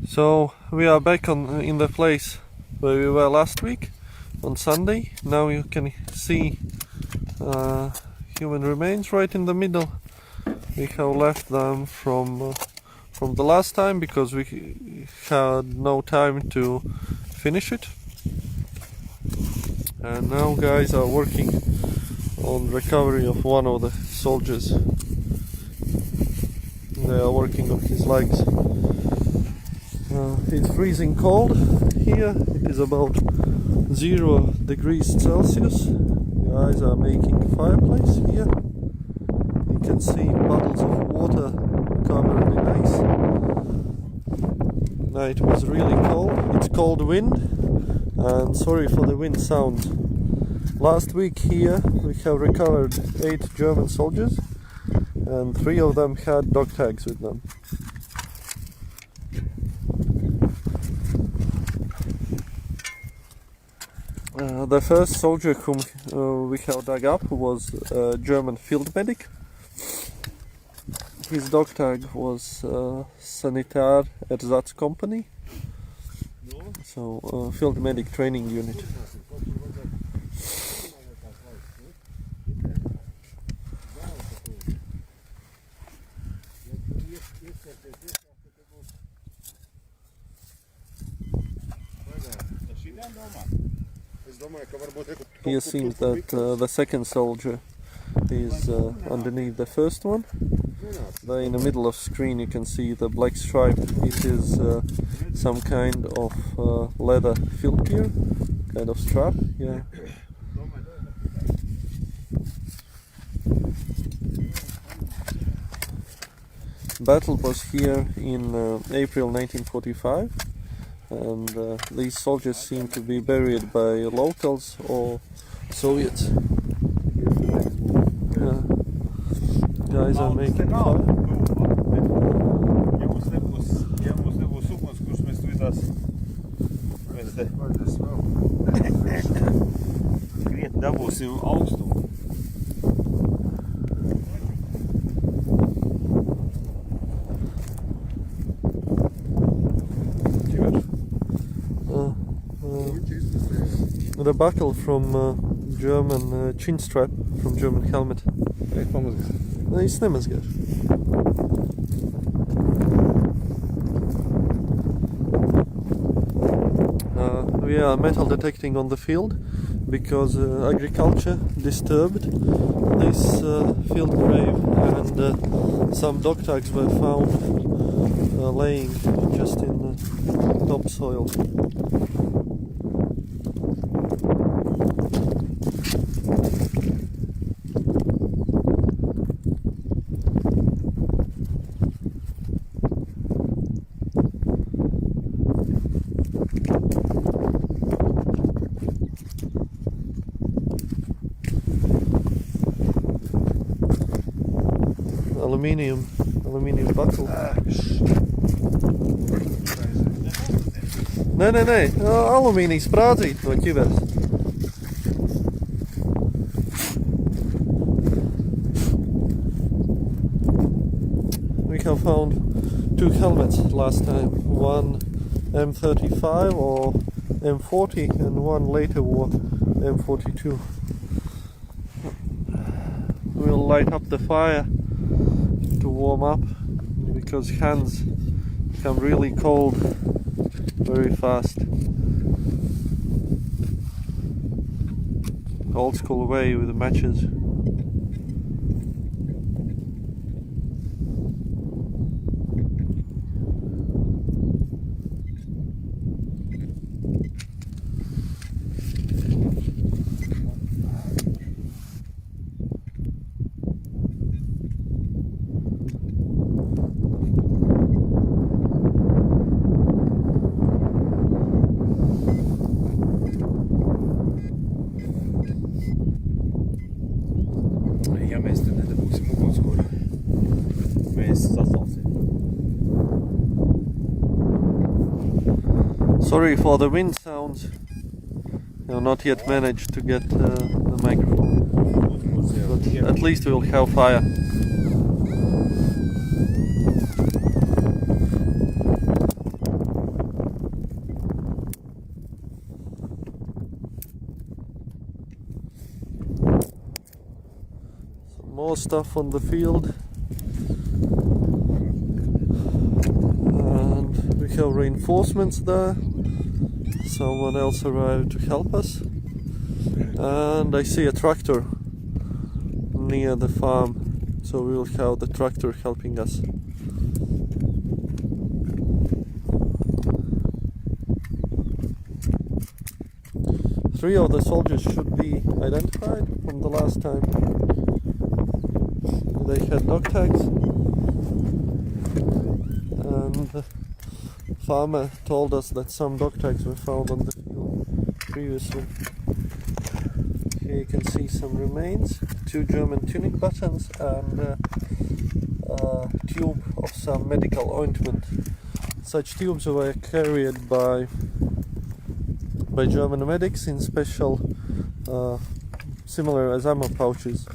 So we are back in the place where we were last week on Sunday. Now you can see human remains right in the middle. We have left them from the last time because we had no time to finish it. And now guys are working on recovery of one of the soldiers. They are working on his legs. It's freezing cold here. It is about 0 degrees Celsius. Guys are making a fireplace here. You can see puddles of water covered in ice. Night was really cold. It's cold wind, and sorry for the wind sound. Last week here we have recovered 8 German soldiers, and 3 of them had dog tags with them. The first soldier whom we have dug up was a German field medic. His dog tag was Sanitär Ersatzkompanie, so field medic training unit. Here seems that the second soldier is underneath the first one. There in the middle of screen you can see the black stripe. It is some kind of leather field gear, kind of strap. Yeah. Battle was here in April 1945. And these soldiers seem to be buried by locals or Soviets. Guys are making fire. The buckle from German chin strap from German helmet. It's не мозгаш. We are metal detecting on the field because agriculture disturbed this field grave, and some dog tags were found laying just in the topsoil. Aluminium buckle. Nē, alumīnija sprādzīte no ķiveres. We have found 2 helmets last time, one M35 or M40 and one later war M42. We'll light up the fire to warm up because hands become really cold very fast. Old school way with the matches. Sorry for the wind sounds. I've not yet managed to get the microphone, but at least we'll have fire. more stuff on the field, and we have reinforcements there. Someone else arrived to help us, and I see a tractor near the farm, so we will have the tractor helping us. Three of the soldiers should be identified from the last time. They had dog tags, and the farmer told us that some dog tags were found on the field previously. Here you can see some remains, 2 German tunic buttons and a tube of some medical ointment. Such tubes were carried by German medics in special, similar as ammo pouches.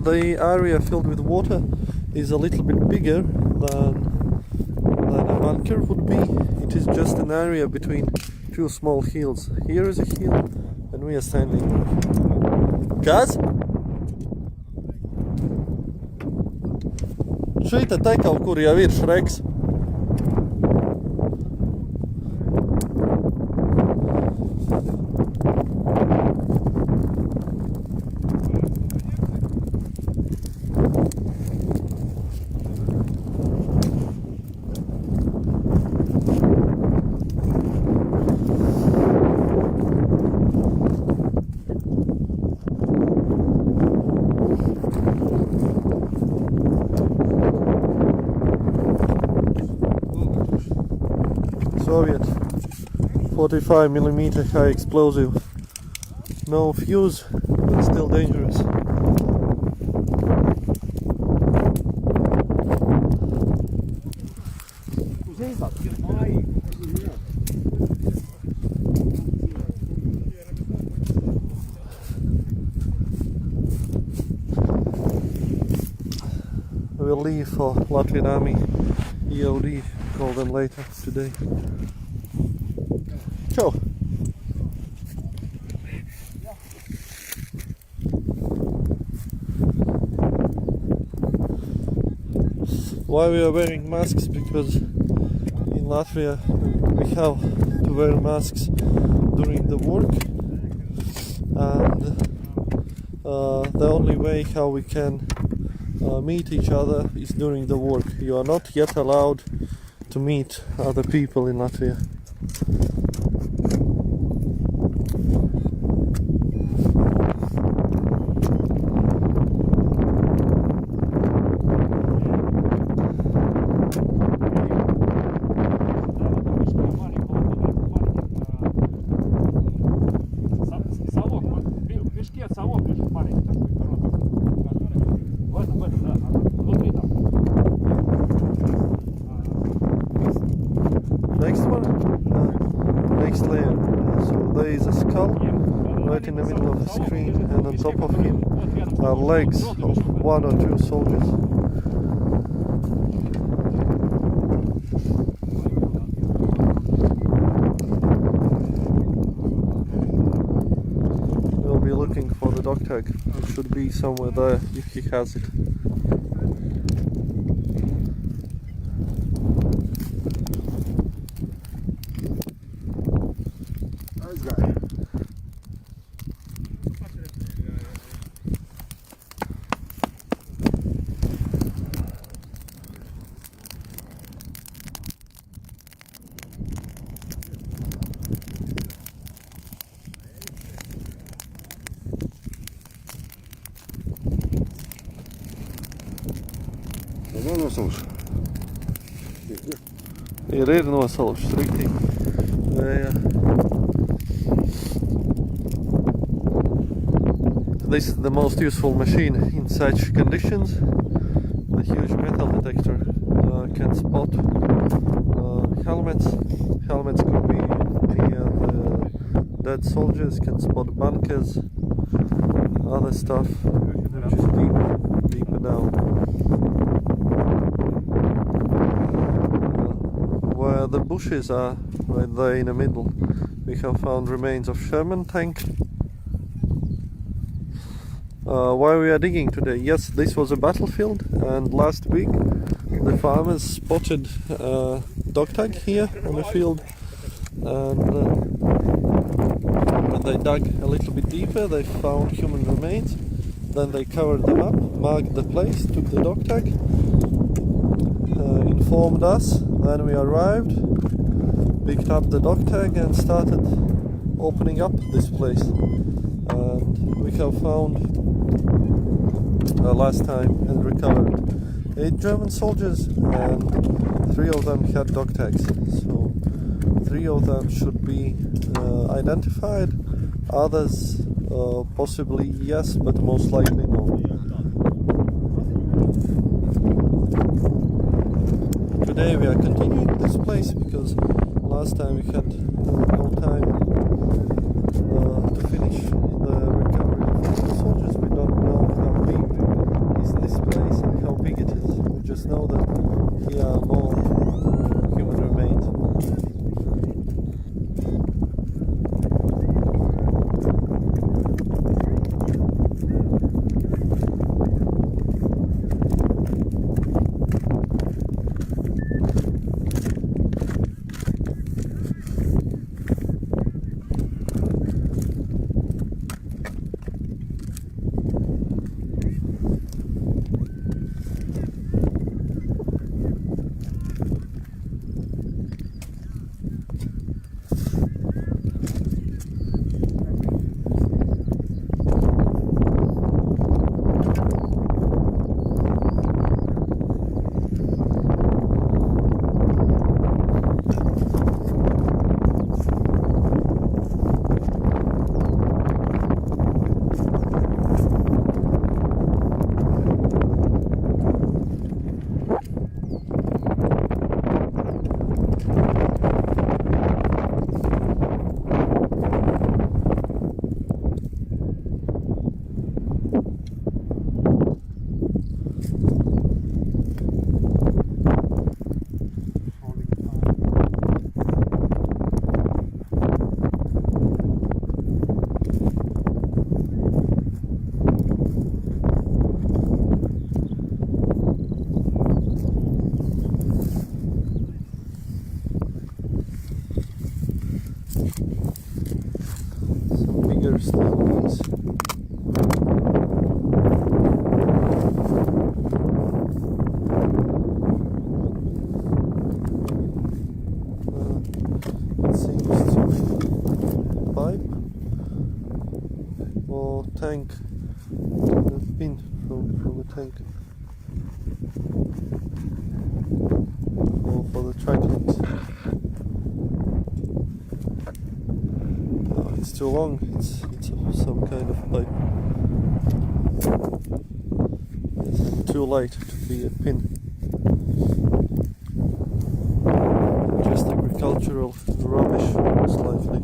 The area filled with water is a little bit bigger than a bunker would be. It is just an area between 2 small hills. Here is a hill and we are standing. Kas? Šita te kaut kur jau ir Šreks. Soviet 45mm high explosive. No fuse, but still dangerous. We'll leave for Latvian Army EOD, call them later today. Ciao! Why we are wearing masks? Because in Latvia we have to wear masks during the work, and the only way how we can meet each other is during the work. You are not yet allowed to meet other people in Latvia. Next one? Next layer. So there is a skull right in the middle of the screen, and on top of him are legs of 1 or 2 soldiers. We'll be looking for the dog tag. It should be somewhere there if he has it. Ir nosalušas riktīgi. This is the most useful machine in such conditions. The huge metal detector can spot helmets. Helmets could be near the dead soldiers, can spot bunkers, other stuff which is deeper down. Where the bushes are, right there in the middle, We have found remains of Sherman tank. Why we are digging today? Yes, this was a battlefield, and last week the farmers spotted dog tag here on the field, and when they dug a little bit deeper they found human remains. Then they covered them up, marked the place, took the dog tag, informed us. Then we arrived, picked up the dog tag and started opening up this place. And we have found last time and recovered 8 German soldiers, and 3 of them had dog tags. So 3 of them should be identified. Others possibly yes, but most likely no. Today we are continuing this place because last time we had no time to finish the recovery of the soldiers. We don't know how big is this place and how big it is. We just know that here are more human remains. Stones. It seems to be pipe or tank, a pin from a tank, or for the track links. It's too long, it's some kind of pipe. It's too light to be a pin. Just agricultural rubbish, most likely.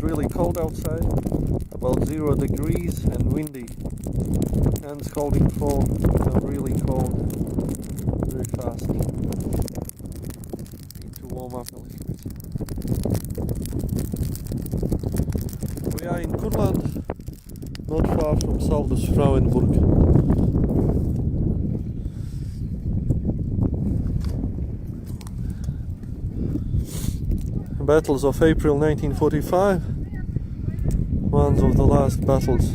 Really cold outside, about 0 degrees and windy. Hands holding phone, I'm really cold, very fast. Need to warm up a little bit. We are in Kurland, not far from Saldus-Frauenburg. Battles of April 1945, one of the last battles.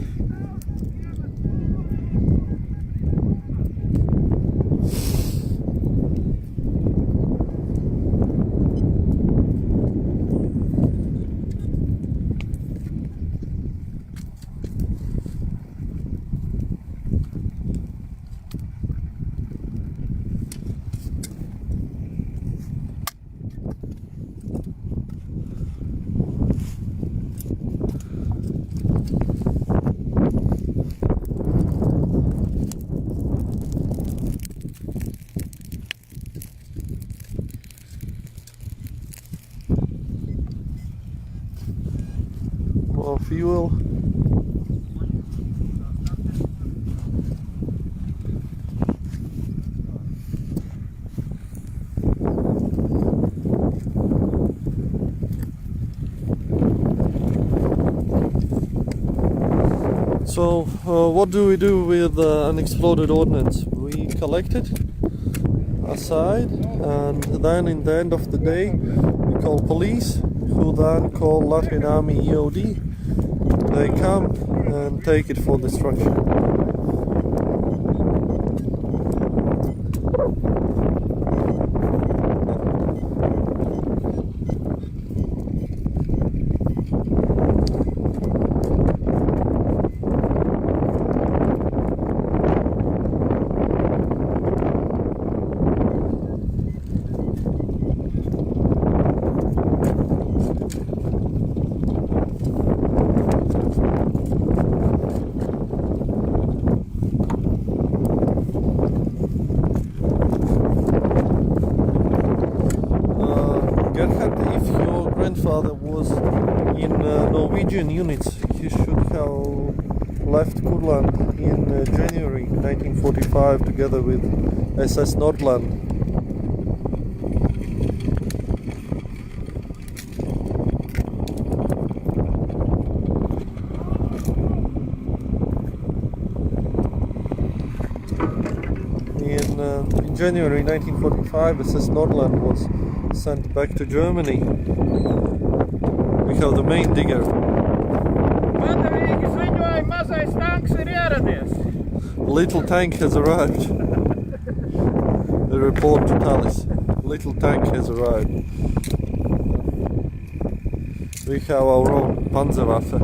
fuel. So what do we do with unexploded ordnance? We collect it aside, and then in the end of the day we call police, who then call Latvian Army EOD. They come and take it for destruction. If your grandfather was in Norwegian units, he should have left Kurland in January 1945 together with SS Nordland. In January 1945, SS Nordland was sent back to Germany. We have the main digger. Little tank has arrived. The report to Tallis. Little tank has arrived. We have our own Panzerwaffe.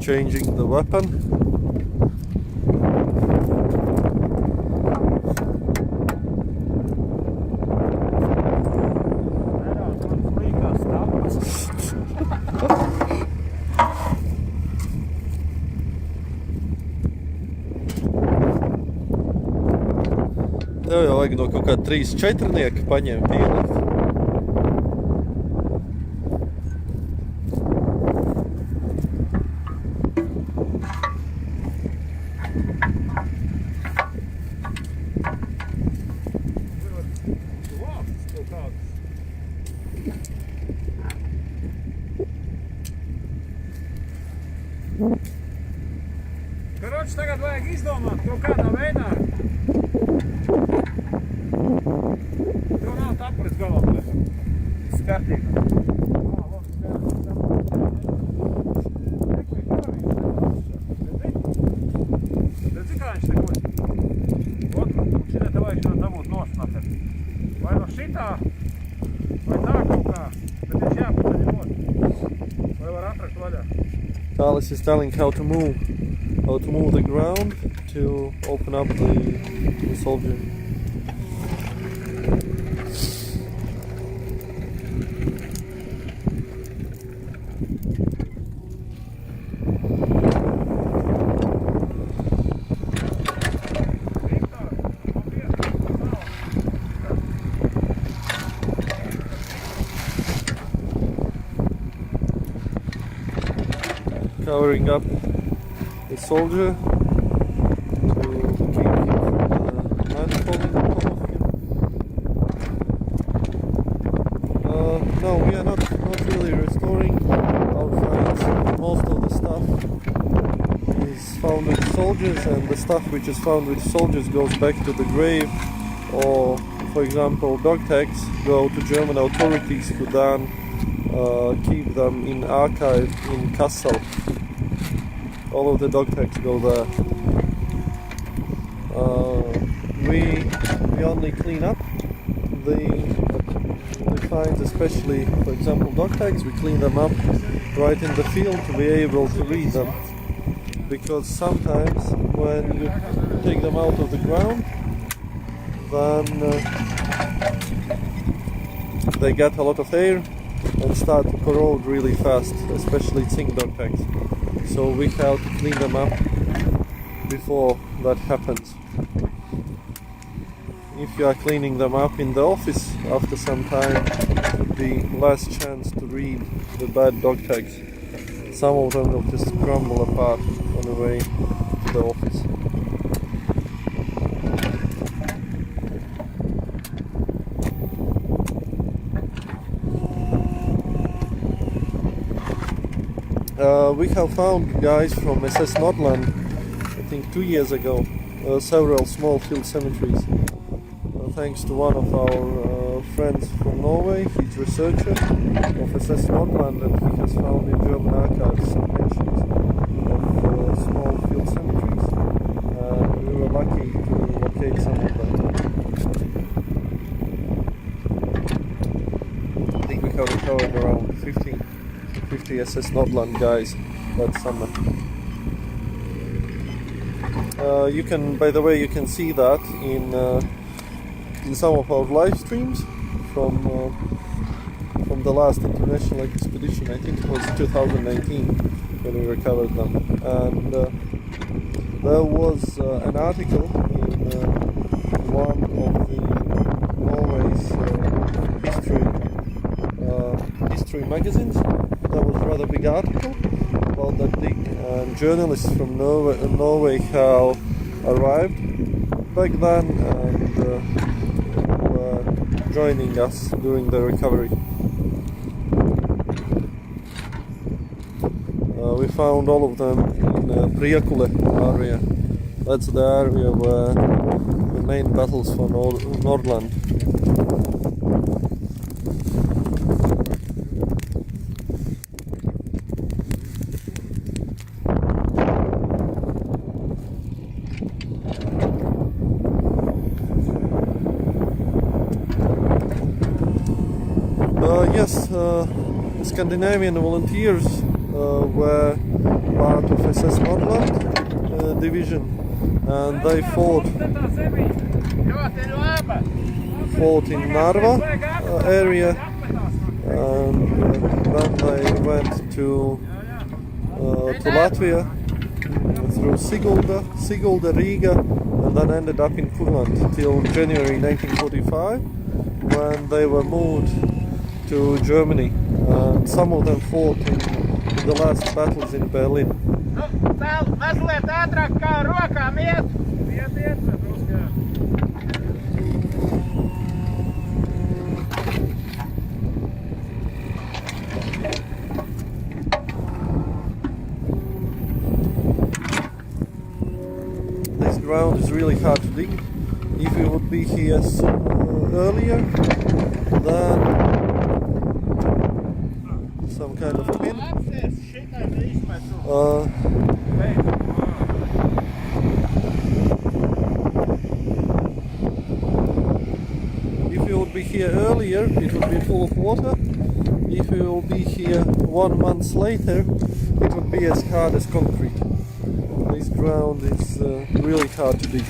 Changing the weapon. Tev jau vajag no kaut kā 3-4 paņemt pielikt. Karoči, tagad vajag izdomāt kaut kādā veidā. Tev nav tapuris galā. Skatīgi. Redzi, kā viņš te guļ? Un šitā te vajag šo dabūt nost. Vai no šitā, vai tā kaut kā. Bet viņš jāpaceļ nost. Vai var atrakt vaļā? Tallis is telling how to move the ground to open up the soldier. Covering up the soldier to keep him from landfalling on top of him. No, we are not really restoring our finds. Most of the stuff is found with soldiers, and the stuff which is found with soldiers goes back to the grave, or for example dog tags go to German authorities who then keep them in archive in Kassel. All of the dog tags go there. We only clean up the finds, especially for example dog tags. We clean them up right in the field to be able to read them, because sometimes when you take them out of the ground, then they get a lot of air and start to corrode really fast, especially zinc dog tags. So we have to clean them up before that happens. If you are cleaning them up in the office after some time, it would be less chance to read the bad dog tags. Some of them will just crumble apart on the way to the office. We have found, guys, from SS Nordland, I think 2 years ago, several small field cemeteries. Thanks to one of our friends from Norway, he's a researcher of SS Nordland, and he has found in German archives some mentions of small field cemeteries. We were lucky to locate some of them. I think we have recovered around 50 SS Nordland guys that summer. You can, by the way, you can see that in some of our live streams from the last international expedition. I think it was 2019 when we recovered them, and there was an article in one of the Norway's history magazines. That was a rather big article about that dig, and journalists from Norway have arrived back then and were joining us during the recovery. We found all of them in Priakule area. That's the area where the main battles for Nordland. Yes, Scandinavian volunteers were part of SS Nordland division, and they fought in Narva area, and then they went to Latvia through Sigulda, Riga, and then ended up in Kurland till January 1945, when they were moved to Germany, and some of them fought in the last battles in Berlin. This ground is really hard to dig. If we would be here earlier, then some kind of pin. If you would be here earlier, it would be full of water. If you will be here 1 month later, it would be as hard as concrete. This ground is really hard to dig.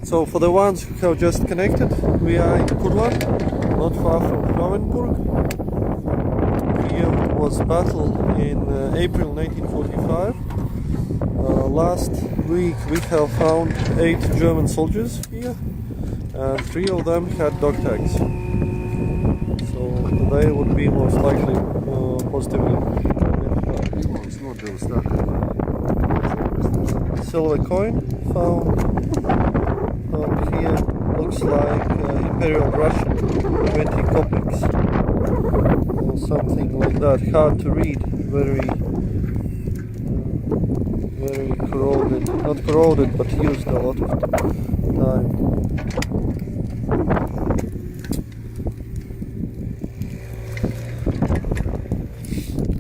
So for the ones who have just connected, we are in Kurland, not far from Ravensburg. Here was battle in April 1945. Last week we have found 8 German soldiers here, and 3 of them had dog tags. So they would be most likely positively identified. Silver coin found here, looks like Imperial Russian 20 kopecks or something like that. Hard to read, very corroded, not corroded but used a lot of time.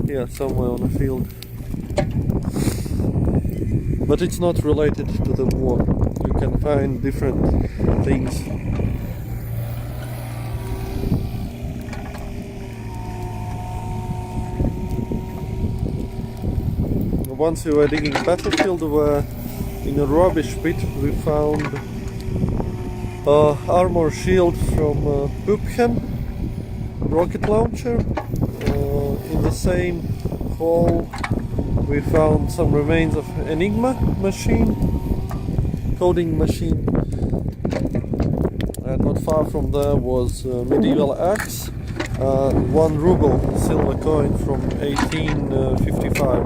Yeah, somewhere on a field. But it's not related to the war. You can find different things. Once we were digging battlefield, in a rubbish pit we found armor shield from Pupken rocket launcher. In the same hole we found some remains of Enigma machine, coding machine, and not far from there was a medieval axe, 1 ruble silver coin from 1855.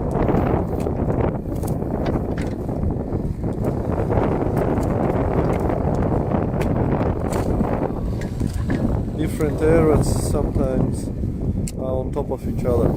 Different areas sometimes are on top of each other.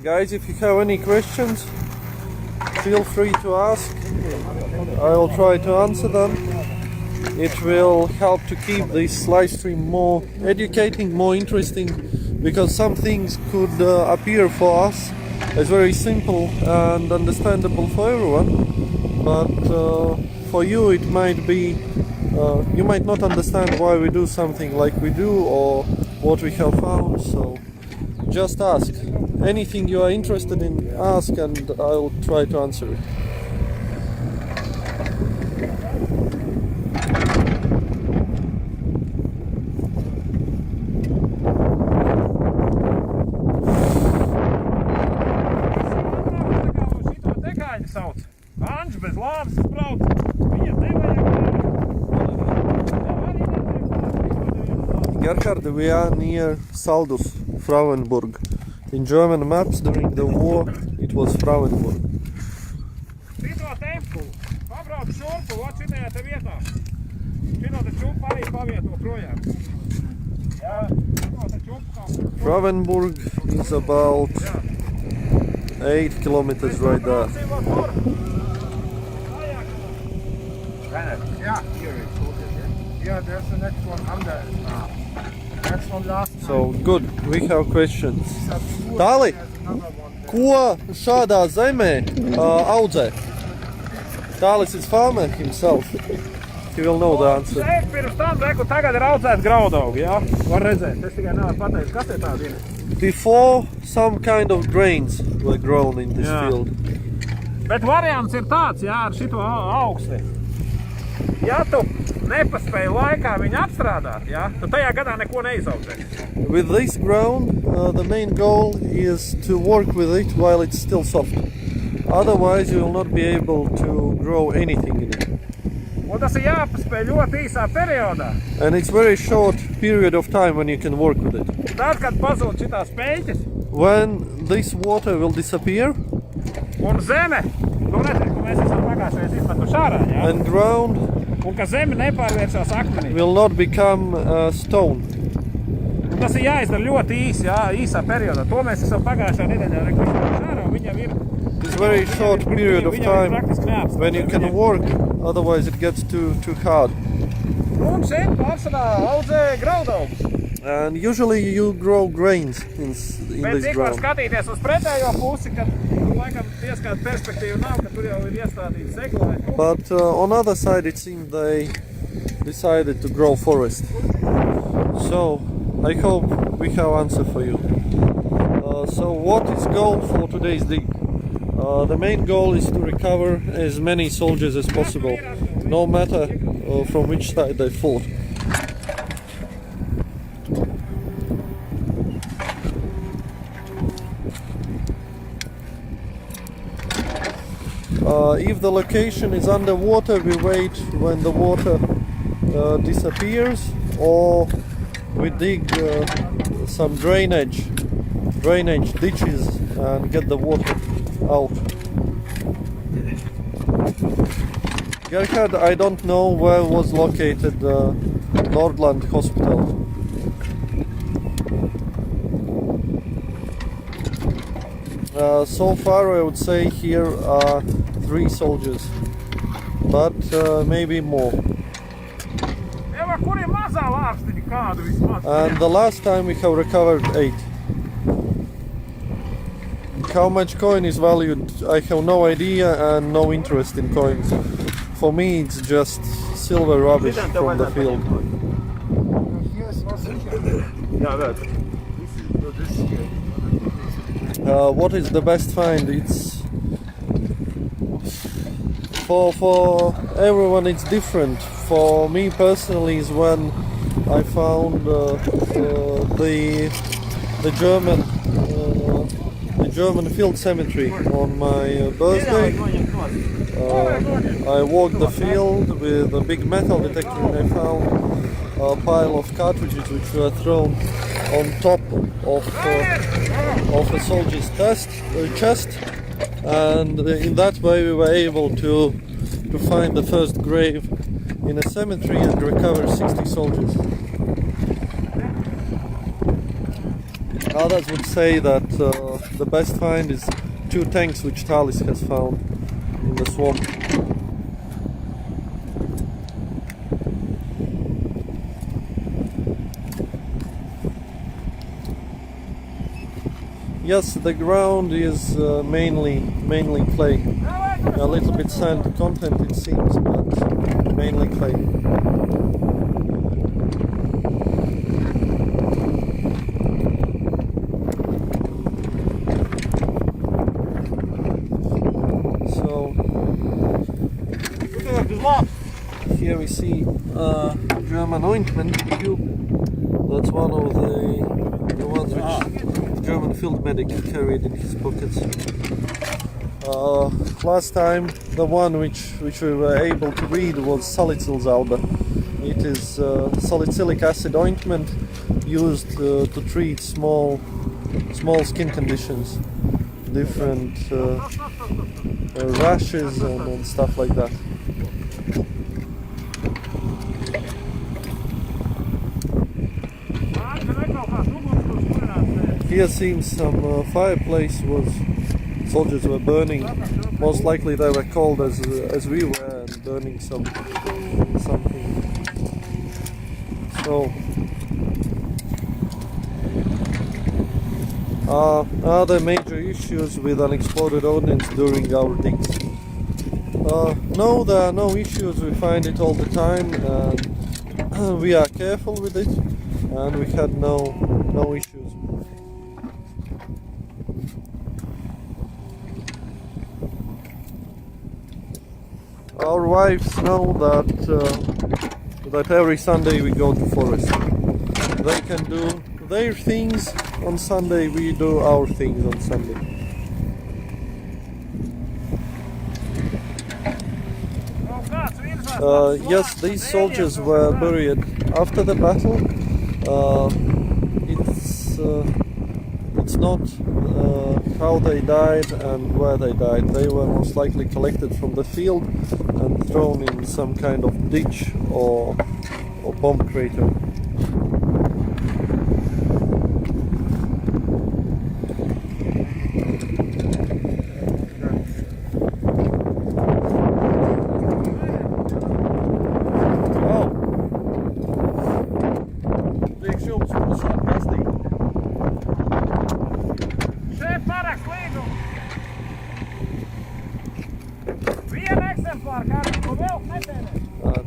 Guys, if you have any questions, feel free to ask. I will try to answer them. It will help to keep this live stream more educating, more interesting, because some things could appear for us as very simple and understandable for everyone, but for you it might be, you might not understand why we do something like we do or what we have found. So just ask. Anything you are interested in, ask, and I will try to answer it. Gerhard, we are near Saldus, Frauenburg. In German maps during the war, it was Frauenburg. Frauenburg is about 8 kilometers right there. Yeah, there's the next one under. That's from last time. So good, we have questions. Tāli, ko šādā zemē audzē? Tālis is farmer himself. He will know the answer. Pirms tam reku tagad ir audzēts graudaugi, jā? Var redzēt, es tikai nevaru pateikt, kas ir tādi. Before, some kind of grains were grown in this field. Bet variants ir tāds, jā, ar šito augsti. Ja tu nepaspēji laikā viņu apstrādāt, jā, tad tajā gadā neko neizaudzēs. With this ground, the main goal is to work with it while it's still soft. Otherwise, you will not be able to grow anything in it. Un tas ir jāpaspēj ļoti īsā periodā. And it's very short period of time when you can work with it. Tad, kad pazūd šitās peļķes. When this water will disappear. Un zeme, nu redzi, ka mēs esam pagājušais izmetuši ārā, jā. And ground. Un ka zeme nepārvēršās akmenī. Will not become stone. Un tas ir jāizdara ļoti īsā periodā. To mēs esam pagājušā nedēļā izmetuši ārā, un viņam ir... It's very short period of time when you can work, otherwise it gets too hard. Un šeit pārsvarā audzē graudaugus. And usually you grow grains in this ground. Skatīties uz pretējo pusi, kad laikam diezgan perspektīva nav, ka tur jau ir iestādīts seglāji. But on other side it seemed they decided to grow forest. So I hope we have answer for you. So what is goal for today's dig? The main goal is to recover as many soldiers as possible, no matter from which side they fought. If the location is underwater, we wait when the water disappears, or we dig some drainage ditches and get the water out. Gerhard, I don't know where was located Nordland Hospital. So far I would say here are 3 soldiers, but maybe more. And the last time we have recovered 8. How much coin is valued, I have no idea and no interest in coins. For me it's just silver rubbish from the field. What is the best find? It's for everyone it's different. For me personally is when I found the German field cemetery on my birthday. I walked the field with a big metal detector and I found a pile of cartridges which were thrown on top of a soldier's chest, and in that way we were able to find the first grave in a cemetery and recover 60 soldiers. Others would say that the best find is 2 tanks which Talis has found in the swamp. Yes, the ground is mainly clay. A little bit sand content it seems, but mainly clay. So here we see German ointment tube. That's one of the ones which the German field medic carried in his pockets. Last time the one which we were able to read was salicylsalbe. It is salicylic acid ointment used to treat small skin conditions, different rashes and stuff like that. Here seems some fireplace soldiers were burning. Most likely they were cold as we were and burning something. So are there major issues with unexploded ordnance during our digs? No, there are no issues. We find it all the time and we are careful with it, and we had no issues. Our wives know that every Sunday we go to forest. They can do their things on Sunday, we do our things on Sunday. Yes, these soldiers were buried after the battle. It's not how they died and where they died. They were most likely collected from the field and thrown in some kind of ditch or bomb crater.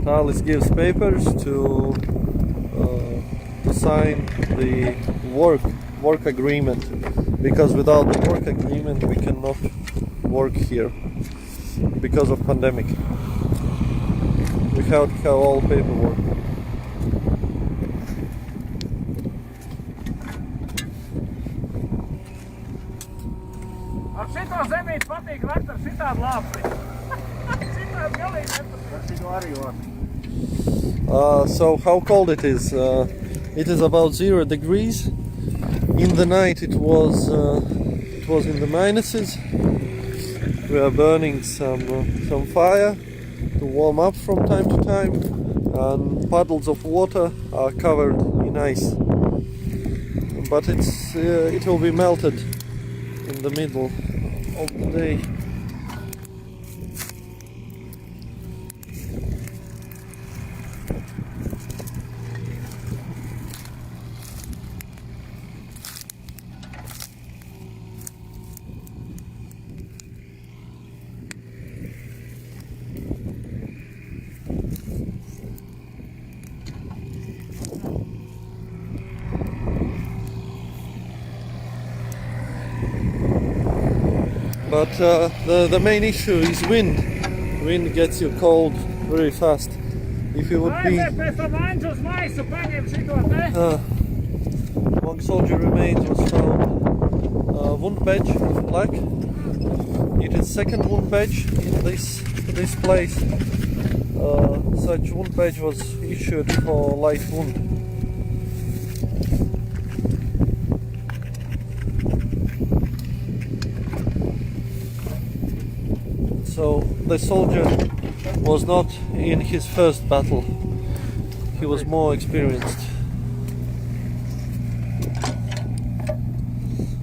Talis gives papers to sign the work agreement, because without the work agreement we cannot work here because of pandemic. We have to have all paperwork. Ar šito zemīti patīk vekt ar šitādu lāpri. Šitādu galīgi nepatīk. Ar šito arī var. So how cold it is? It is about 0 degrees. In the night it was in the minuses. We are burning some fire to warm up from time to time, and puddles of water are covered in ice. But it will be melted in the middle of the day. But the main issue is wind. Wind gets you cold very fast. If you would be among soldier remains was found wound badge in black. It is second wound badge in this place. Such wound badge was issued for light wound. So the soldier was not in his first battle. He was more experienced.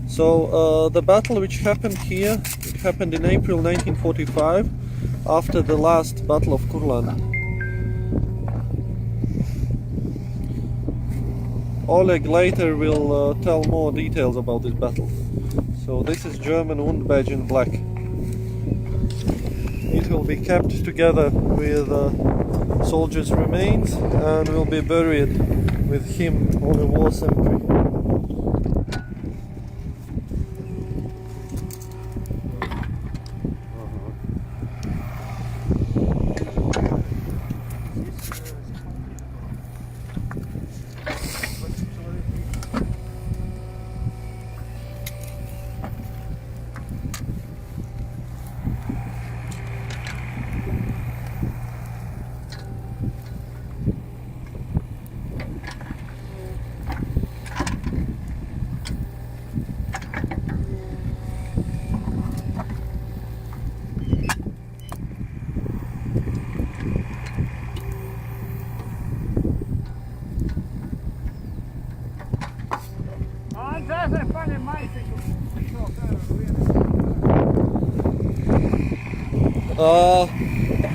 So the battle which happened here, it happened in April 1945, after the last Battle of Kurland. Oleg later will tell more details about this battle. So this is German wound badge in black. It will be kept together with soldiers' remains and will be buried with him on a war cemetery.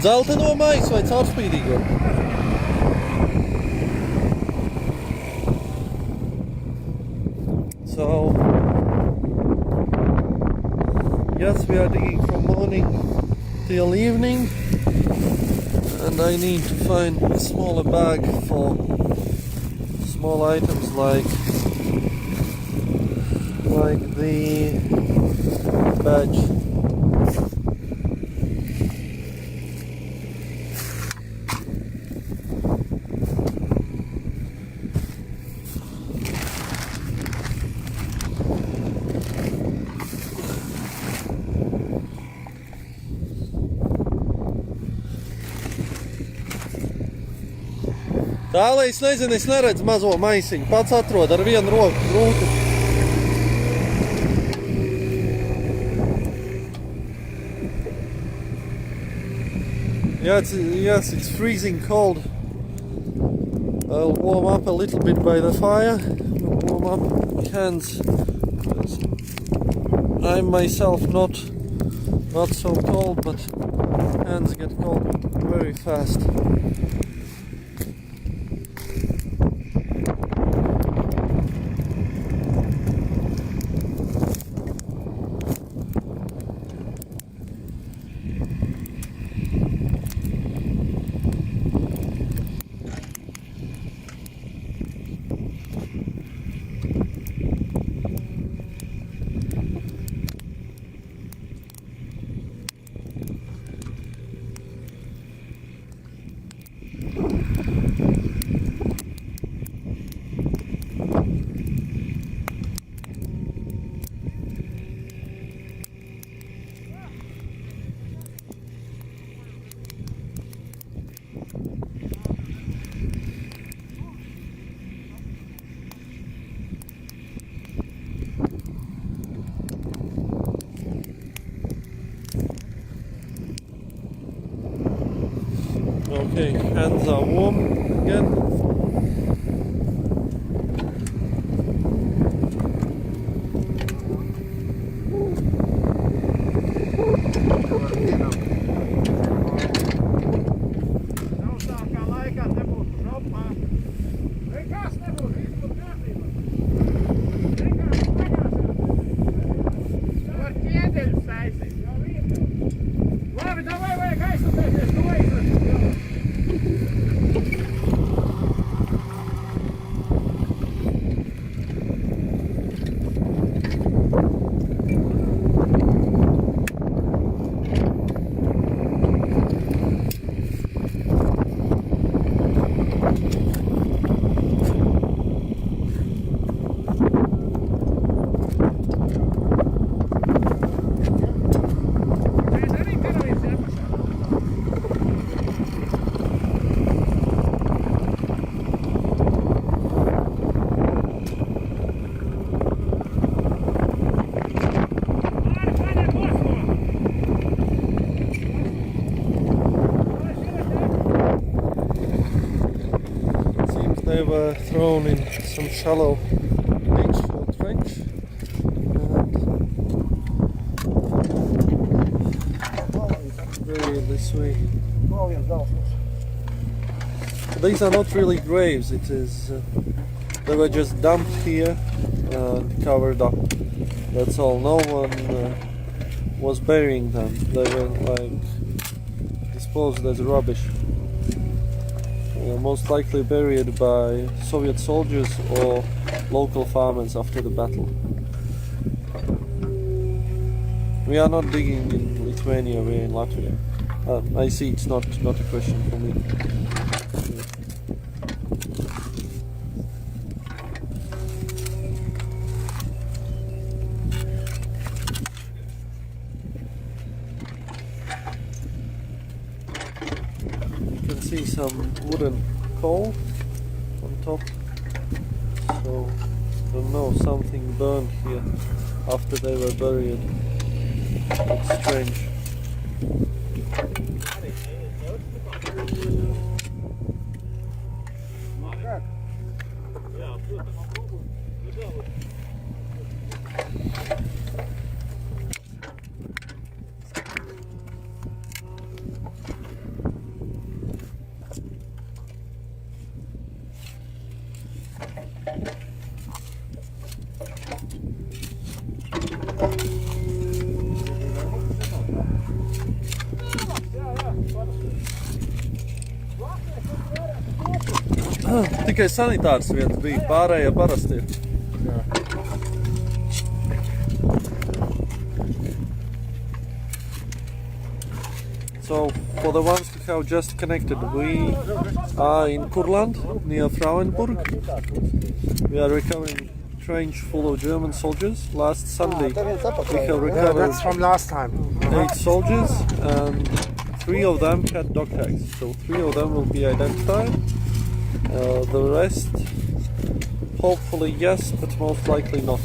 Dzelteno maisu vai caurspīdīgo? So, yes, we are digging from morning till evening, and I need to find a smaller bag for small items like the badge. Tālāk es nezinu, es neredzu mazo maisiņu. Pats atrod ar vienu roku. Yes, it's freezing cold. I'll warm up a little bit by the fire. Warm up hands. I'm myself not so cold, but hands get cold very fast. Okay, hands are warm again. They were thrown in some shallow ditch or trench and buried this way. These are not really graves, it is they were just dumped here and covered up. That's all. No one was burying them. They were like disposed as rubbish. Most likely buried by Soviet soldiers or local farmers after the battle. We are not digging in Lithuania, we are in Latvia. I see it's not a question for me. You can see some wooden coal on top, so I don't know, something burned here after they were buried. It's strange. Tikai sanitāras vietas bija, pārējie parasti ir. So, for the ones who have just connected, we are in Kurland, near Frauenburg. We are recovering a trench full of German soldiers. Last Sunday, we have recovered that's from last time. 8 soldiers, and 3 of them had dog tags. So 3 of them will be identified. The rest, hopefully yes, but most likely not.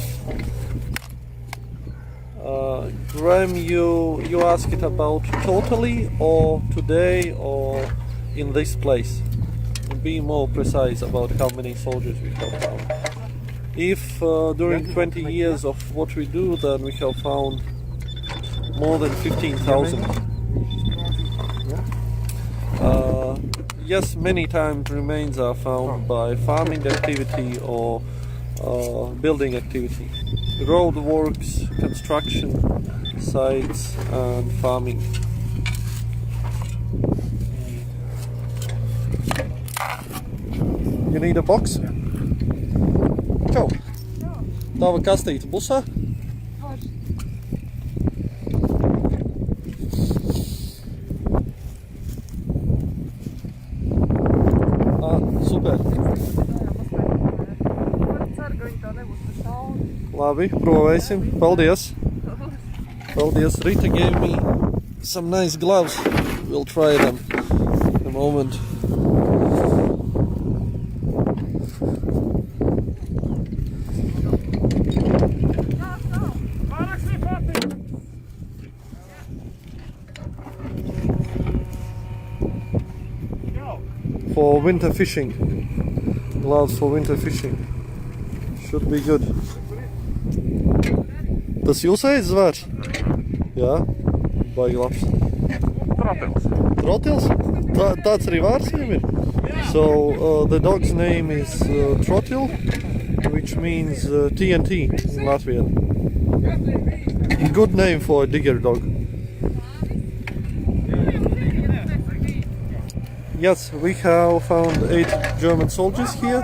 Graham, you asked it about totally, or today, or in this place. Be more precise about how many soldiers we have found. If during 20 years of what we do, then we have found more than 15,000. Yes, many times remains are found by farming activity or building activity, road works, construction sites and farming. You need a box? Čau! Tava kastīte busā? Super. Labi, provēsim. Paldies. Paldies. Rita gave me some nice gloves. We'll try them in a moment. for winter fishing. Gloves for winter fishing. Should be good. Tas jūsējais zvērs? Jā, baigi labs. Trotils. Trotils? Tāds arī vārds viņam ir? So the dog's name is Trotil, which means TNT in Latvian. Good name for a digger dog. Yes, we have found 8 German soldiers here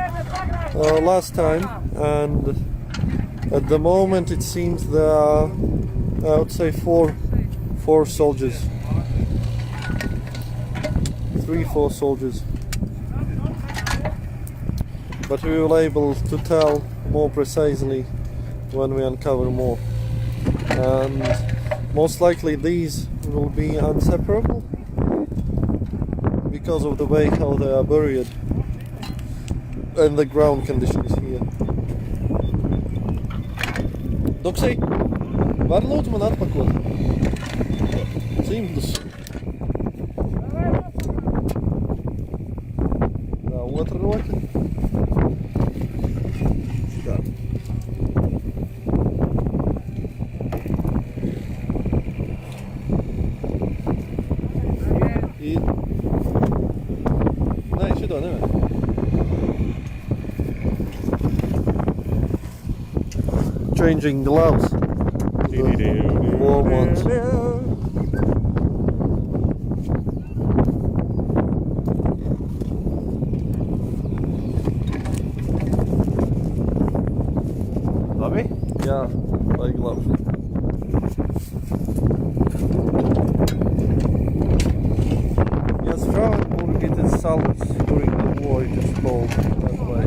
last time, and at the moment it seems there are, I would say, four soldiers. 3-4 soldiers. But we will be able to tell more precisely when we uncover more. And most likely these will be inseparable because of the way how they are buried and the ground conditions here. Doksī, var lūdzu man atpakot? Cimdus. Tā, otra roka. Tā. Nē, šito nevar. Changing gloves. The warm ones. Labi? Jā, baigi labi. Yes, Frauenburg it is salvaged during the war, it is called that way.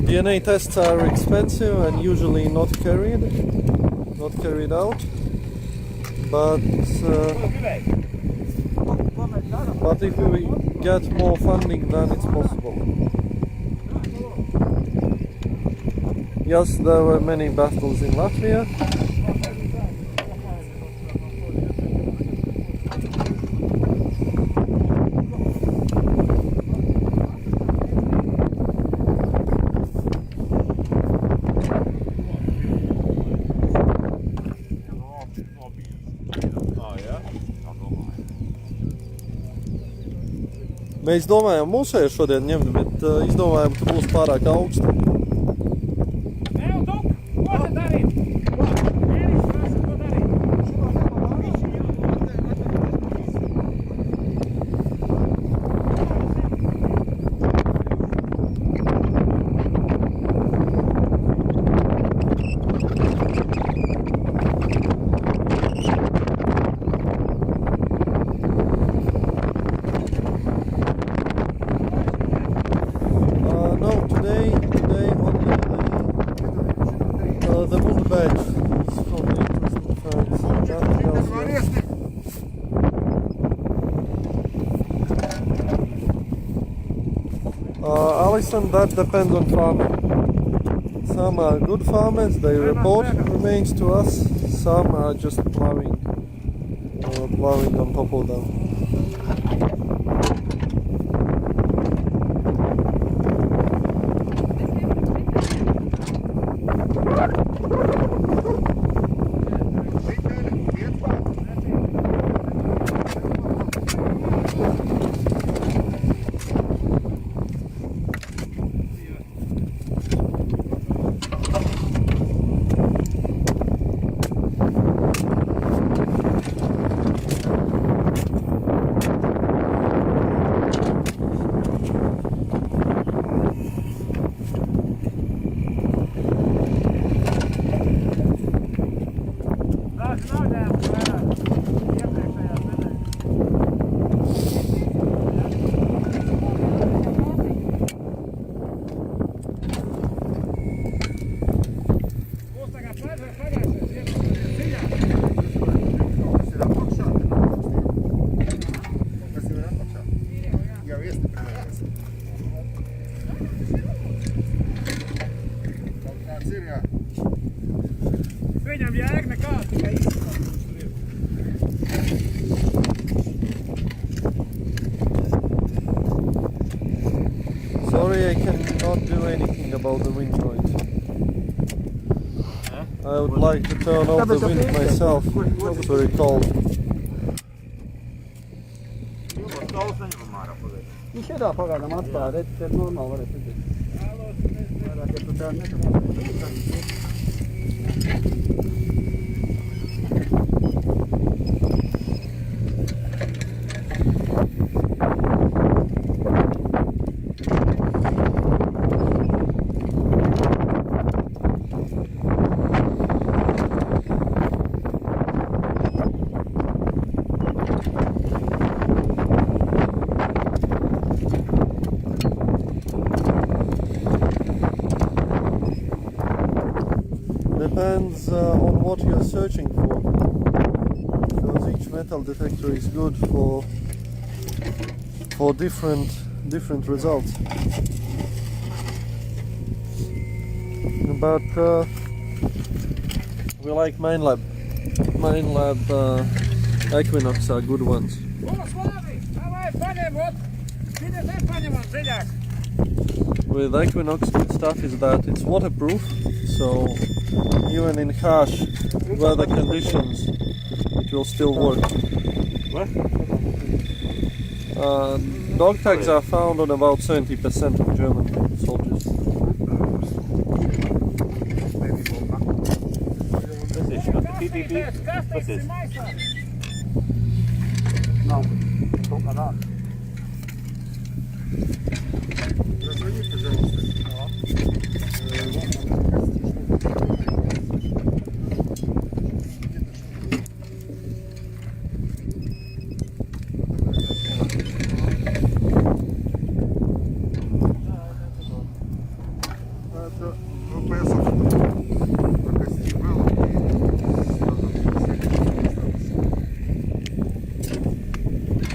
DNA tests are expensive and usually not carried out, but if we get more funding, then it's possible. Yes, there were many battles in Latvia. Mēs domājām mūsēju šodien ņemt, bet izdomājām, ka būs pārāk augsti. The wood bed is probably interesting facts. Nothing else yet. Alison, that depends on farming. Some are good farmers, they report remains to us. Some are just plowing on top of them. viņam jēga nekāda, tikai izskatās. Sorry, I cannot do anything about the wind noise. I would like to turn off the wind myself. It's very cold. Viņš ir tā pagaidām atstāja, redz, te normāli varētu redzēt. Vairāk, ja tu tā nekāpā. Depends on what you are searching for, because each metal detector is good for different results. But we like MainLab. MainLab Equinox are good ones. With Equinox, good stuff is that it's waterproof, so even in harsh weather conditions, it will still work. Dog tags are found on about 70% of German soldiers. Nav, kaut kā nāk. Позвони, пожалуйста.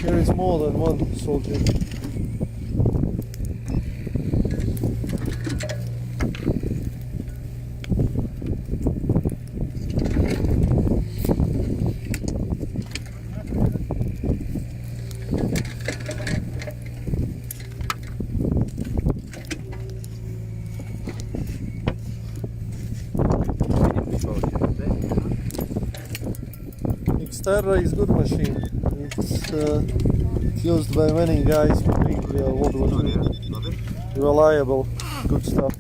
Here is more than one soldier. Xterra is good machine. It's used by many guys during World War II. Reliable, good stuff.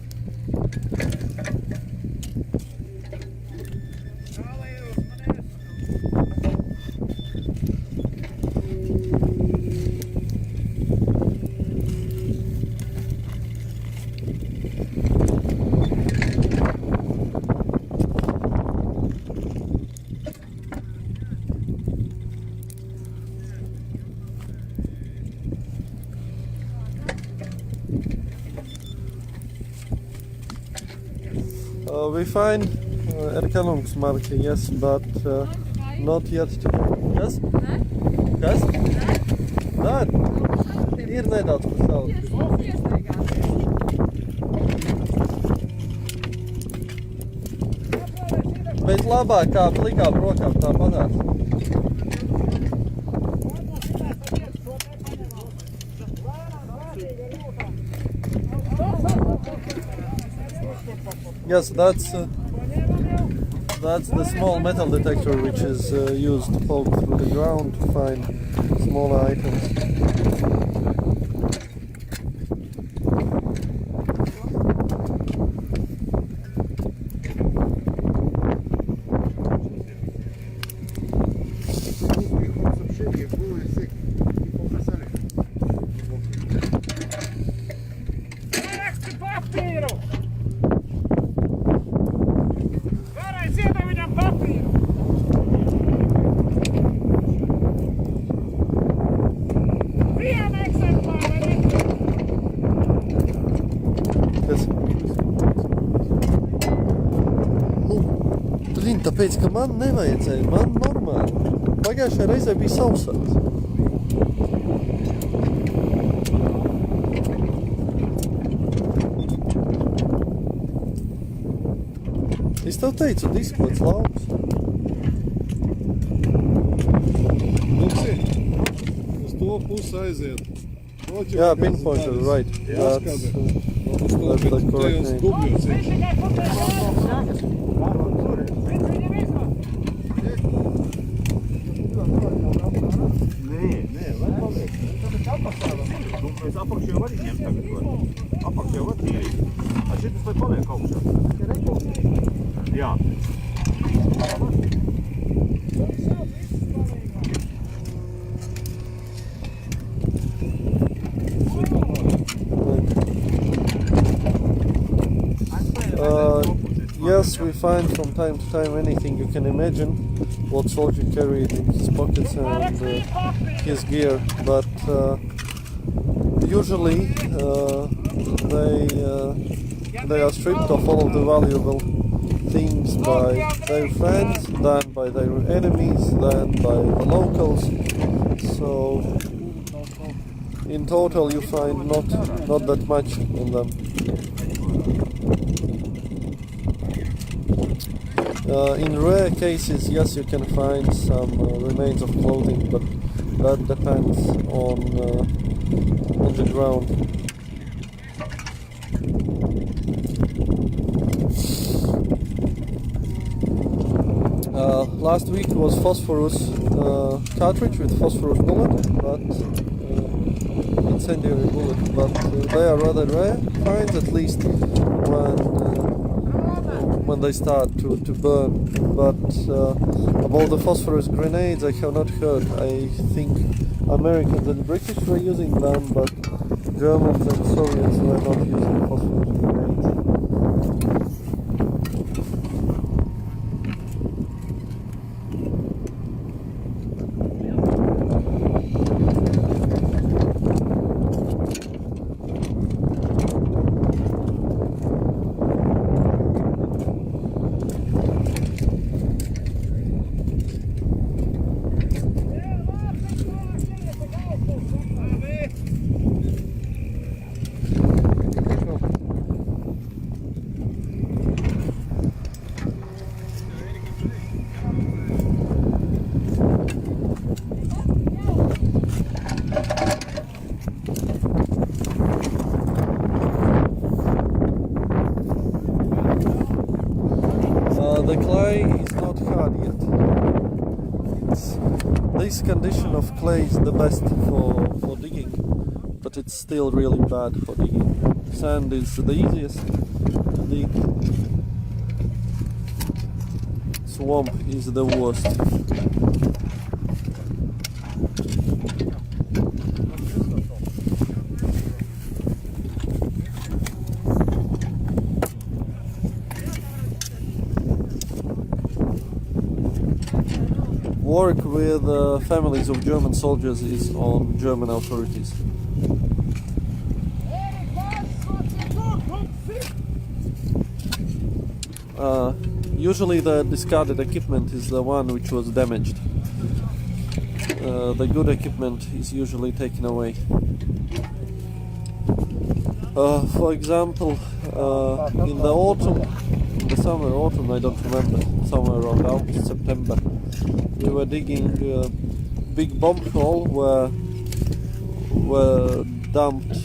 We find Erkennungsmarke, yes, but not yet. Kas? Kas? Nē, ir nedaudz par savu. Bet labāk kā plikām rokām tā padās. Yes, that's the small metal detector which is used to poke through the ground to find smaller items. Tāpēc, ka man nevajadzēja, man normāli. Pagājušajā reizē bija sausāks. tev teicu, diskots lauks. Luksi, uz to pusi aiziet. Jā, pinpointer, right. That's the correct name. Dubļos. Nē, lai paliek. Mēs apakšā var ņemt tagad. Apakšā var ņemt. Šitas lai paliek augšā. Jā. Yes, we find from time to time anything you can imagine what soldier carried in his pockets and his gear, but usually they are stripped of all of the valuable things by their friends, then by their enemies, then by the locals. So in total you find not that much in them. In rare cases, yes, you can find some remains of clothing, but that depends on the ground. Last week was phosphorus cartridge with phosphorus bullet, but incendiary bullet, but they are rather rare finds, at least when they start to burn. But about the phosphorus grenades I have not heard. I think Americans and British were using them, but Germans and Soviets were not using phosphorus grenades. The clay is not hard yet. This condition of clay is the best for digging, but it's still really bad for digging. Sand is the easiest to dig. Swamp is the worst. Work with families of German soldiers is on German authorities. Usually the discarded equipment is the one which was damaged. The good equipment is usually taken away. For example, in the autumn, the summer, autumn, I don't remember, somewhere around August, September, we were digging a big bomb hole where were dumped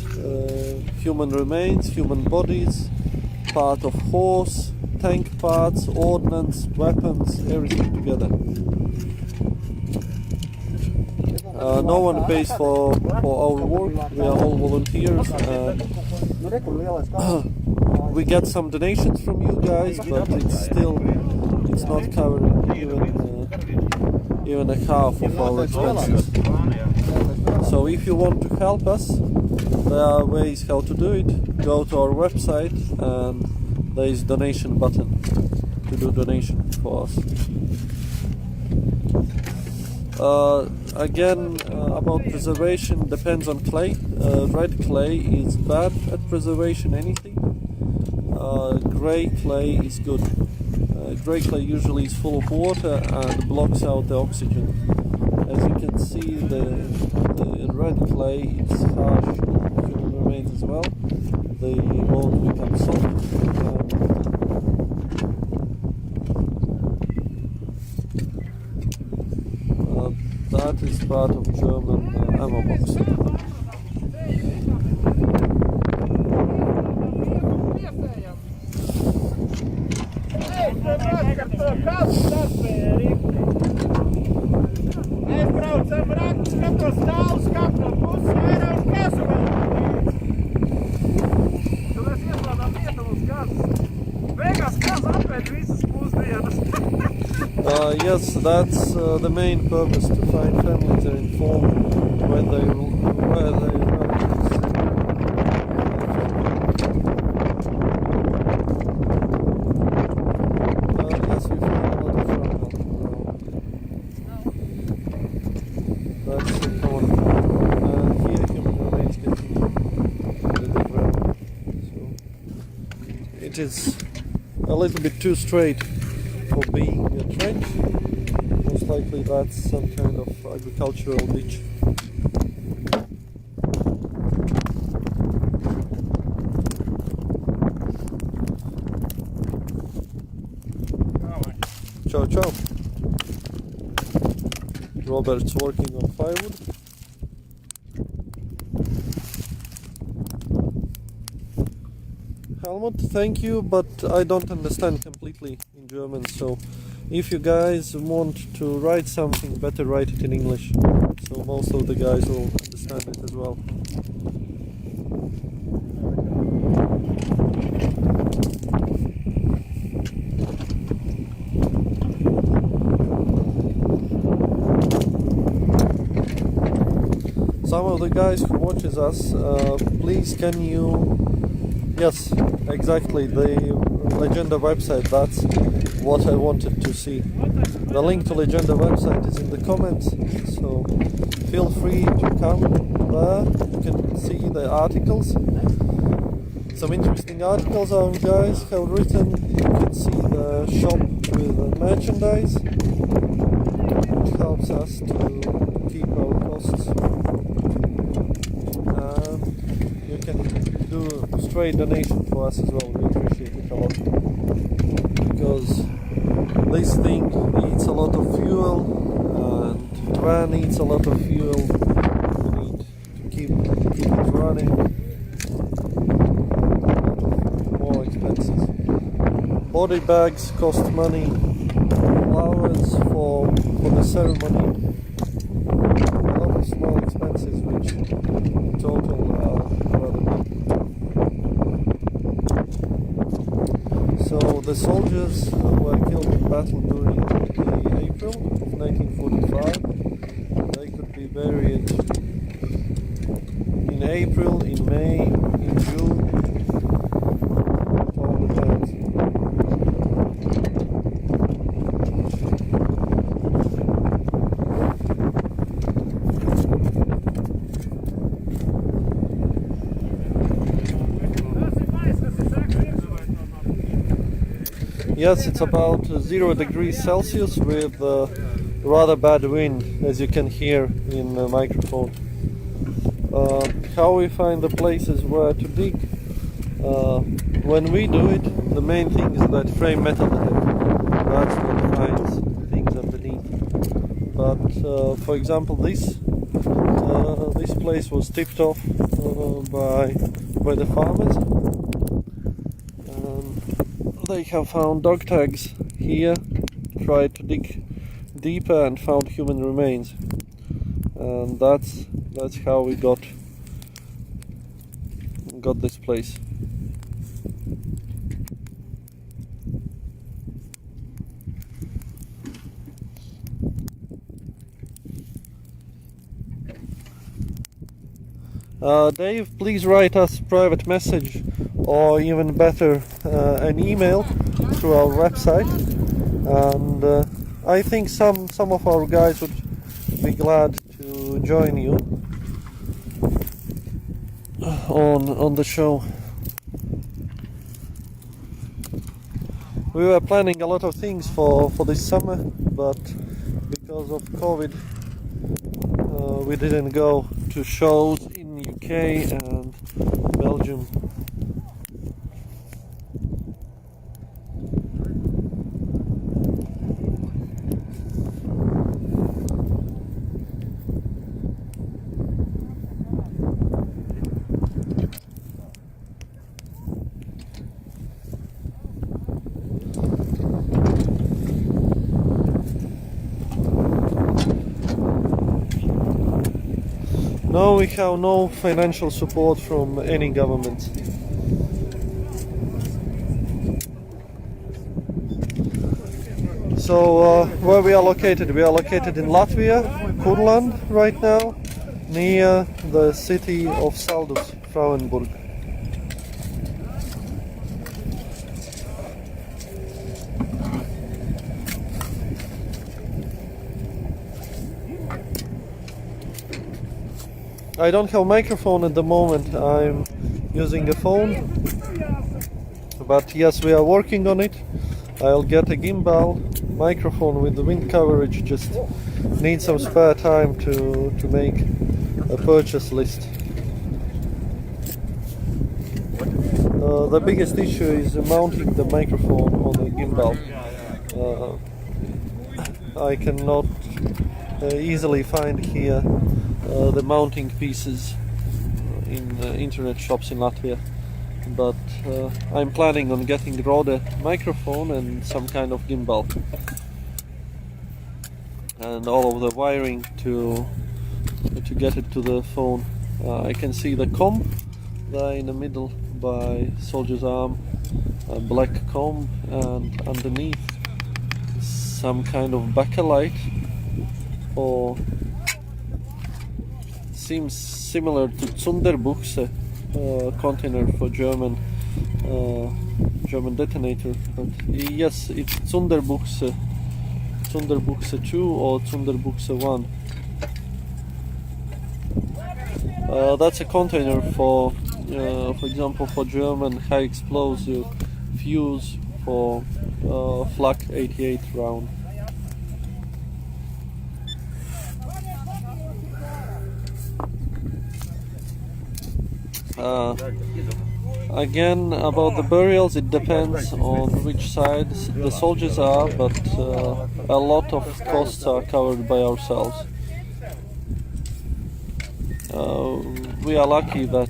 human remains, human bodies, part of horse, tank parts, ordnance, weapons, everything together. No one pays for our work, we are all volunteers, and we get some donations from you guys, but it's not covering even a half of our expenses. So if you want to help us, there are ways how to do it. Go to our website and there is donation button to do donation for us. Again, about preservation, depends on clay. Red clay is bad at preservation anything. Grey clay is good. Grey clay usually is full of water and blocks out the oxygen. As you can see, the red clay is harsh on human remains as well. The bones become soft. that is part of German ammo box. Yes, that's the main purpose, to find families and inform where they yes, we find a lot of trouble. That's the common. Here human remains can be in the ground. So it is a little bit too straight for being a trench. Most likely that's some kind of agricultural ditch. Ciao ciao. Robert's working on firewood. Helmut, thank you, but I don't understand completely in German, so if you guys want to write something, better write it in English, so most of the guys will understand it as well. Some of the guys who watches us, please can you... Yes, exactly, the Legenda website, that's what I wanted to see. The link to Legenda website is in the comments, so feel free to come there. You can see the articles. Some interesting articles our guys have written. You can see the shop with the merchandise, which helps us to keep our costs. You can do straight donation for us as well, we appreciate it a lot, because this thing needs a lot of fuel and van needs a lot of fuel. We need to keep it running. More expenses. Body bags cost money, flowers for the ceremony, a lot of small expenses which total are rather big. So the soldiers were killed in battle during the April of 1945. They could be buried in April, in May, in June. It all depends. Yes, it's about 0 degrees Celsius with rather bad wind, as you can hear in the microphone. How we find the places where to dig? When we do it, the main thing is that frame metal detector. That's what finds things underneath. But for example, this place was tipped off by the farmers. They have found dog tags here, tried to dig deeper and found human remains, and that's how we got this place. Dave, please write us a private message, or even better, an email through our website, and I think some of our guys would be glad to join you on the show. We were planning a lot of things for this summer, but because of COVID we didn't go to shows in UK and Belgium. No, we have no financial support from any government. So where we are located? We are located in Latvia, Kurland right now, near the city of Saldus, Frauenburg. I don't have a microphone at the moment, I'm using a phone, but yes, we are working on it. I'll get a gimbal microphone with the wind coverage, just need some spare time to make a purchase list. The biggest issue is mounting the microphone on a gimbal. I cannot easily find here the mounting pieces in internet shops in Latvia, but I'm planning on getting Rode microphone and some kind of gimbal and all of the wiring to get it to the phone. I can see the comb there in the middle by soldier's arm, a black comb, and underneath some kind of backlight, or seems similar to Zunderbuchse, container for German detonator, but yes, it's Zunderbuchse 2 or Zunderbuchse 1. That's a container for example, for German high explosive fuse for flak 88 round. Again, about the burials, it depends on which side the soldiers are, but a lot of costs are covered by ourselves. We are lucky that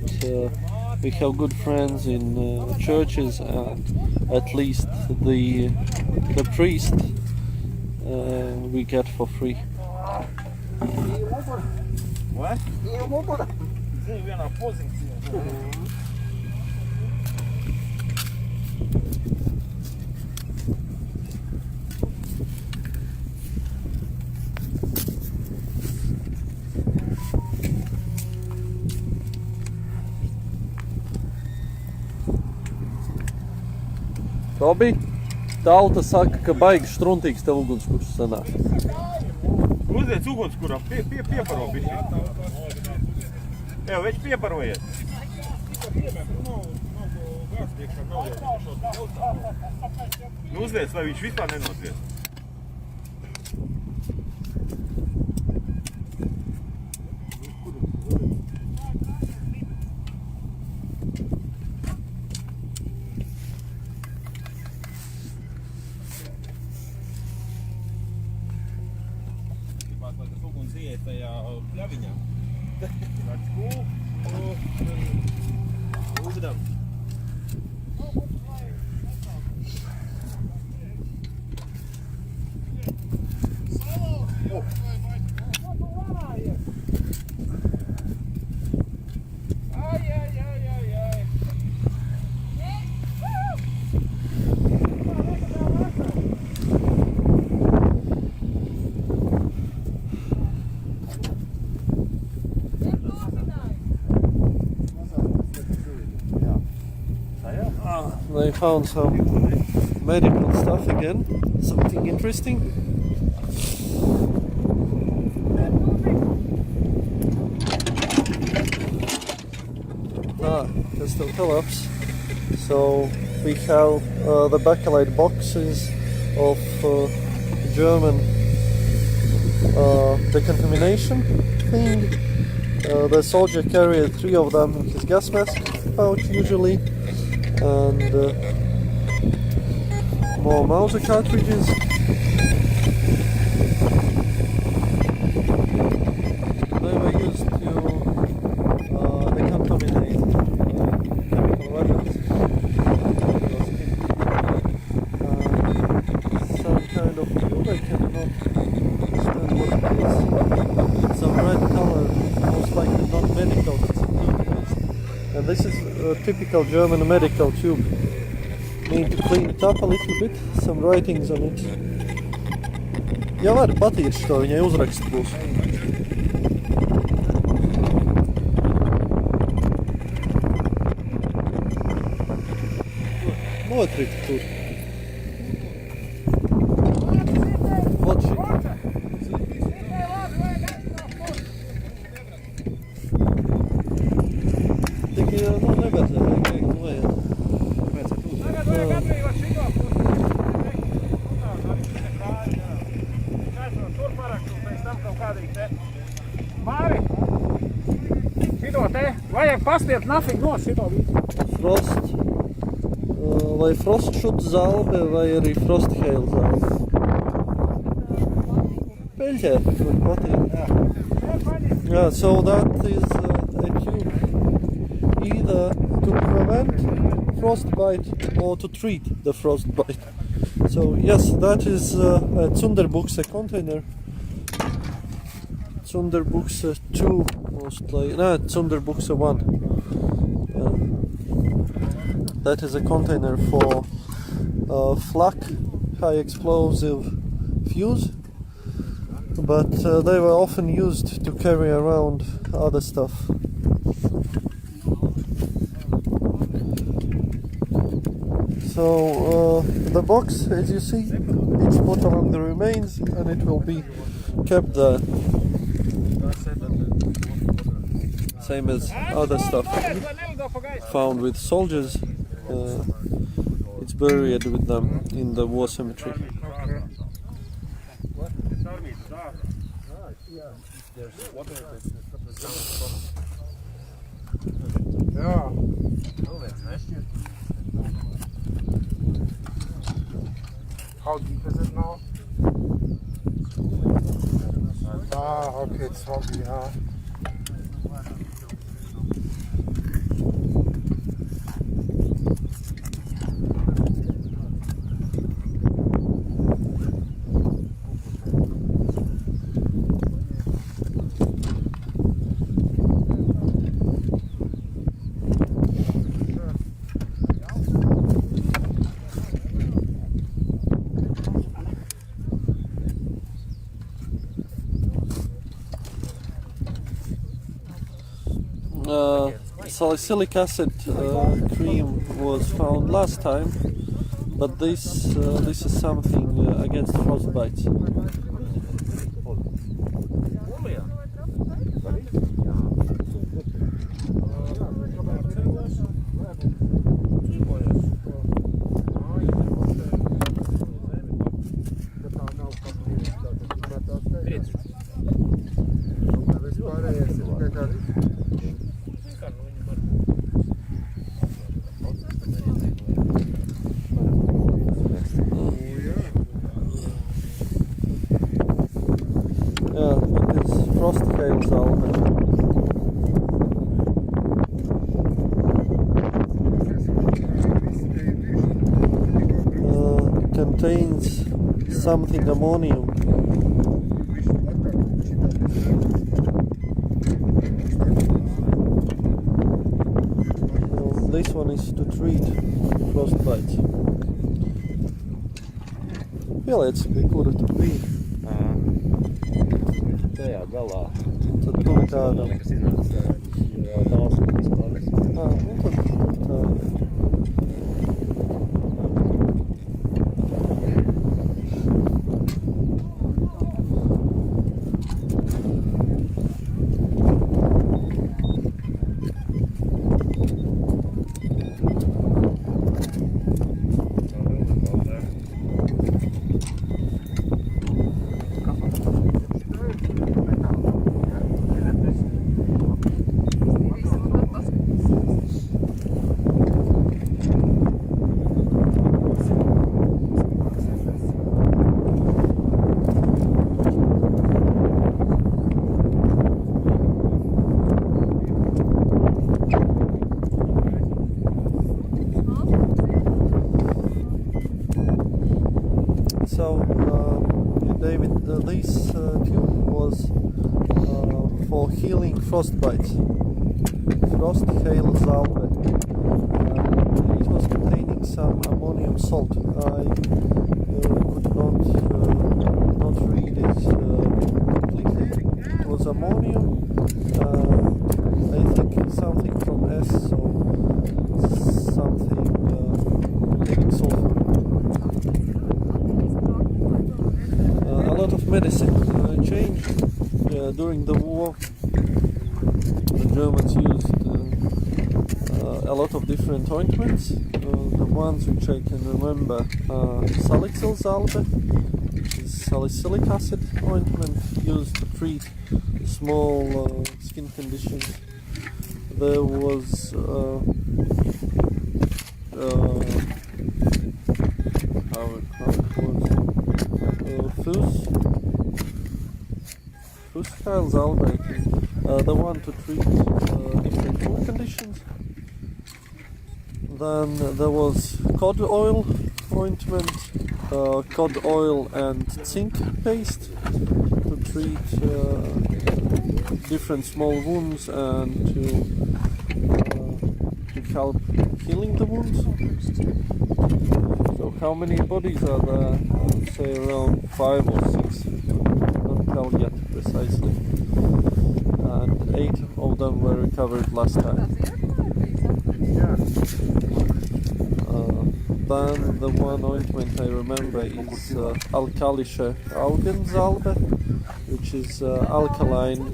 we have good friends in churches, and at least the priest we get for free. What? Robi, tauta saka, ka baigi štruntīgs tev ugunskurs sanāk. Uzliec ugunskuram, pieparo bišķi. Evo, već pieparojiet. Nu uzliec, lai viņš vispār nenozliec. Tajā pļaviņā. That's cool. Uzdam. They found some medical stuff again, something interesting. Crystal Phillips. So we have the bakelite boxes of German decontamination thing. The soldier carried 3 of them in his gas mask pouch usually, and more Mauser cartridges. They were used to decontaminate chemical weapons. Some kind of tube, I cannot understand what it is. Some red color, most likely not medical. And this is a typical German medical tube. Need to clean it up a little bit, some writings on it. Ja var patīrs to viņai uzrakst būs. Notrīt tur. Vot šit. Tik nebadzē, vajag noiet. Tagad vajag atbrīvot šito pusi. Tur parakstu, pēc tam kaut kādīgi te. Māri, šito te vajag pastiet nafig no šito visu. Frost. Vai frostschutz zalbe vai arī frosthail zalbe. Peļķē, man patīk. Yeah, so that is a tube either to prevent frostbite or to treat the frostbite. So yes, that is a Zunderbuchse container. Zunderbuchse 2 most like, no, Zunderbuchse 1. That is a container for flak, high explosive fuse, but they were often used to carry around other stuff. So the box, as you see, it's put among the remains and it will be kept there. Same as other stuff found with soldiers. It's buried with them in the war cemetery. Yeah. How deep is it now? Okay, it's foggy, huh? Salicylic acid cream was found last time, but this is something against frostbites. Contains something ammonium. This one is to treat frostbites. Pieliec pie kura tu biji. Tajā galā. Tad tur kādam. Tās vispār. Nu tad tā. So, David, this tube was for healing frostbites. Frost hail salve. It was containing some ammonium salt. I could not read it completely. It was ammonium. I think something from S, so something containing sulfur. A lot of medicine changed during the war. The Germans used a lot of different ointments. The ones which I can remember are salicylsalve, which is salicylic acid ointment used to treat small skin conditions. There was Fushalsalve, I think. The one to treat different wound conditions. Then there was cod oil ointment, cod oil and zinc paste to treat different small wounds and to help healing the wounds. So how many bodies are there? I would say around 5 or 6. Not tell yet precisely. And 8 of them were recovered last time. Then the one ointment I remember is alkalische Augensalbe, which is alkaline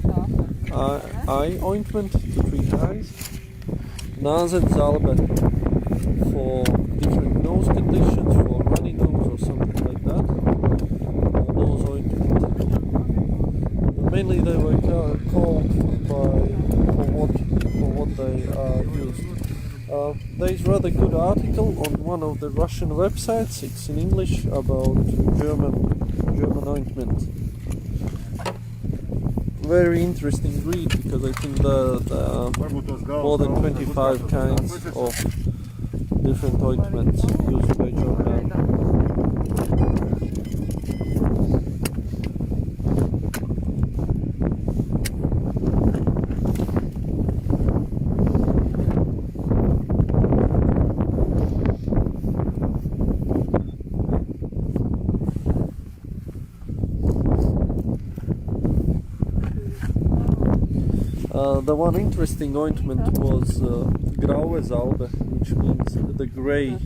eye ointment to treat eyes. Nasensalbe for different nose conditions, for runny nose or something like that. Nose ointment. Mainly they were called for what they are used. There is rather good article on one of the Russian websites. It's in English about German ointment. Very interesting read because I think there are more than 25 kinds of different ointments used by German. The one interesting ointment was graue Salbe, which means the grey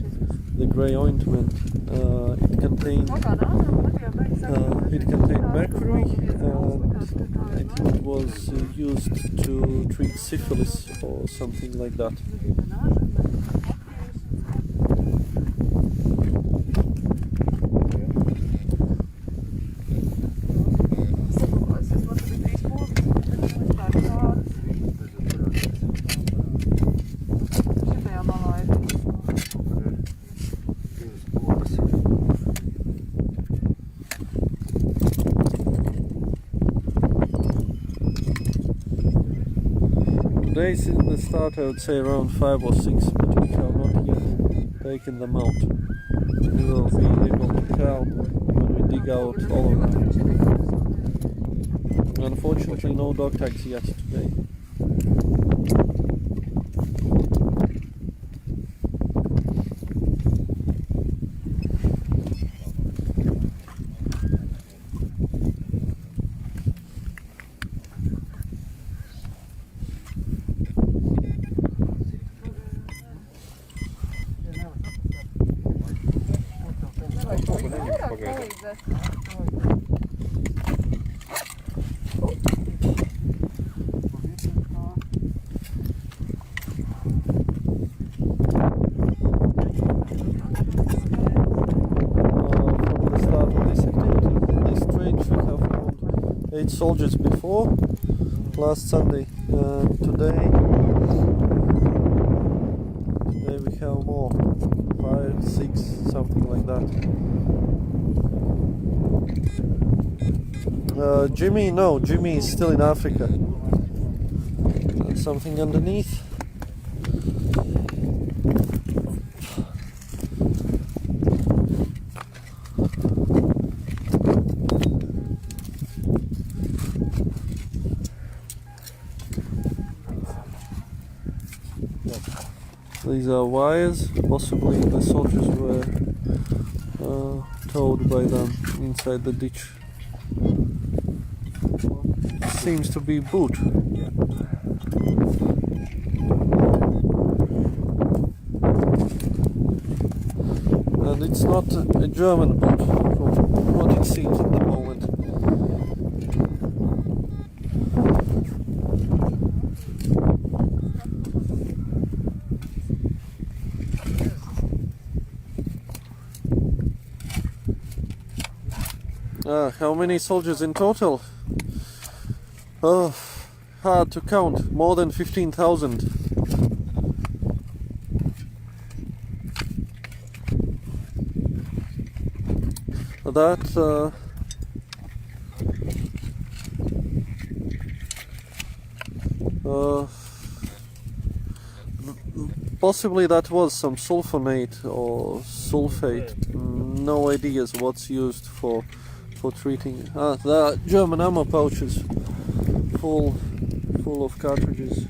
ointment. It contained mercury, and I think it was used to treat syphilis or something like that. Today's in the start, I would say around 5 or 6, but we have not yet taken them out. We will be able to tell when we dig out all of them. Unfortunately, no dog tags yet today. Soldiers before last Sunday, and today we have more, 5, 6, something like that. Jimmy is still in Africa. Something underneath. These are wires. Possibly the soldiers were towed by them inside the ditch. Seems to be boot. And it's not a German boot from what it seems at the moment. How many soldiers in total? Oh, hard to count. More than 15,000. That possibly that was some sulfonate or sulfate. No ideas what's used for treating. The German ammo pouches full of cartridges.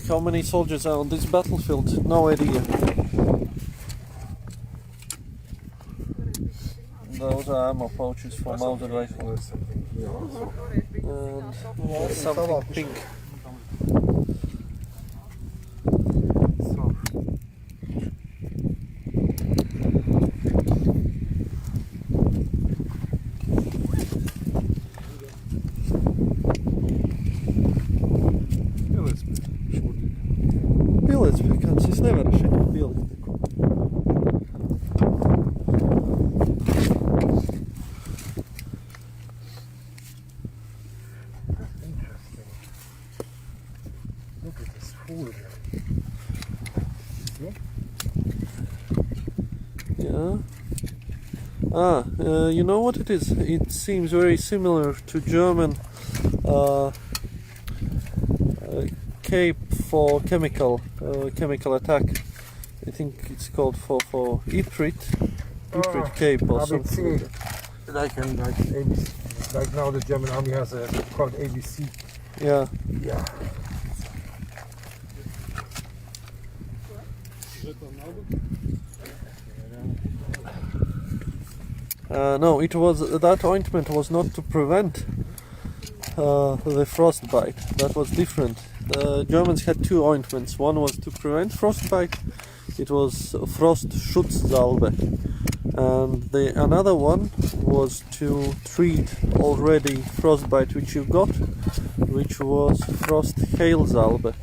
How many soldiers are on this battlefield? No idea. Those are ammo pouches for Mauser rifles. And something pink. Pielets pikants, nevar šeit pielikt neko. Look at this food. Yeah. You know what it is? It seems very similar to German cape for chemical attack. I think it's called for Iprit cape or something. Like ABC. Like now the German army has a called ABC. Yeah. Yeah. No, it was that ointment was not to prevent the frostbite. That was different. The Germans had two ointments. One was to prevent frostbite. It was Frostschutzsalbe, and the another one was to treat already frostbite which you got, which was Frostheilsalbe.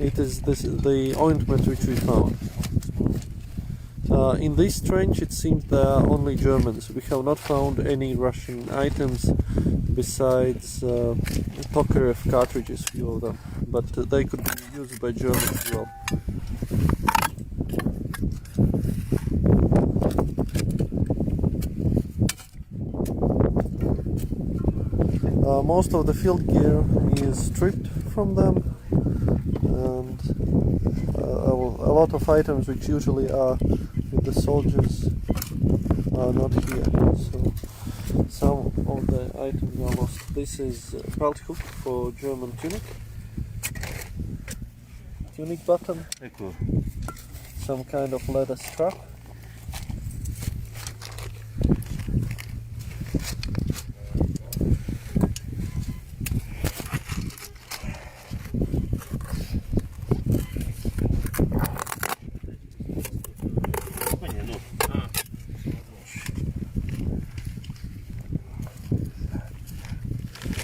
It is the ointment which we found. In this trench it seems there are only Germans. We have not found any Russian items besides Tokarev cartridges, few of them, but they could be used by Germans as well. Most of the field gear is stripped from them, and a lot of items which usually are with the soldiers are not here. So some of the items are lost. This is belt hook for German tunic button, some kind of leather strap.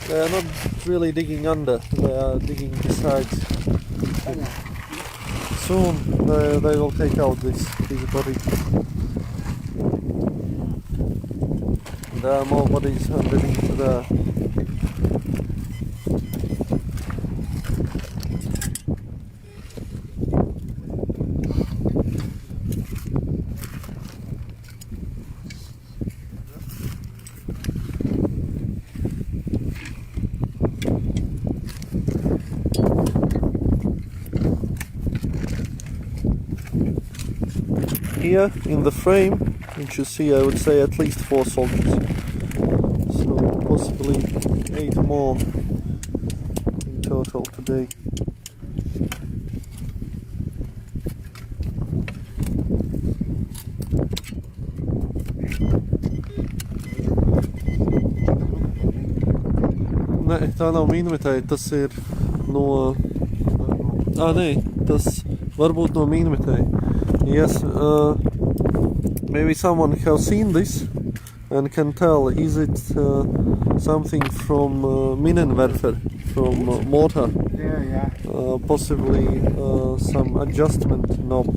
They are not really digging under, they are digging besides. Soon they will take out this body. There are more bodies underneath there. Here in the frame, which you see, I would say at least 4 soldiers, so possibly 8 more in total today. Nē, tā nav mīnmetēja, tas ir no... nē, tas varbūt no mīnmetēja. Yes, maybe someone have seen this and can tell, is it something from minenwerfer, from mortar? Yeah. Possibly some adjustment knob.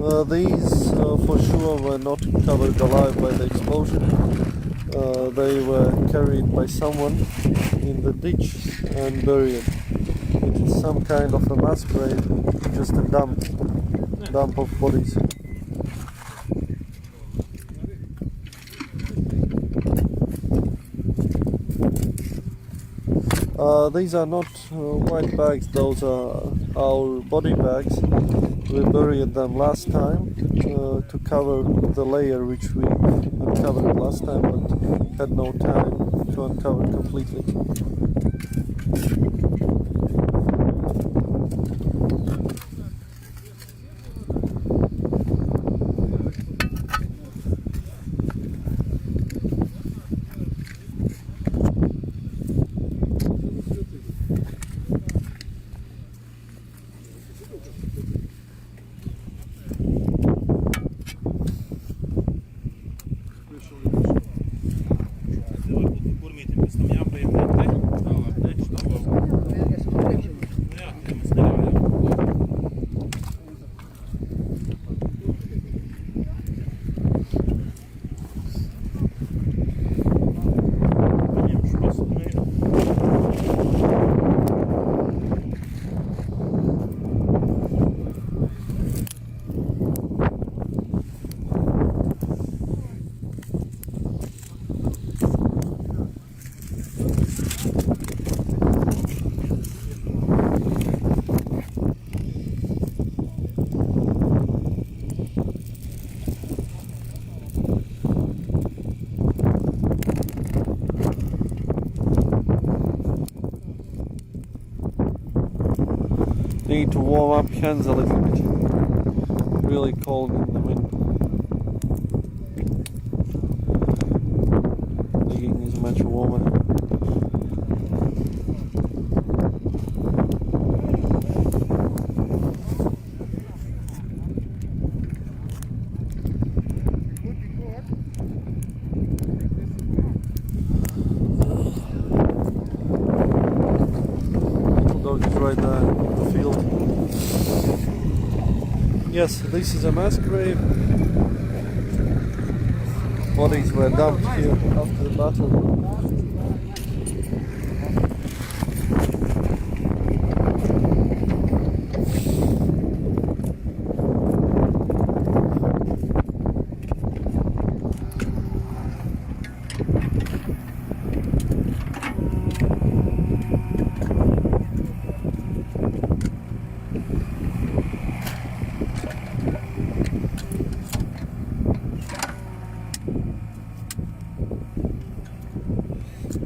No, these for sure were not covered alive by the explosion. They were carried by someone in the ditch and buried. It is some kind of a mass grave, just a dump of bodies. These are not white bags, those are our body bags. We buried them last time to cover the layer which we uncovered last time, but had no time to uncover completely. Need to warm up hands a little bit. Really cold in the wind. Digging is much warmer. Dog is right there in the field. Yes, this is a mass grave. Bodies were dumped here after the battle.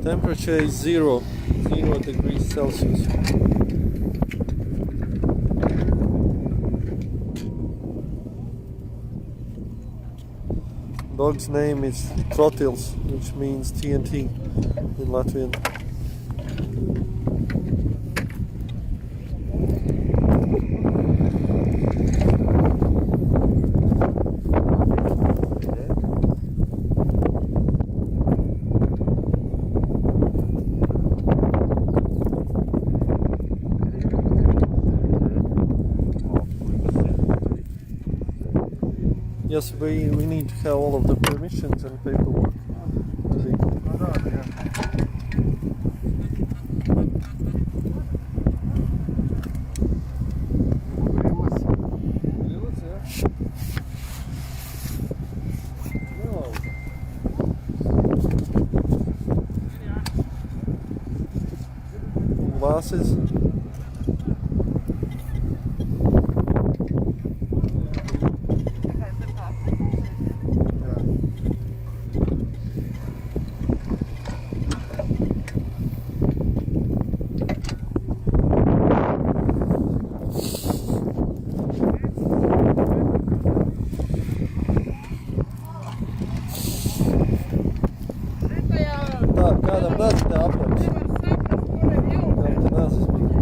Temperature is 0 degrees Celsius. Dog's name is Trotils, which means TNT in Latvian. Yes, we need to have all of the permissions and paperwork. vases. Tā, kādam nāc te aploks. Kādam te nāc izmīgi.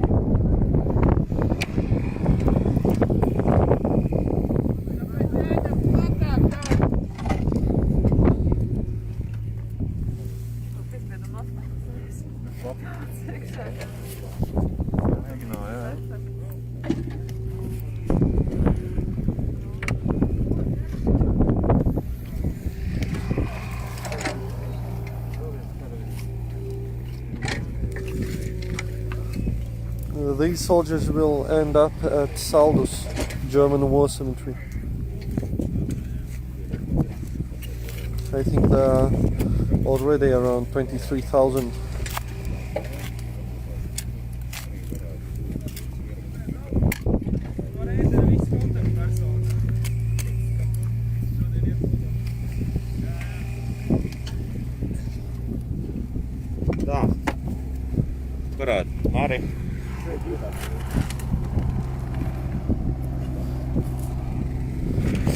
These soldiers will end up at Saldus, German war cemetery. I think there are already around 23,000. Tā. Kurāt? Mari.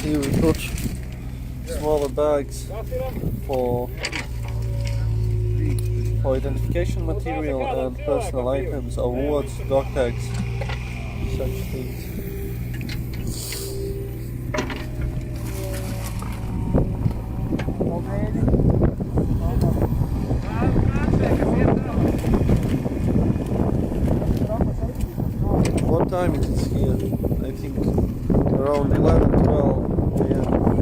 Here we put smaller bags for identification material and personal items, awards, dog tags, such things. What time is it here? I think around 11, 12 a.m. 11.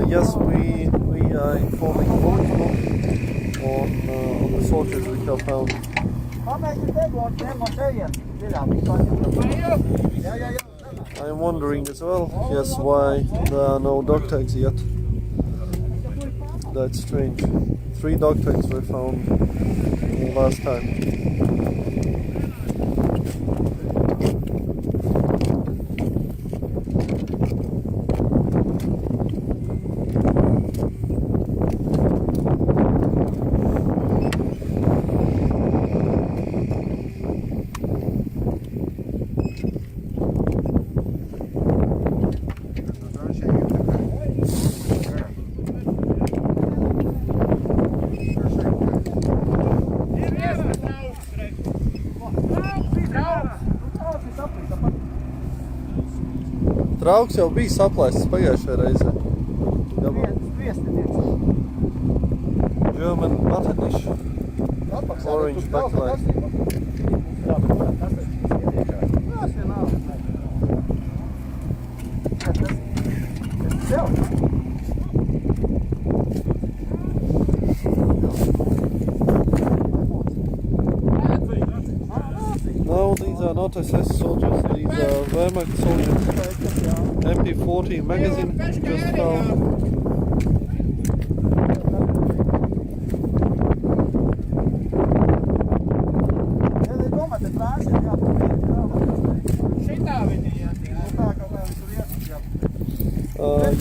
Yes, we are informing Portugal on the soldiers we have found. I am wondering as well, yes, why there are no dog tags yet. That's strange. 3 dog tags were found last time. Trauks jau bija saplaists pagājušajā reizē. German Matanish. Orange backlight. No, these are not SS soldiers, these are Wehrmacht soldiers. MP40 magazine just found.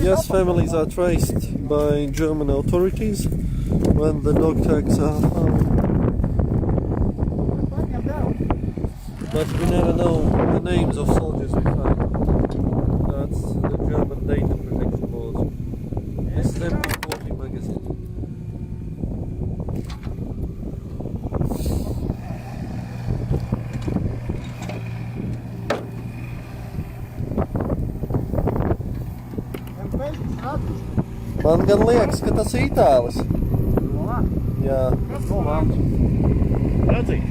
Yes, families are traced by German authorities when the dog tags are found. But we never know the names of soldiers we find. That's the German data protection laws. This is MP40 magazine. Man gan liekas, ka tas ir Itālis. Jā. Nu, labi. Redzīt?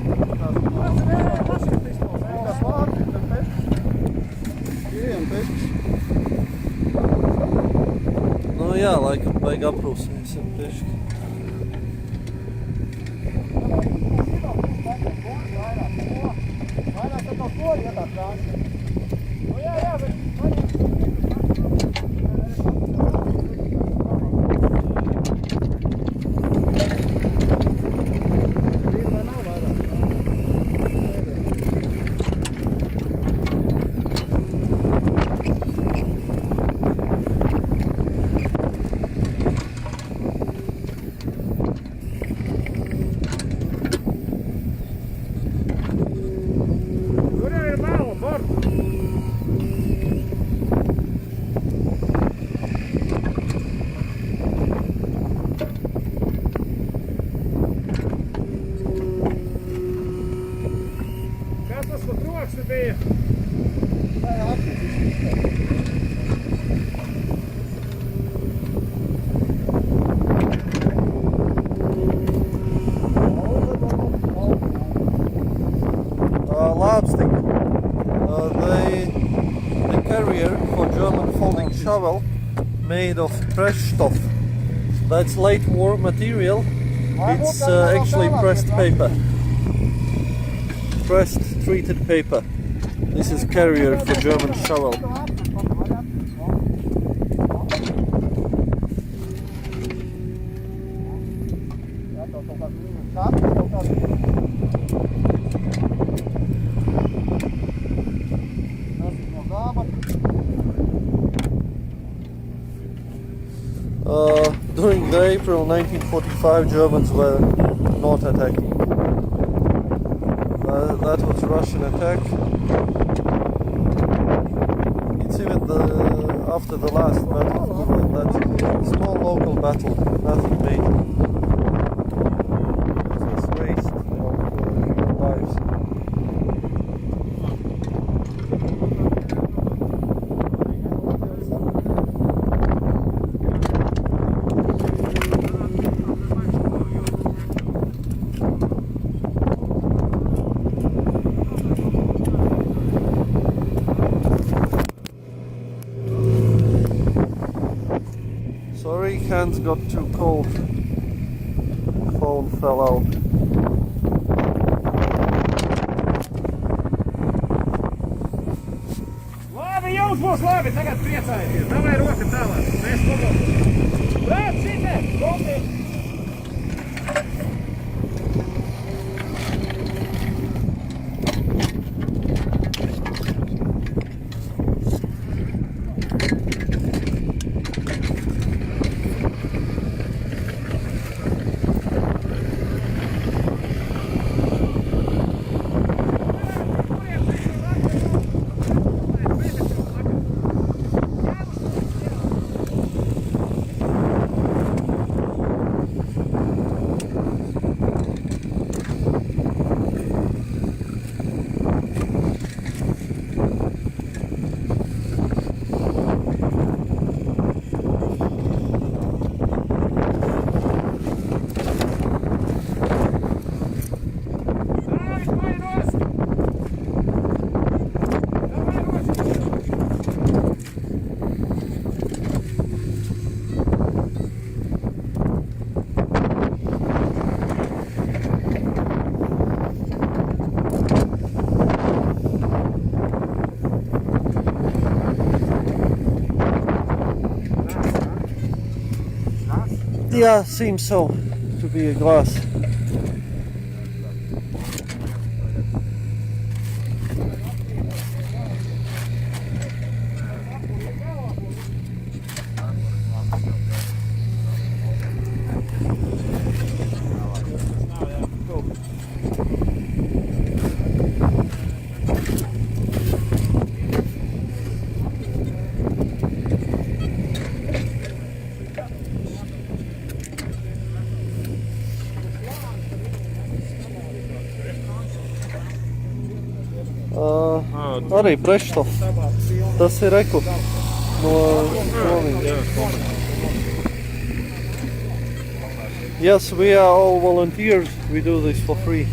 Tas vārds, tad peškas. Vien peškas. Nu jā, laikam baigi aprūsēsim peški. Vairāk tad no skoli ietās krāns. Nu jā, bet... Lobsting. The carrier for German folding shovel made of press stuff. That's late war material. It's actually pressed paper. Pressed treated paper. This is carrier for German shovel. During the April 1945, Germans were not attacking. That was Russian attack. It's even after the last battle, that small local battle, nothing major. It was waste of human lives. Sorry, hands got too cold. Phone fell out. Labi, jums būs labi, tagad priecājieties. Davai roka tālāk. Mēs kopā. Brāc, šitē! Kopī! Yeah, seems so to be a glass. Arī prečstofs. Tas ir reku no Somijas. Yes, we are all volunteers. We do this for free.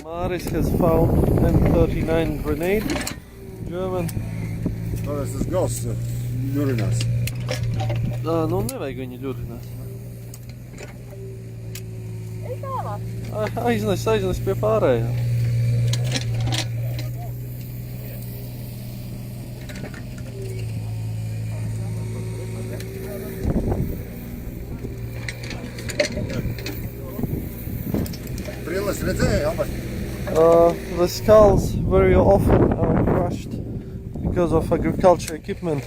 Maris has found M39 grenade, German. Tas tas gals ļurinās. Nu nevajag viņu ļurināt. Aiznes pie pārējā. Brilles redzēji, Albert? The skulls very often are crushed because of agriculture equipment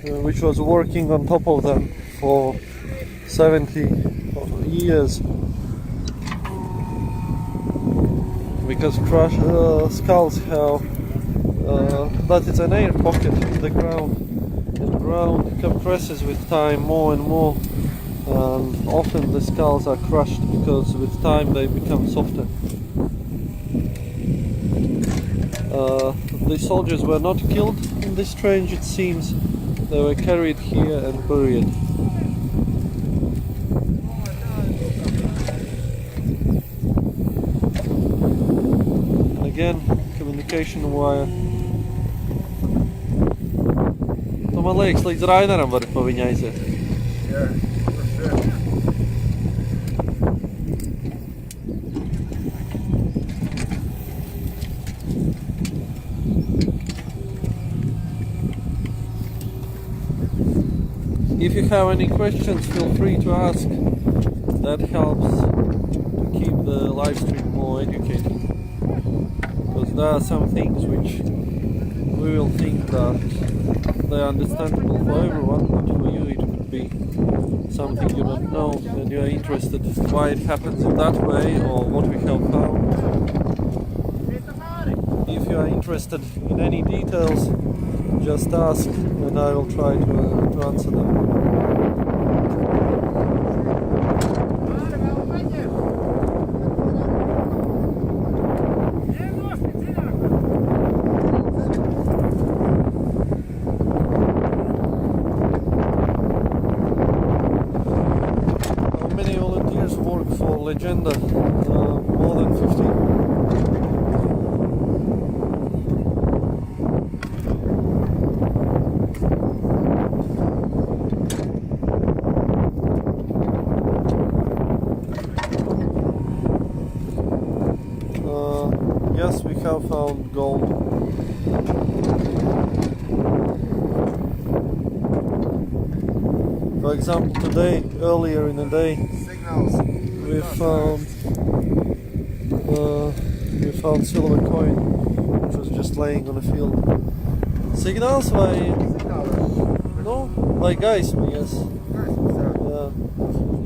which was working on top of them for 70 years. Because skulls have that is an air pocket in the ground. The ground compresses with time more and more, and often the skulls are crushed because with time they become softer. The soldiers were not killed in this trench, it seems. They were carried here and buried. Again, communication wire. Nu, man liekas, līdz Raineram var pa viņu aiziet. Jā, tas If you have any questions, feel free to ask. That helps to keep the live stream more educated. Because there are some things which we will think that they are understandable for everyone, but for you it could be something you don't know and you are interested why it happens in that way or what we have found. If you are interested in any details, just ask and I will try to answer them. How many volunteers work for Legenda? More than 15. Yes, we have found gold. For example, today, earlier in the day, we found silver coin, which was just laying on a field. Signals vai? No, vai gaisma, yes. Yeah.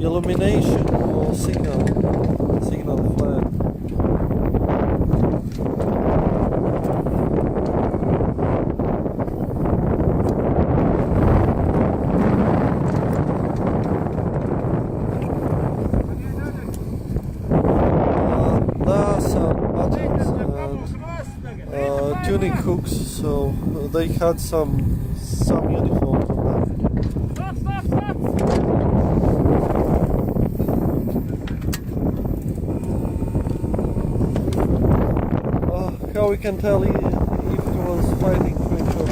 Illumination or signal flare. Tuning hooks, so they had some uniform from that. How we can tell if it was fighting French or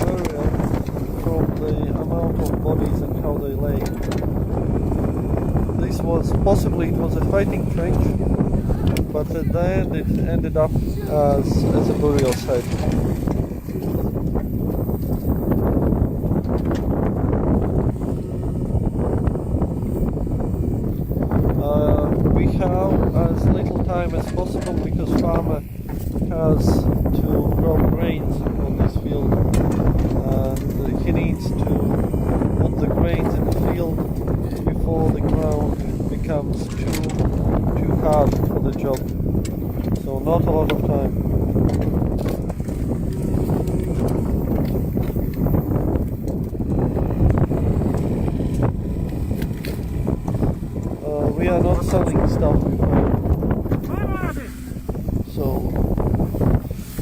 the amount of bodies and how they lay. This was possibly, it was a fighting trench, but at the end it ended up as a burial site. We have as little time as possible because farmer has to grow grains on this field, and he needs to put the grains in the field before the ground becomes too hard for the job. So not a lot of time. We are not selling stuff we find. So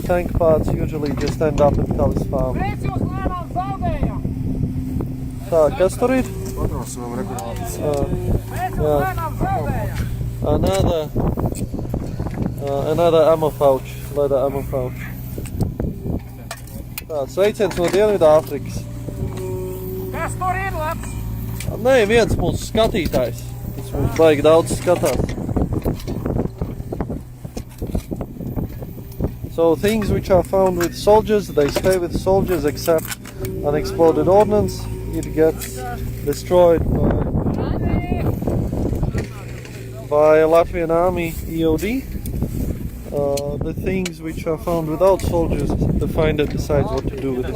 tank parts usually just end up at Kalis farm. Tā, kas tur ir? Another ammo pouch, leather ammo pouch. Tā, sveiciens no Dienvidāfrikas. Kas tur ir labs? Nē, viens mūsu skatītājs. Tas mums baigi daudz skatās. So things which are found with soldiers, they stay with soldiers, except unexploded ordnance. It gets destroyed by Latvian Army EOD. The things which are found without soldiers, the finder decides what to do with it.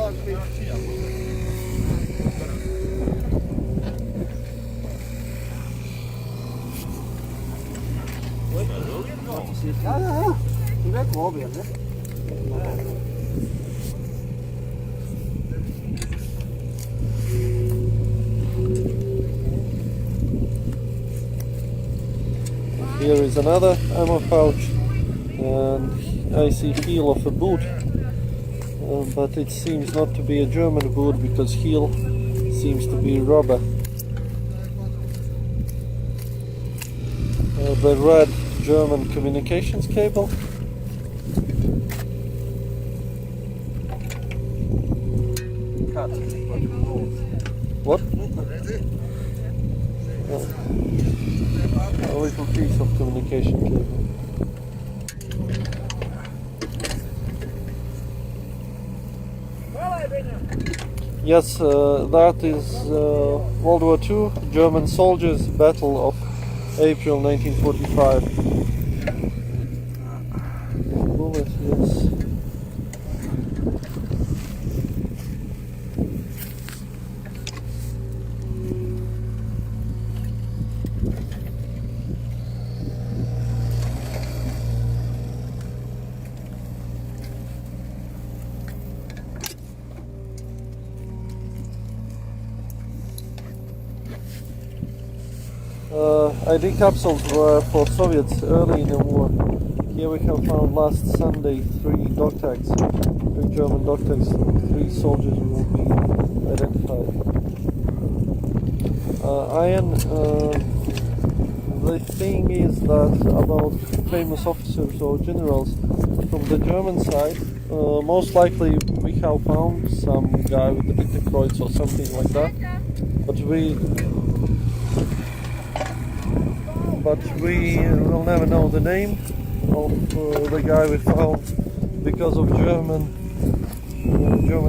Ja. Die weg probieren, ne? Here is another ammo pouch, and I see heel of a boot, but it seems not to be a German boot because heel seems to be rubber. The red German communications cable. What? A little piece of communication cable. Yes, that is World War II, German soldiers, Battle of April 1945. Bullet, yes. ID capsules were for Soviets early in the war. Here we have found last Sunday 3 dog tags, 3 German dog tags, 3 soldiers will be identified. Iron, the thing is that about famous officers or generals from the German side, most likely we have found some guy with the Bitterkreuz or something like that, but we will never know the name of the guy we found because of German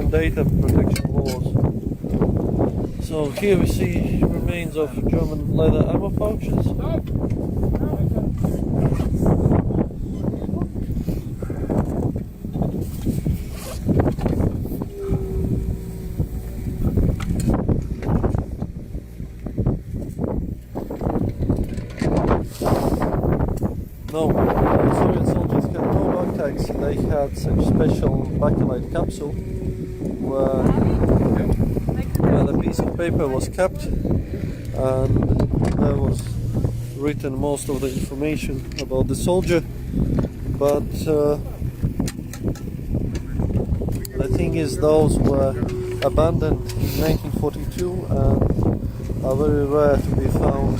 data protection laws. So here we see remains of German leather ammo pouches. No, Soviet soldiers had no dog tags. They had such special bakelite capsule where the piece of paper was kept, and there was written most of the information about the soldier. But the thing is, those were abandoned in 1942 and are very rare to be found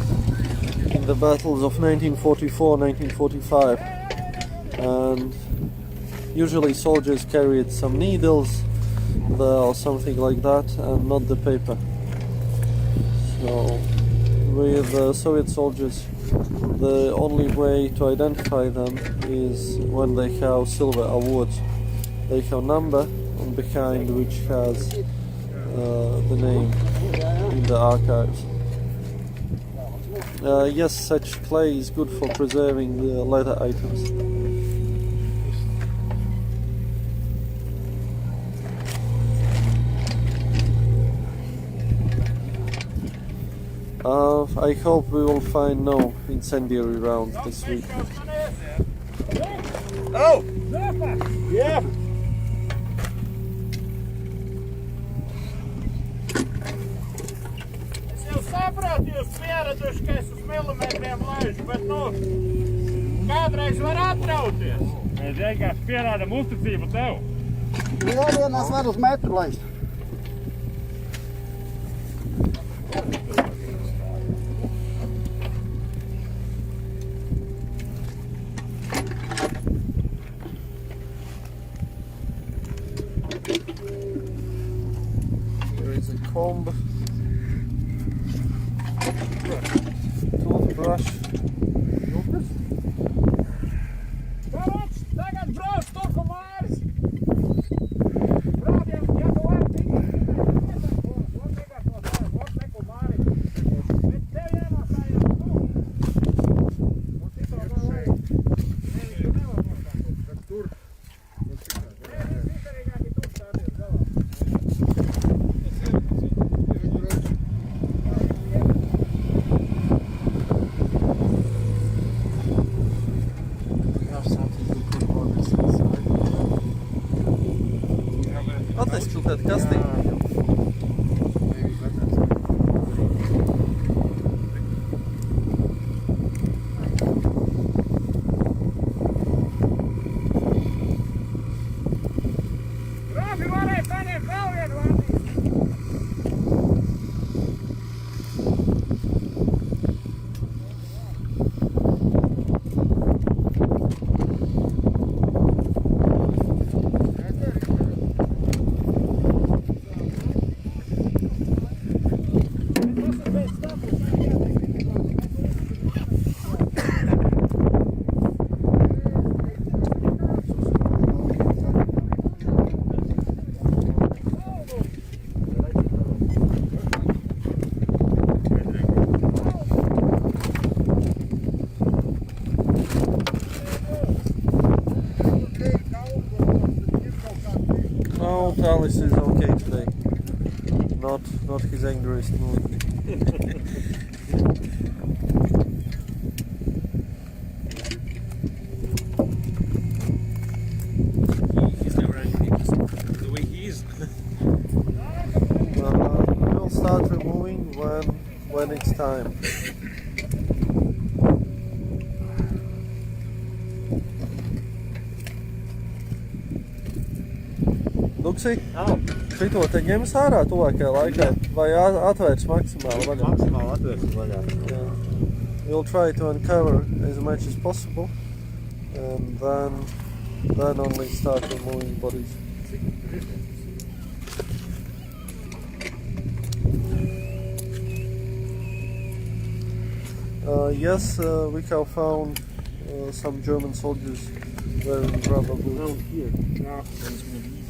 in the battles of 1944-1945, and usually soldiers carried some needles, there or something like that, and not the paper. So with Soviet soldiers, the only way to identify them is when they have silver awards. They have number on behind which has the name in the archives. Yes, such clay is good for preserving the leather items. I hope we will find no incendiary rounds this week. Oh! Yeah! Es jau sapratu, jūs pieraduši, ka es uz milimetriem laižu, bet kādreiz var atrauties. Mēs vienkārši pierādam uzticību tev. Vienās var uz metru laist. Comb, toothbrush. Tagad brauc tur, ko Māris. Brauc, ja tu vari neko Māris. Bet tev jānāsājās tu. Un cito vai. Nevis tu nevar nostāt. Tur. Nevis izdarīgāki tur stāties galā. Atnes kaut kādu kastīti. Rāfi varēja paņemt vēl vienu vārnīti. No, Talis is okay today. Not his angriest mood. He's never angry, just the way he is. We'll start removing when it's time. Duksi, šito te ņems ārā tuvākajā laikā vai atvērs maksimāli vaļā? Maksimāli atvērs vaļā. Yeah. We'll try to uncover as much as possible and then only start removing bodies. Yes, we have found some German soldiers wearing rubber boots. Here.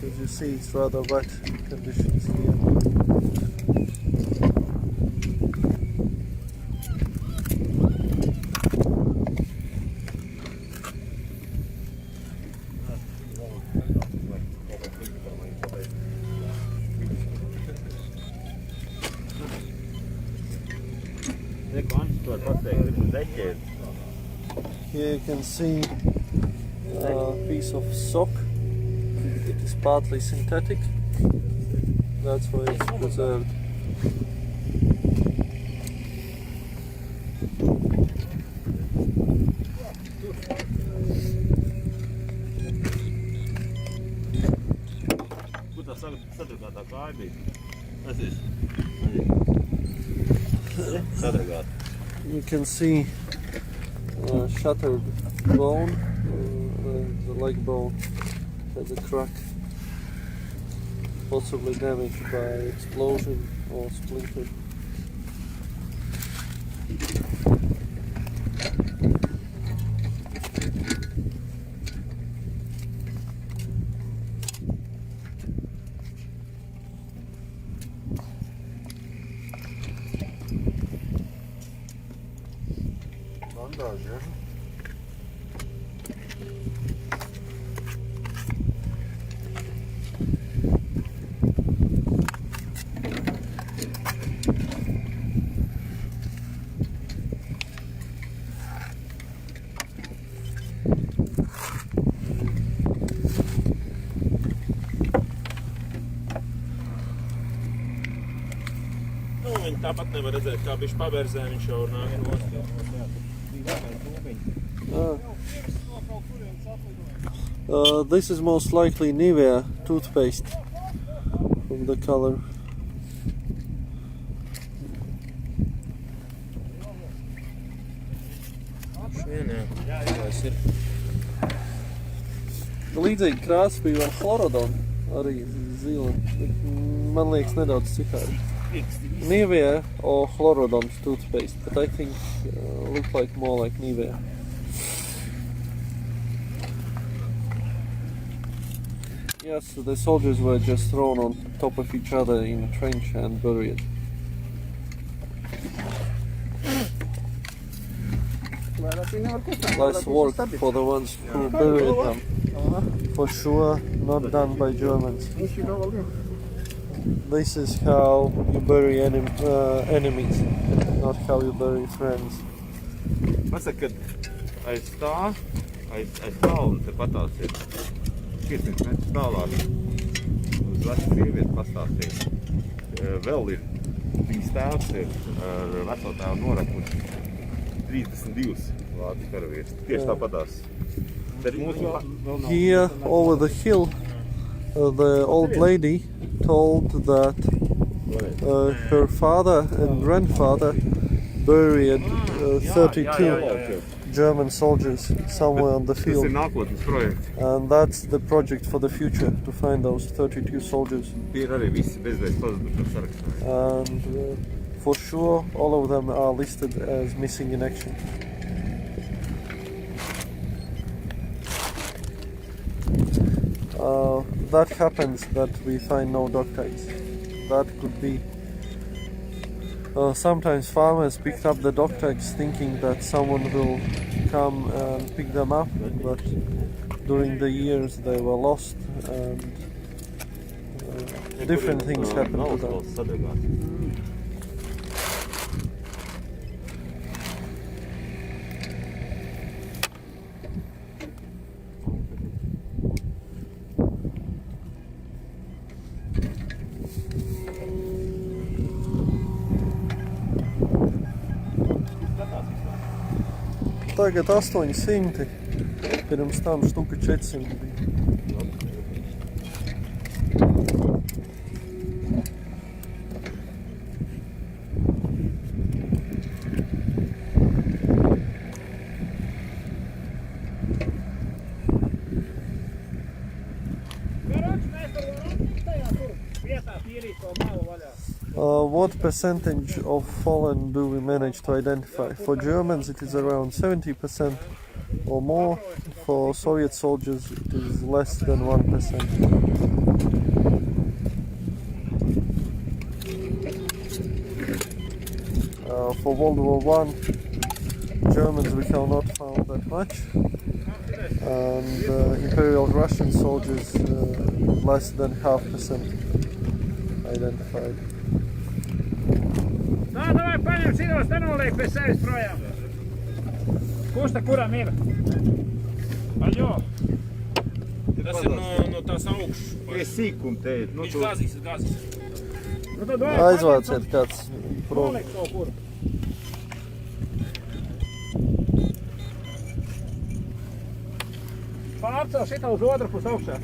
As you see, it's rather wet conditions here. Here you can see a piece of sock. It is partly synthetic. That's why it's preserved. You can see shattered bone, the leg bone has a crack. possibly damaged by explosion or splintered. Bandāži, ja? Nu, viņi tāpat nevar redzēt, kā bišķi paberzē, viņš jau nāk nost. This is most likely Nivea toothpaste from the color. Jā, tas ir. Līdzīgi krāsa bija vēl chlorodon, arī zila. Man liekas nedaudz citādi. Nivea or chlorodon's toothpaste, but I think look like more like Nivea. Yes, the soldiers were just thrown on top of each other in a trench and buried. Less work for the ones who buried them. For sure, not done by Germans. This is how you bury enemies, not how you bury friends. Pasaka, kad aiz tā, aiz kalna te patās ir 500 metrus tālāk uz vecu sievieti pastāstīja. Vēl ir, viņas tēvs ir ar veco tēvu norakuši 32 vācu karavīrus. Tieši tāpatās. Here, over the hill, the old lady told that her father and grandfather buried 32 German soldiers somewhere on the Tas ir field. nākotnes projekts. And that's the project for the future, to find those 32 soldiers. Tie ir arī visi bezvēs pazudušo sarakstā. And for sure, all of them are listed as missing in action. That happens that we find no dog tags. That could be. Sometimes farmers picked up the dog tags thinking that someone will come and pick them up, but during the years they were lost and different things happened to them. Tagad 800, pirms tam štuka 400 bija. What percentage of fallen do we manage to identify? For Germans it is around 70% or more. For Soviet soldiers it is less than 1%. For World War I, Germans we have not found that much. And Imperial Russian soldiers less than 0.5% identified. Tā, davai paņem šitos, te noliek pie sevis projām. Kurš te kuram ir? Aļo. Tas ir no tās augšas. Tie sīkumi te ir. Viņš gāzīs. Nu tad vajag Aizvāciet kāds prom. noliek to kur. Pārcel šitā uz otru pus augšā.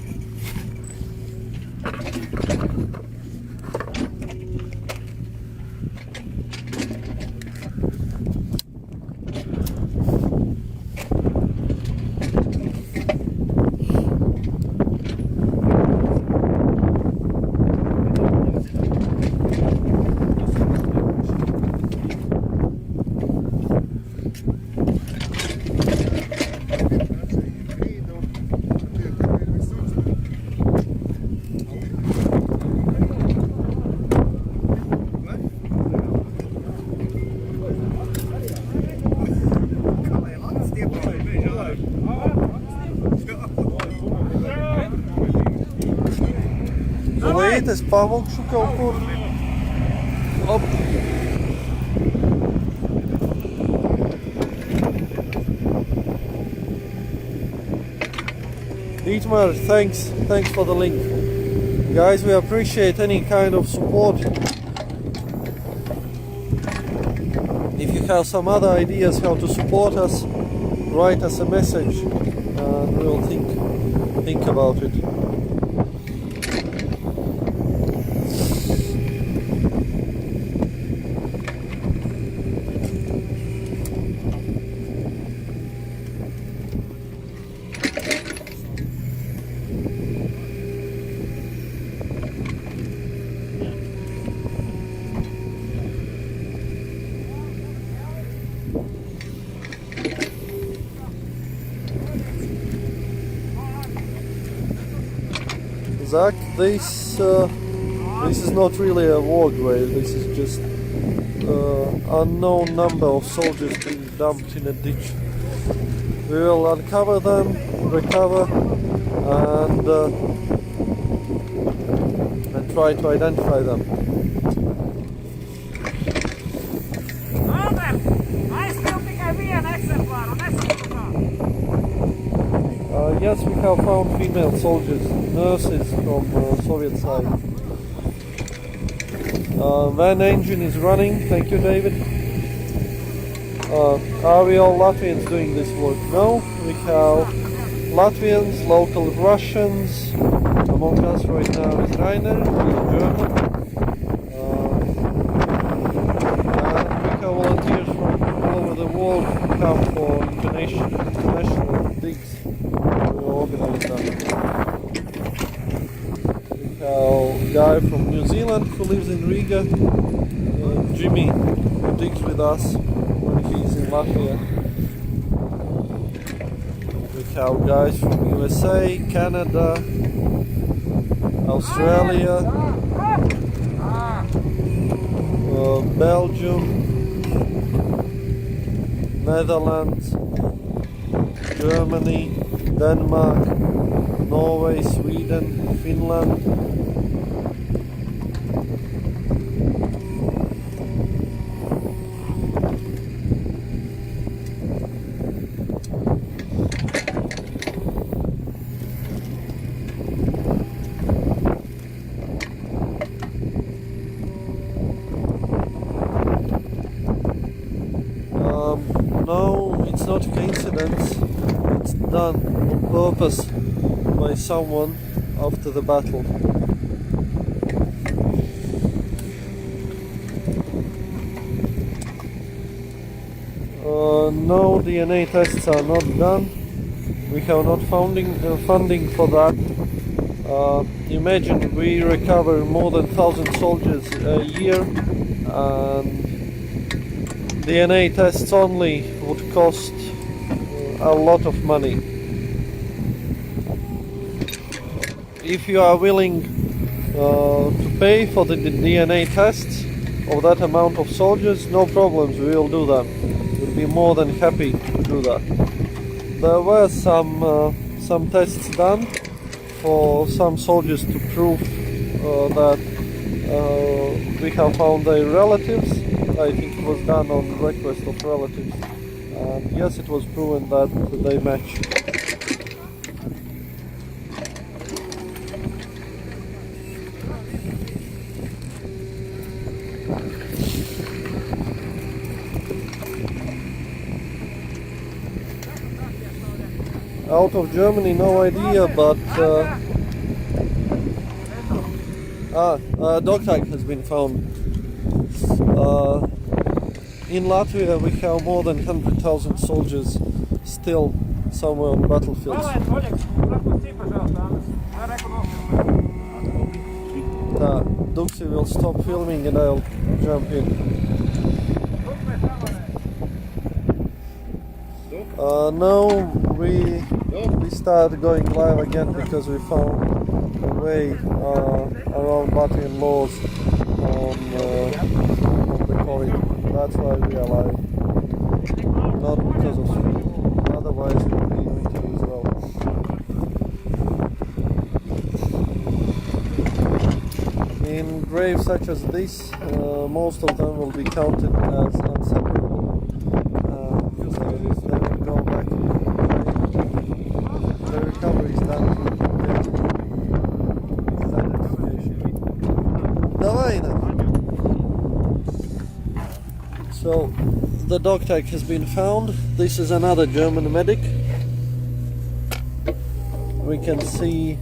Līdz pavilkšu kaut kur. Op. Dietmar, thanks for the link. Guys, we appreciate any kind of support. If you have some other ideas how to support us, write us a message and we'll think about it. Zach, this is not really a walkway, this is just unknown number of soldiers being dumped in a ditch. We will uncover them, recover, and try to identify them. Yes, we have found female soldiers, nurses from Soviet side. Van engine is running, thank you David. Are we all Latvians doing this work? No, we have Latvians, local Russians, among us right now is Rainer, who is German. And we have volunteers from all over the world who come for international digs. Organize that. We have a guy from New Zealand who lives in Riga, Jimmy, who digs with us when he's in Latvia. We have guys from USA, Canada, Australia, Belgium, Netherlands, Germany, Denmark, Norway, Sweden, Finland. No, it's not a coincidence. It's done on purpose by someone after the battle. No DNA tests are not done. We have not funding for that. Imagine we recover more than 1,000 soldiers a year, and DNA tests only would cost a lot of money. If you are willing to pay for the DNA tests of that amount of soldiers, no problems, we will do that. We'll be more than happy to do that. There were some tests done for some soldiers to prove that we have found their relatives. I think it was done on request of relatives. And yes, it was proven that they match. Out of Germany, no idea, but dog tag has been found. In Latvia we have more than 100,000 soldiers still somewhere on battlefields. Duxi will stop filming and I'll jump in. Now we started going live again because we found a way around battalion laws on the COVID. That's why we are live. Not because of speed. Otherwise it would be winter as well. in graves such as this, most of them will be counted as unseparable. So they will go back. The recovery is done through identification. Давай, So the dog tag has been found. This is another German medic. We can see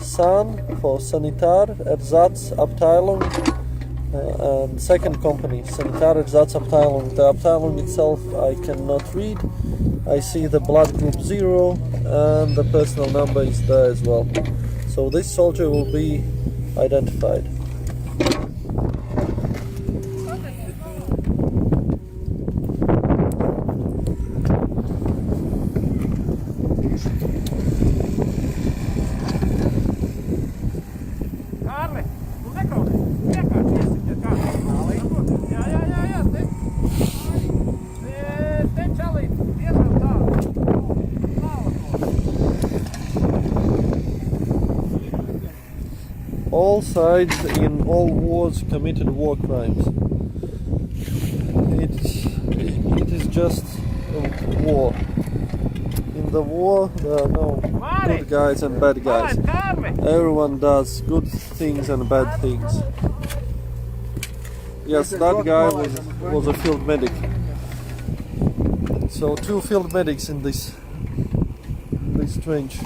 San for Sanitar Ersatzabteilung and second company, Sanitar Ersatzabteilung. The Abteilung itself I cannot read. I see the blood group 0 and the personal number is there as well. So this soldier will be identified. All sides in all wars committed war crimes. It is just a war. In the war there are no good guys and bad guys. Everyone does good things and bad things. Yes, that guy was a field medic. So 2 field medics in this trench.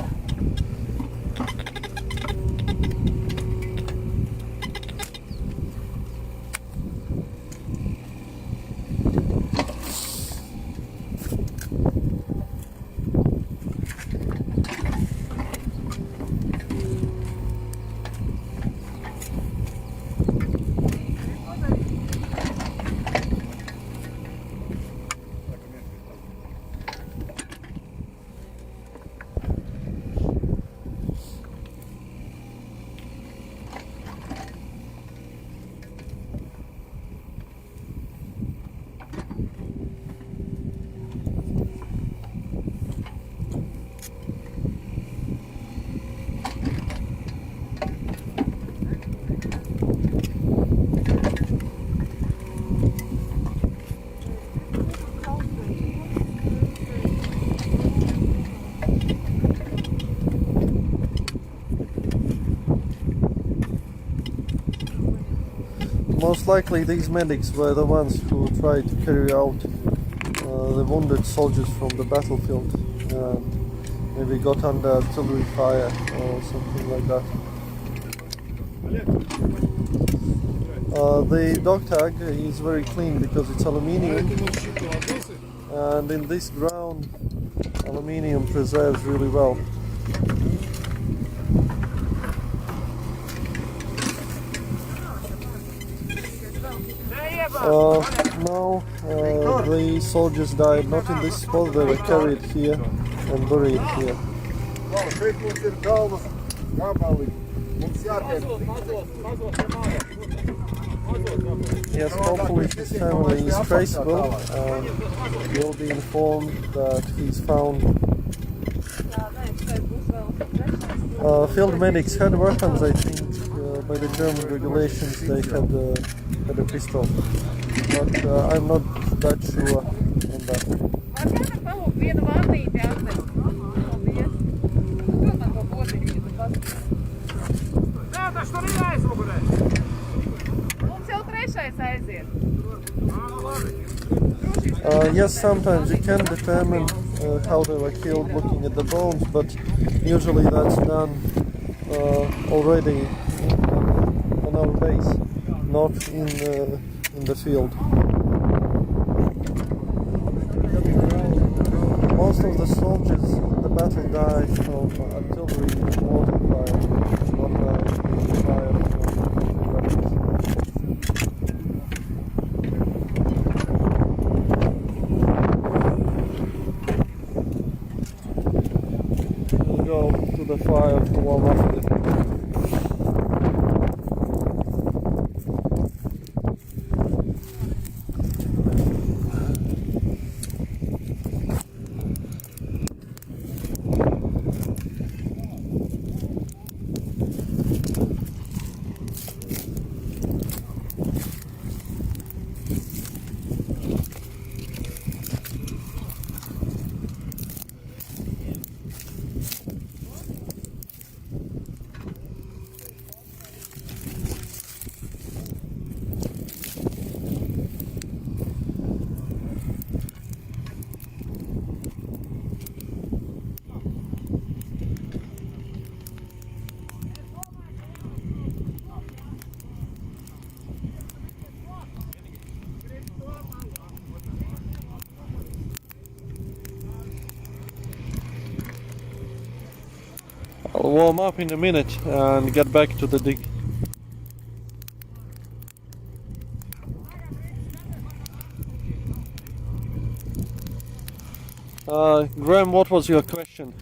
Most likely these medics were the ones who tried to carry out the wounded soldiers from the battlefield and maybe got under artillery fire or something like that. The dog tag is very clean because it's aluminium, and in this ground aluminium preserves really well. No, the soldiers died not in this spot, they were carried here and buried here. Yes, hopefully his family is traceable and will be informed that he's found. Field medics had weapons, I think. By the German regulations they had a pistol, but I'm not that sure on that. Yes, sometimes you can determine how they were killed looking at the bones, but usually that's done already on our base, not in the field. Most of the soldiers in the battle died from artillery and mortar fire, not fire from weapons. We'll go to the fire to warm up a bit. warm up in a minute and get back to the dig. Graham, what was your question?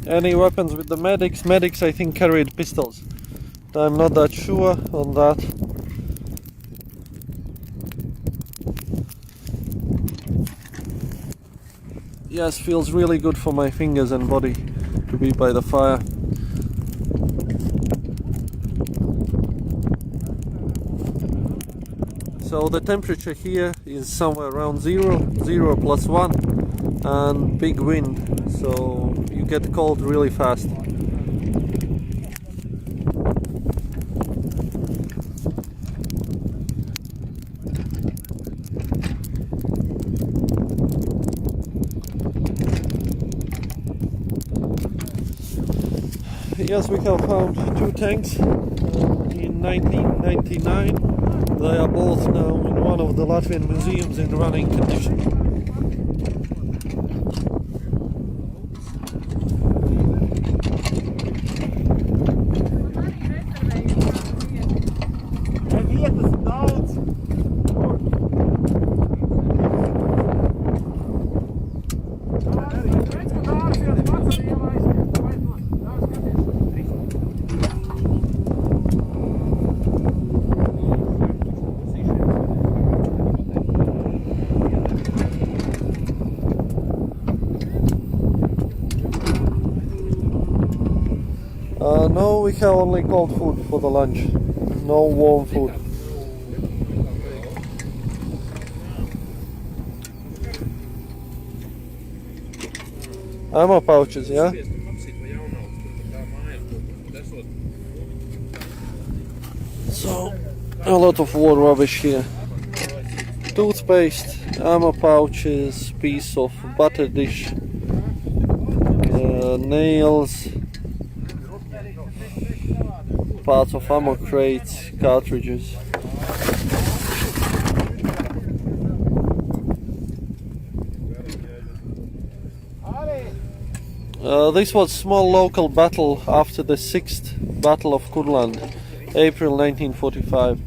Any weapons with the medics? Medics, I think, carried pistols. I'm not that sure on that. Yes, feels really good for my fingers and body to be by the fire. So the temperature here is somewhere around 0 plus 1 and big wind, so you get cold really fast. Yes, we have found 2 tanks in 1999. They are both now in one of the Latvian museums in running condition. No, we have only cold food for the lunch, no warm food. Ammo pouches, yeah? So, a lot of war rubbish here. Toothpaste, ammo pouches, piece of butter dish, nails, parts of ammo crates, cartridges. This was small local battle after the 6th Battle of Kurland, April 1945.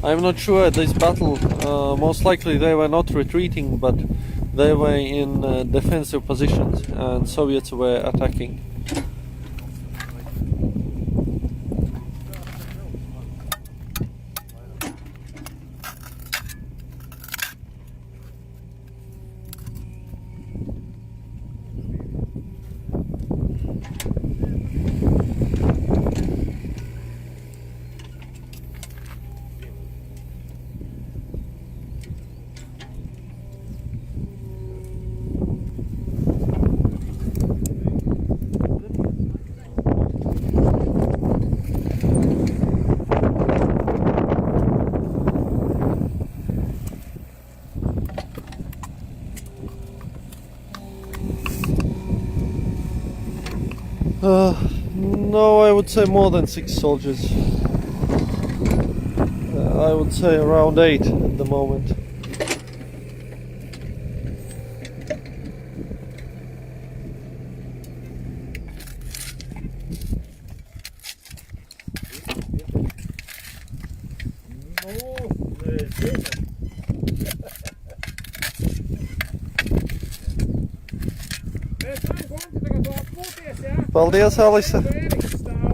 I'm not sure at this battle, most likely they were not retreating, but they were in defensive positions and Soviets were attacking. No, I would say more than 6 soldiers. I would say around 8 at the moment. Pēc tam konti tagad tu atpūties, jā? Paldies, Alisa! Vēriks stāv.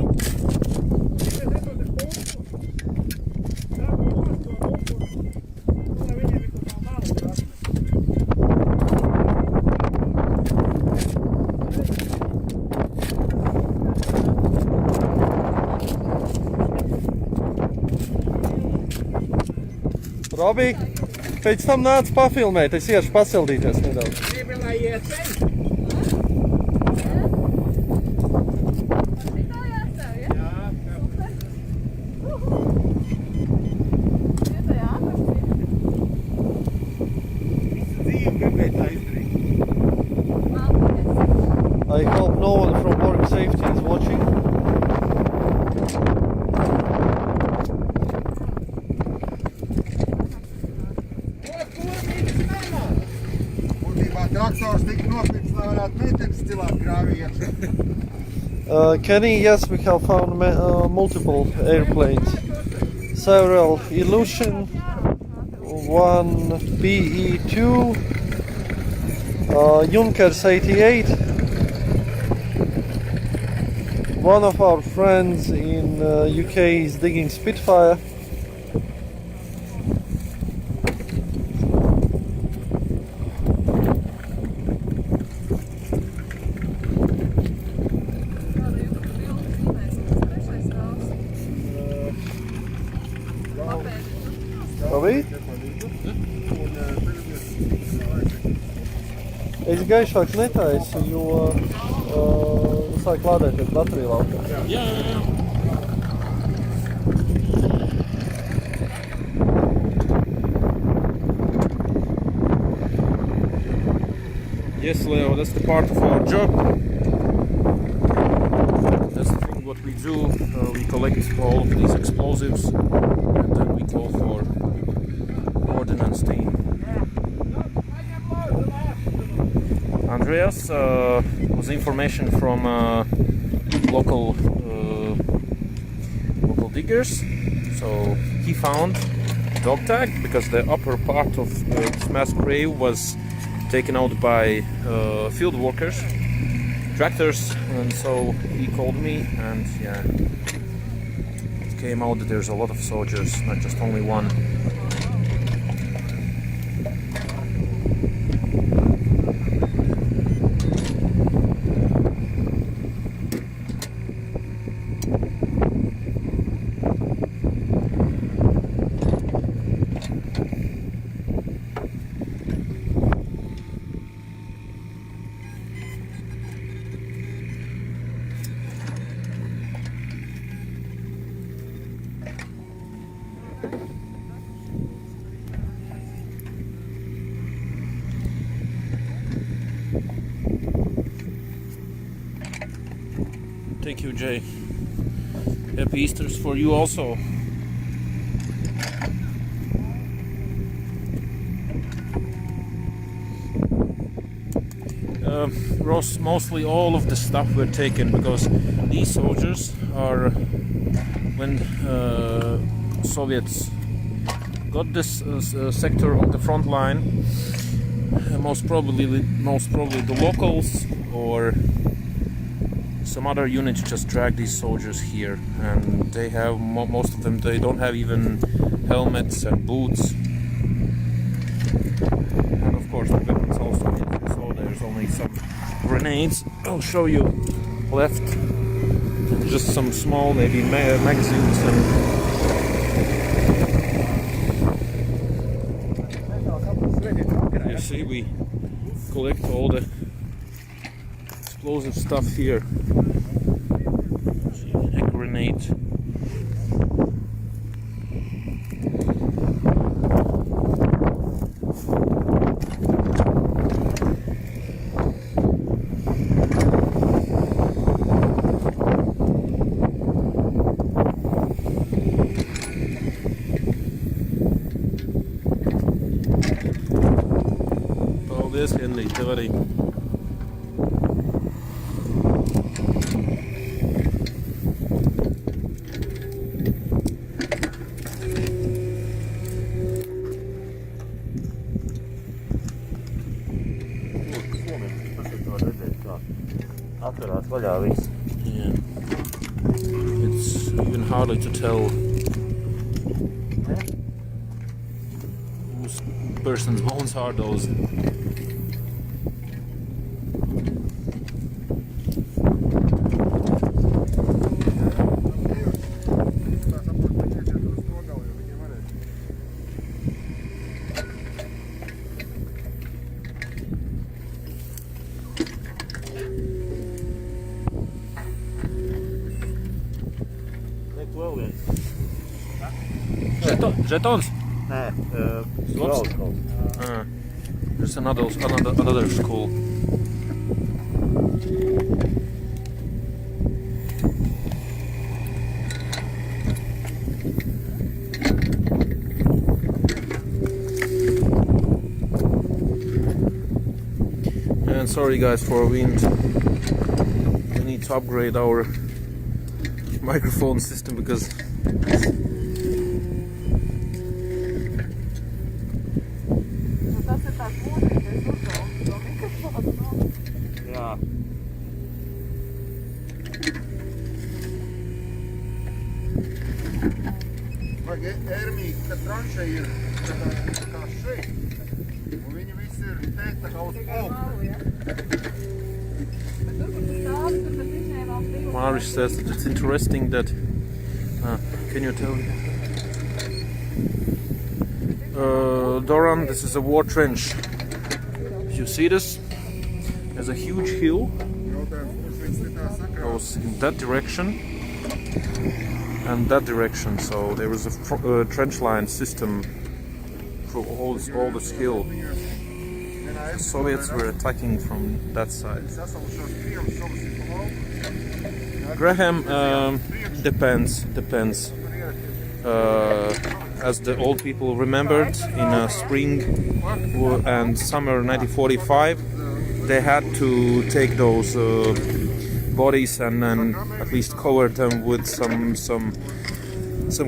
Šitas iedodas punktu. Dabū nost to punktu. Nu, lai viņiem ir kaut kā malu prasme. Robi, pēc tam nāc pafilmēt, es iešu pasildīties nedaudz. Gribi, lai ieceļ? I hope no one from work safety is watching. Būtībā traktors tika nopirkts, lai varētu meitenes cilāt grāvī iekšā. Kenny, yes, we have found multiple airplanes. Several Illusion, one PE2, Junkers 88. One of our friends in UK is digging Spitfire. Labi? Es gaišāks netaisu, jo sāk lādēties bateriju laukā. Jā. Yes, Leo, that's the part of our job. That's the thing what we do. We collect all of these explosives and then we call for ordnance team. Andreas was information from local diggers. So he found dog tag because the upper part of this mass grave was taken out by field workers, tractors, and so he called me, and yeah, it came out that there's a lot of soldiers, not just only one. Thank you, Jay. Happy Easters for you also. Mostly all of the stuff were taken because these soldiers are, when Soviets got this sector of the front line, most probably the locals or some other units just drag these soldiers here, and they have most of them, they don't have even helmets and boots, and of course the weapons also. So there's only some grenades, I'll show you, left, and just some small maybe magazines and you see we collect all the explosive stuff here. A grenade. Paldies, Henrij, tev arī. Atverās vaļā viss. Yeah. It's even harder to tell whose person's bones are those. Žetons? Nē, Slots? There's another school. And sorry guys for wind. We need to upgrade our microphone system because jā. Vajag ērmīgi, ka tranšē ir tā kā šeit. Un viņi visi ir te tā kā uz augstu. Marish says that it's interesting that can you tell me? Doran, this is a war trench. If you see this, there's a huge hill goes in that direction and that direction, so there is a trench line system through all this hill. The Soviets were attacking from that side. Graham, depends. As the old people remembered, in spring and summer 1945, they had to take those bodies and then at least cover them with some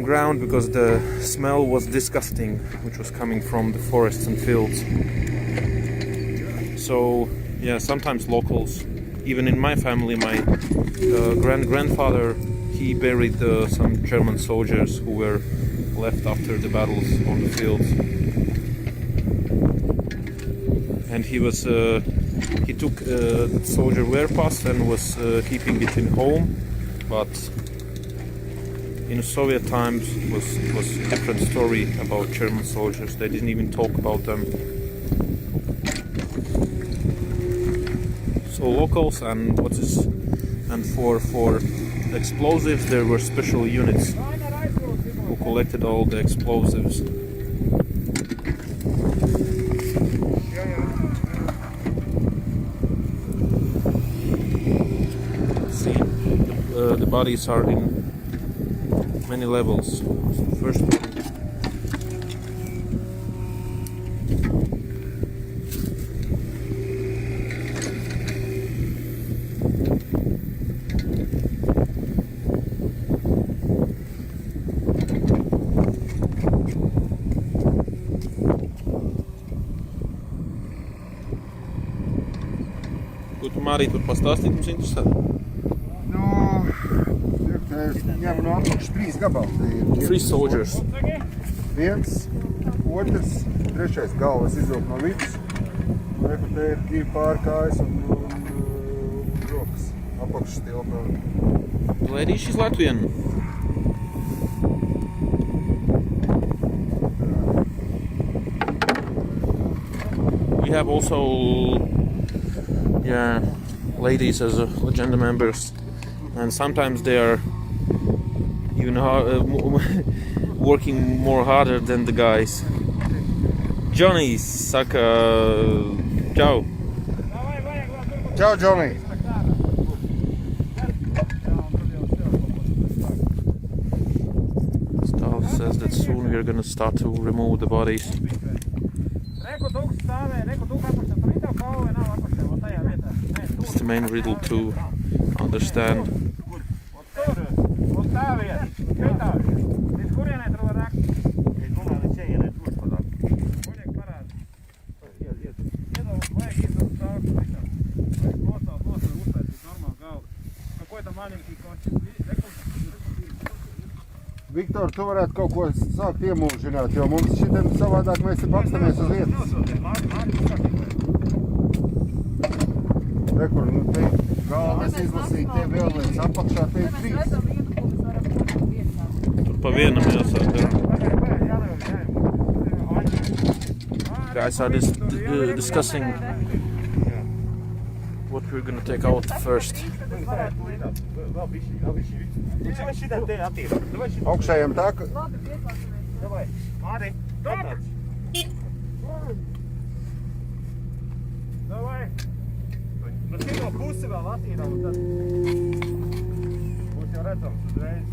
ground because the smell was disgusting, which was coming from the forests and fields. So yeah, sometimes locals, even in my family, my grandfather, he buried some German soldiers who were left after the battles on the fields, and he took soldier wear pass and was keeping it in home, but in Soviet times it was a different story about German soldiers. They didn't even talk about them. So locals and for explosives there were special units who collected all the explosives. See, the bodies are in many levels. First one. Arī tur pastāstīt mums interesē? Nu, te es ņemu no apakšas 3 gabali. 3 soldiers. 1, 2, 3 galvas izvilk no vidus. Reku te ir 2 pārkājas un rokas. Apakšas tilpā. The lady, she's Latvian. We have also ladies as Legenda members, and sometimes they are even working more harder than the guys. Johnny saka ciao. Ciao, Johnny. Stav says that soon we are going to start to remove the bodies. It's the main riddle to understand. Viktor, tu varētu kaut ko sākt iemūžināt, jo mums šitiem savādāk mēs te bakstamies uz vietas. Rekur, nu te galvenais izlasīt, te vēl viens apakšā, te ir 3. Tur pa vienam jāsāk. Guys are discussing what we're gonna take out first. Augšējiem tā, ka... Māri, stop! Davai! Bet šito pusi vēl attīram, un tad būs jau redzams uzreiz.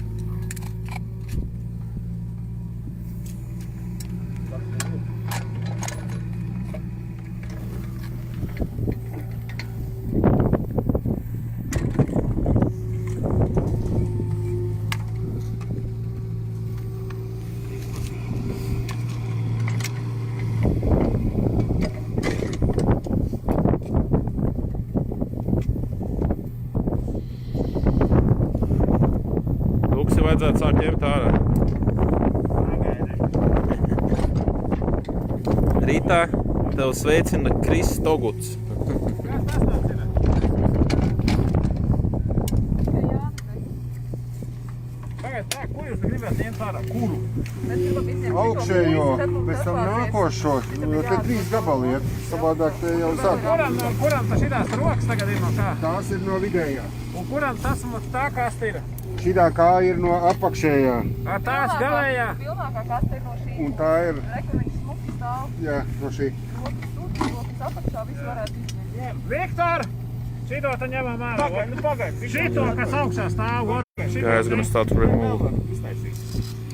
Vajadzētu sākt ņemt ārā. Rītā tev sveicina Kris Toguts. Tagad tā, ko jūs gribētu ņemt ārā? Kuru? Augšējo, pēc tam nākošo, te 3 gabali iet, savādāk te jau sāk. Kuram tas šitās rokas tagad ir no kā? Tās ir no vidējā. Un kuram tas tā kaste ir? Šitā kā ir no apakšējā. Tās galējā? Pilnākā kaste ir no šī. Un tā ir, Reku viņš smuki stāv. jā, no šī. Rokas apakšā visu varētu izņemt. Viktor! Šito te ņemam ārā. Šito, kas augšā stāv. Guys gonna start to remove.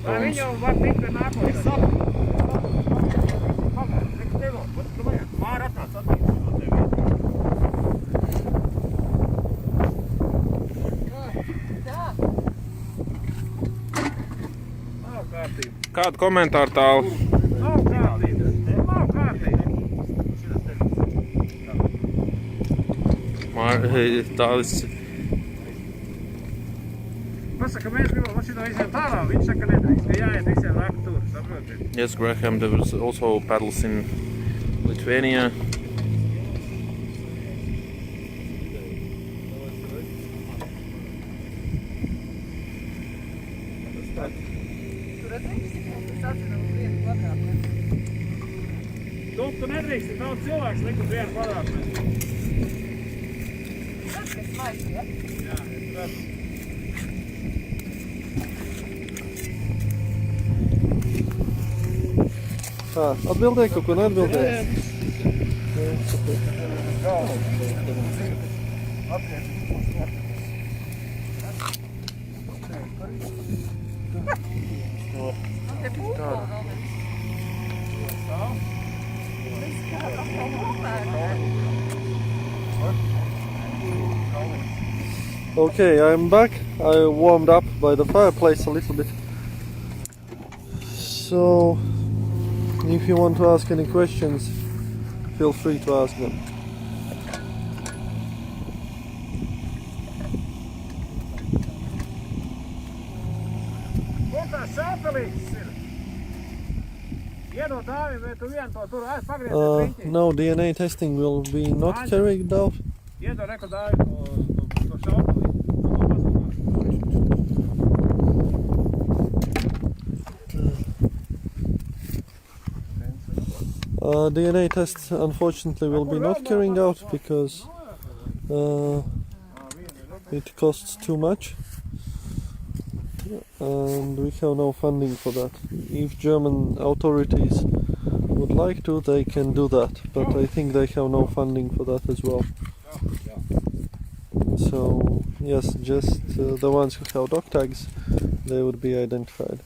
Vai viņu var tikt pie nākošais? Māri atnāc atnīst no tevi. Nav kārtība. Kādu komentāru tālu? Nav kārtība. Nav kārtība. Tālis. Pasaka, mēs gribam šito izņemt ārā. Viņš saka, nedrīkst. Jāiet visiem rakt tur. Saprotiet? Yes, Graham, there was also paddles in Lithuania. Tur atzīst, tas atzinām uz 1 kvadrātmetru. Tu nedrīkst, daudz cilvēks likt uz 1 kvadrātmetru. Tas, kas maigs, ja? Jā, es redzu. Atbildēji kaut ko neatbildēji? Te pūko vēl viens. Viss kā atkal kopēr. Okay, I'm back. I warmed up by the fireplace a little bit. So, if you want to ask any questions, feel free to ask them. Ko tā satelītis ir? Iedod dāvi, vai tu vien to tur pagriez riņķi? No, DNA testing will be not carried out. Iedod reku dāvi to satelīti. DNA tests unfortunately will be not carrying out because it costs too much and we have no funding for that. If German authorities would like to, they can do that, but I think they have no funding for that as well. So yes, just the ones who have dog tags, they would be identified.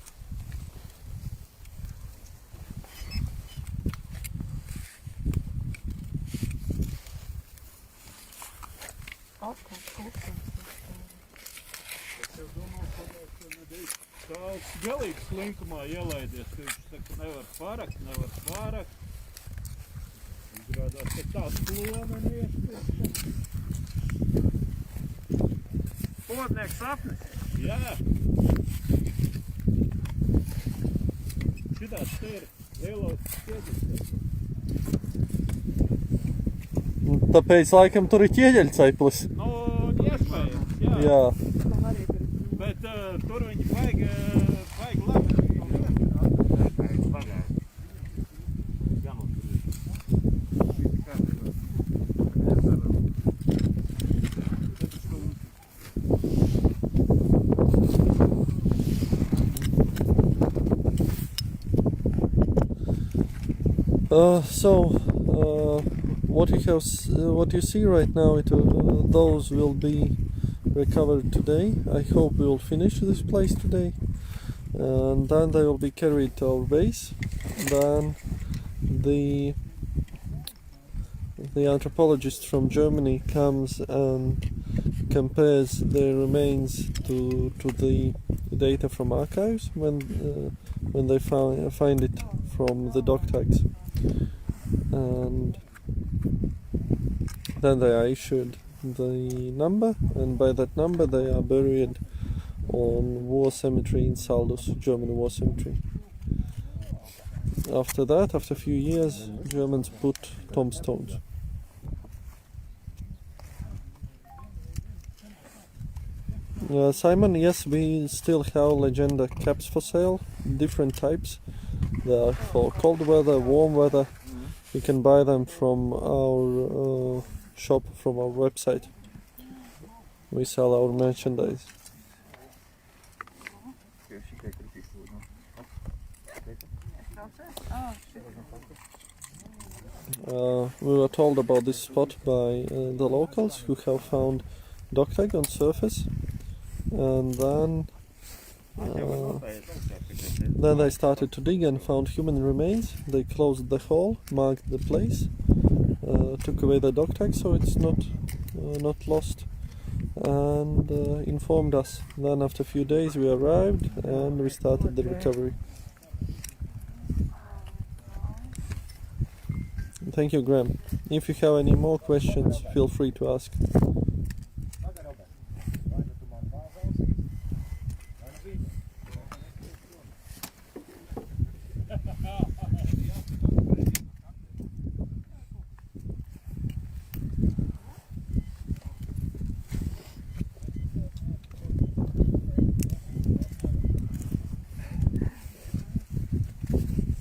Tāds galīgs slinkumā ielaidies, ka viņš saka, nevar pārakt. Izrādās, ka tās plomeni iešties. Podnieks sapnis? Jā. Šitāds te ir lielos ķieģeļs. Tāpēc laikam tur ir ķieģeļceplis. Nu, iespējams, jā. Jā. Bet tur viņi vajag labi. What you see right now, those will be recovered today. I hope we will finish this place today, and then they will be carried to our base. Then the anthropologist from Germany comes and compares the remains to the data from archives when they find it from the dog tags, and then they are issued the number, and by that number they are buried on war cemetery in Saldus, German war cemetery. After that, after a few years, Germans put tombstones. Simon, yes, we still have Legenda caps for sale, different types. They are for cold weather, warm weather. You can buy them from our shop, from our website. We sell our merchandise. We were told about this spot by the locals who have found dog tag on surface, and then they started to dig and found human remains. They closed the hole, marked the place, took away the dog tag so it's not lost, and informed us. Then after a few days we arrived and we started the recovery. Thank you, Graham. If you have any more questions, feel free to ask.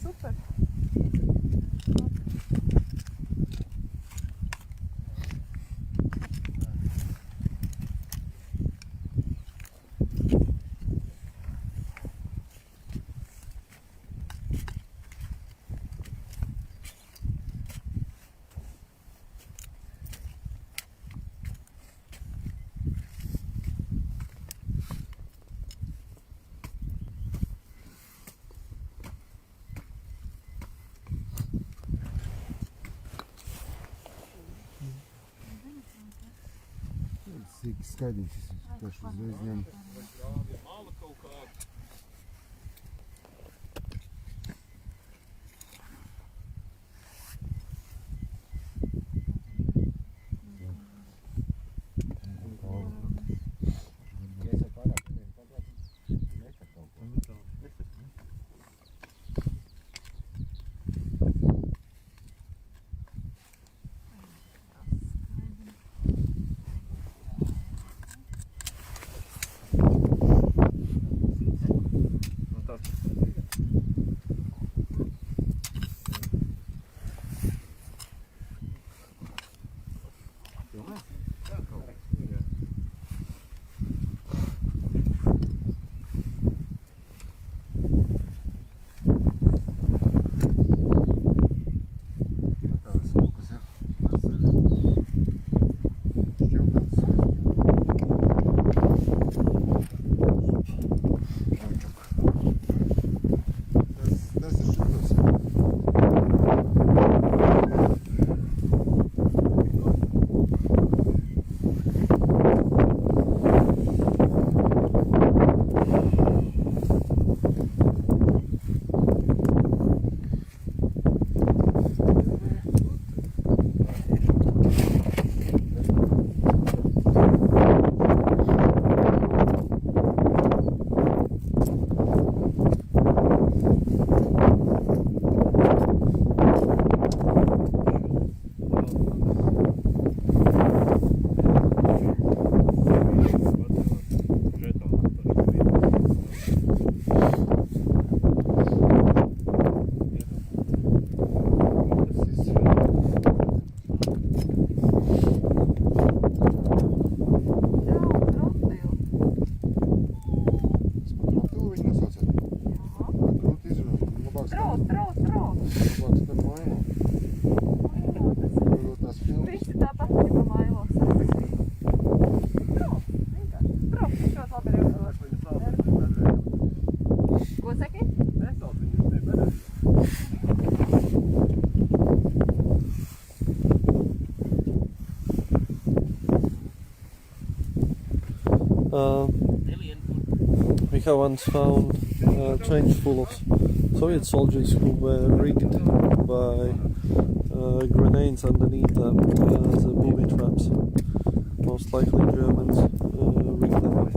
Super. Skaidrs, tas uzreiz ņem. Labāk tam mailo. Mailo tas ir. Visi tāpat gribam mailo sarakstīja. Brauc, vienkārši. Brauc, viņš ļoti labi ir jau. Ko saki? Nesauc viņus pie bedres. We have once found a trench full of Soviet soldiers who were rigged by grenades underneath them as booby traps. Most likely Germans rigged them.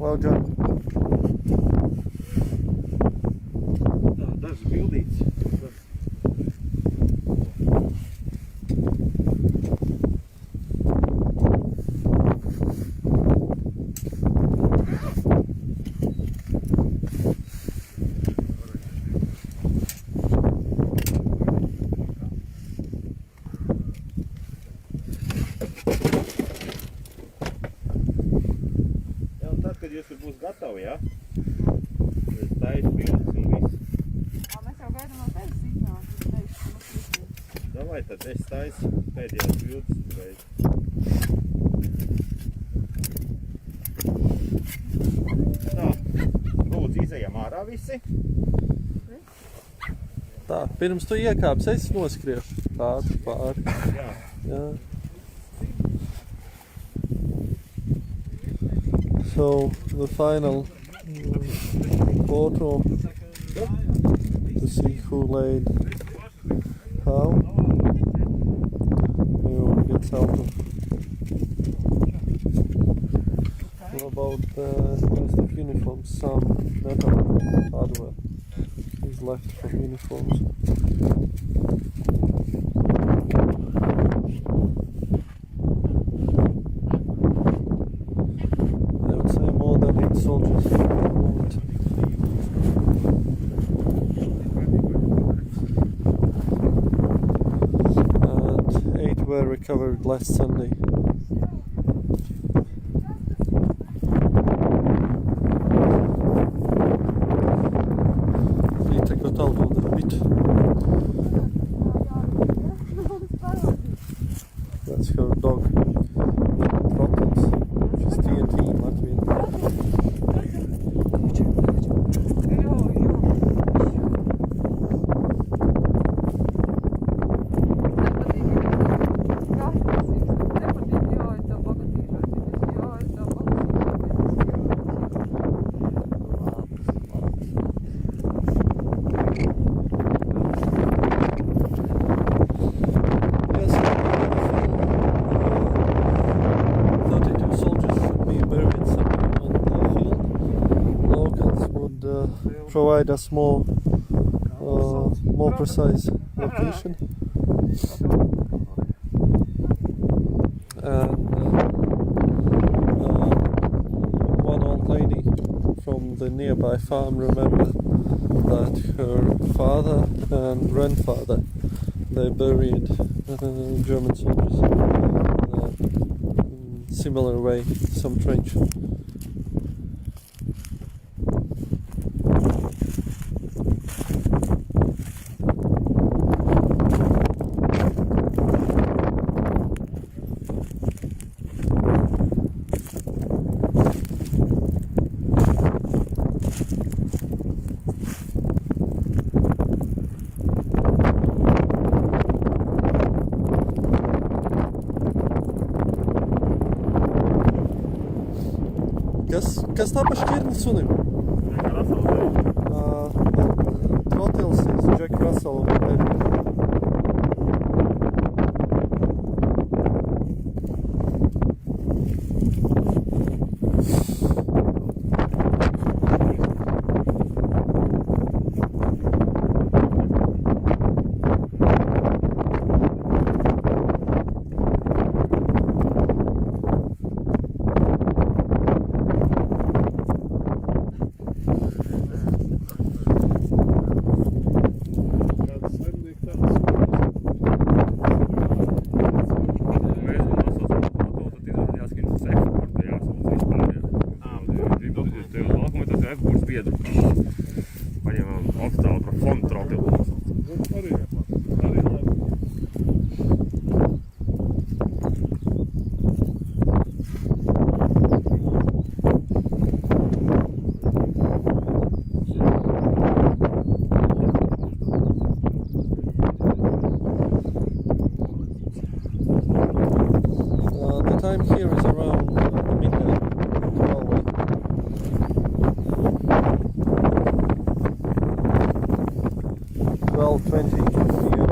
Hello, John. Dažas bildītes. Kad jūs būs gatavi, ja? Es taisu bildes un viss. Mēs jau gaidām no tevis signālu. Davai, tad es taisu pēdējās bildes. Tā, lūdzu, izejam ārā visi. Tā, pirms tu iekāps, es noskriešu. Tā, pāri. Jā. Jā. So the final photo to see who laid how. Everyone gets out of. What about the rest of uniforms? Some metal hardware is left from uniforms. Soldiers moved. And 8 were recovered last Sunday. Rita got out of the pit. That's her dog. Trottles, which is TNT in Latvian. provide us more precise location. And one old lady from the nearby farm remembered that her father and grandfather, they buried German soldiers in similar way, some trench. Kas tā pa šķirni sunim? Trotils is Jack Russell baby. Time here is around midnight, probably. 12:20 p.m.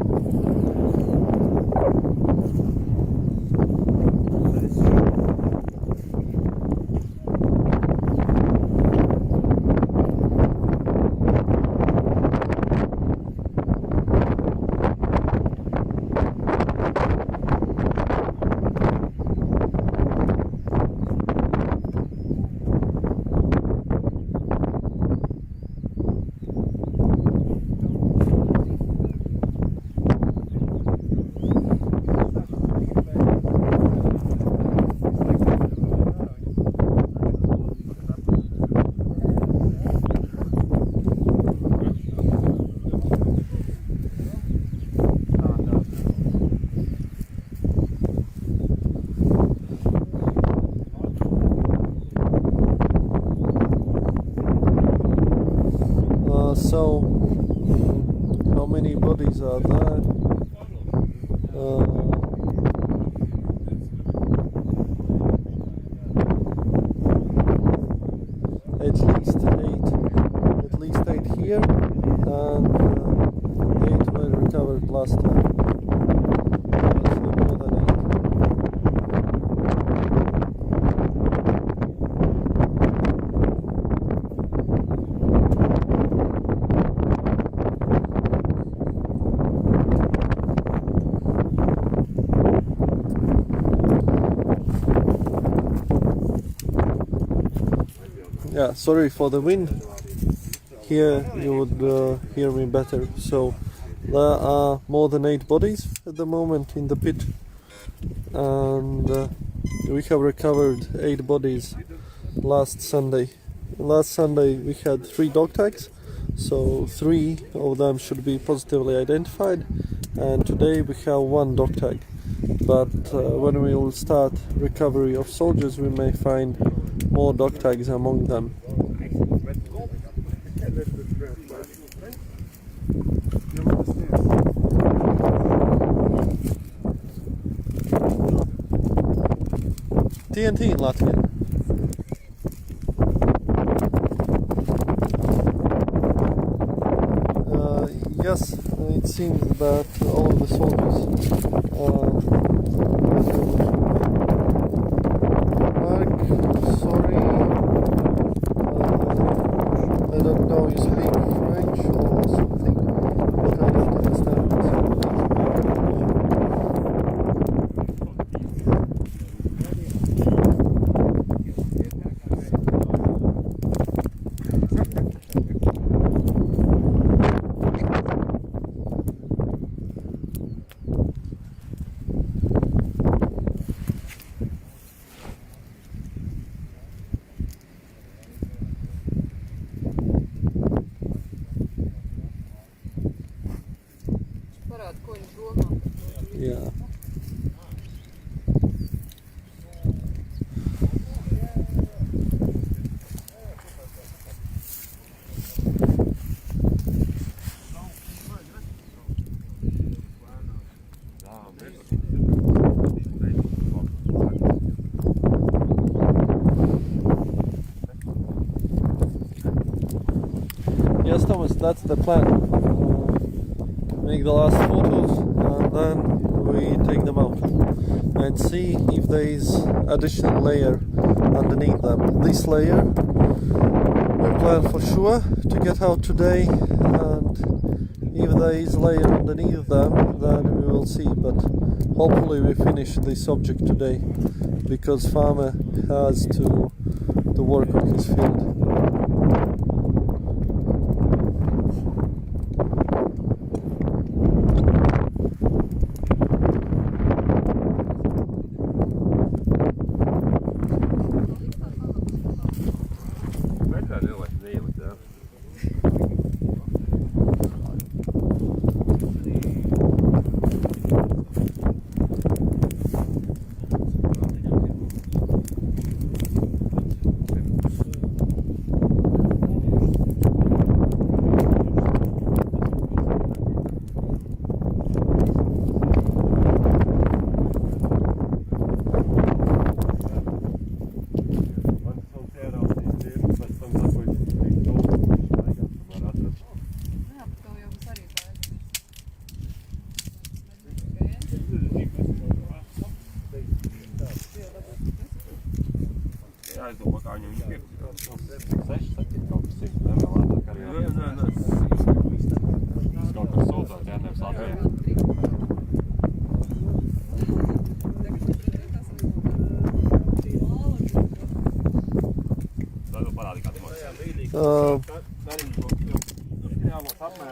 So, how many bodies are there? At least eight here, and 8 were recovered last time. Actually more than 8. Yeah, sorry for the wind. Here you would hear me better. So there are more than 8 bodies at the moment in the pit, and we have recovered 8 bodies last Sunday. Last Sunday we had 3 dog tags, so 3 of them should be positively identified, and today we have 1 dog tag. But when we will start recovery of soldiers, we may find more dog tags among them. TNT in Latvian. Yes, it seems that all of the soldiers Mark, sorry, I don't know you speak tādu, ko viņš domā. Yeah. Yes, Thomas, that's the plan. Make the last photos and then we take them out and see if there is additional layer underneath them. This layer we plan for sure to get out today, and if there is layer underneath them then we will see, but hopefully we finish this object today because farmer has to work on his field.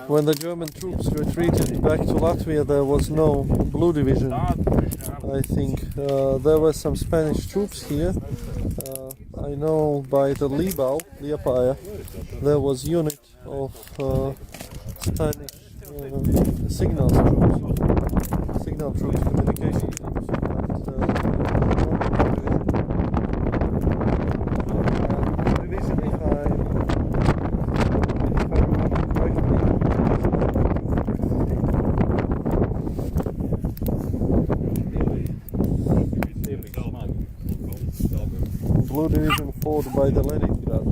When the German troops retreated back to Latvia, there was no blue division. I think there were some Spanish troops here. I know by the Liepāja, there was unit of Spanish signal troops, communication troops. Division, if I remember correctly, Blue Division fought by the Leningrad.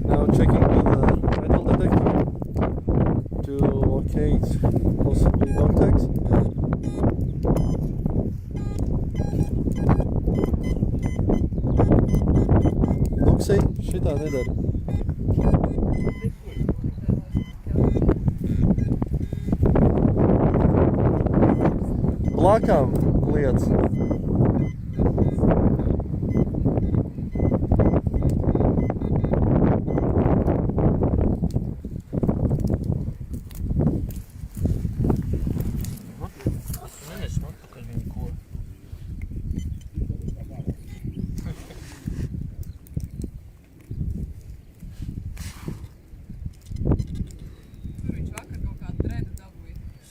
Now checking with the metal detector to locate possibly dog tags. Luksei, šitā nedara. Blakām lietas.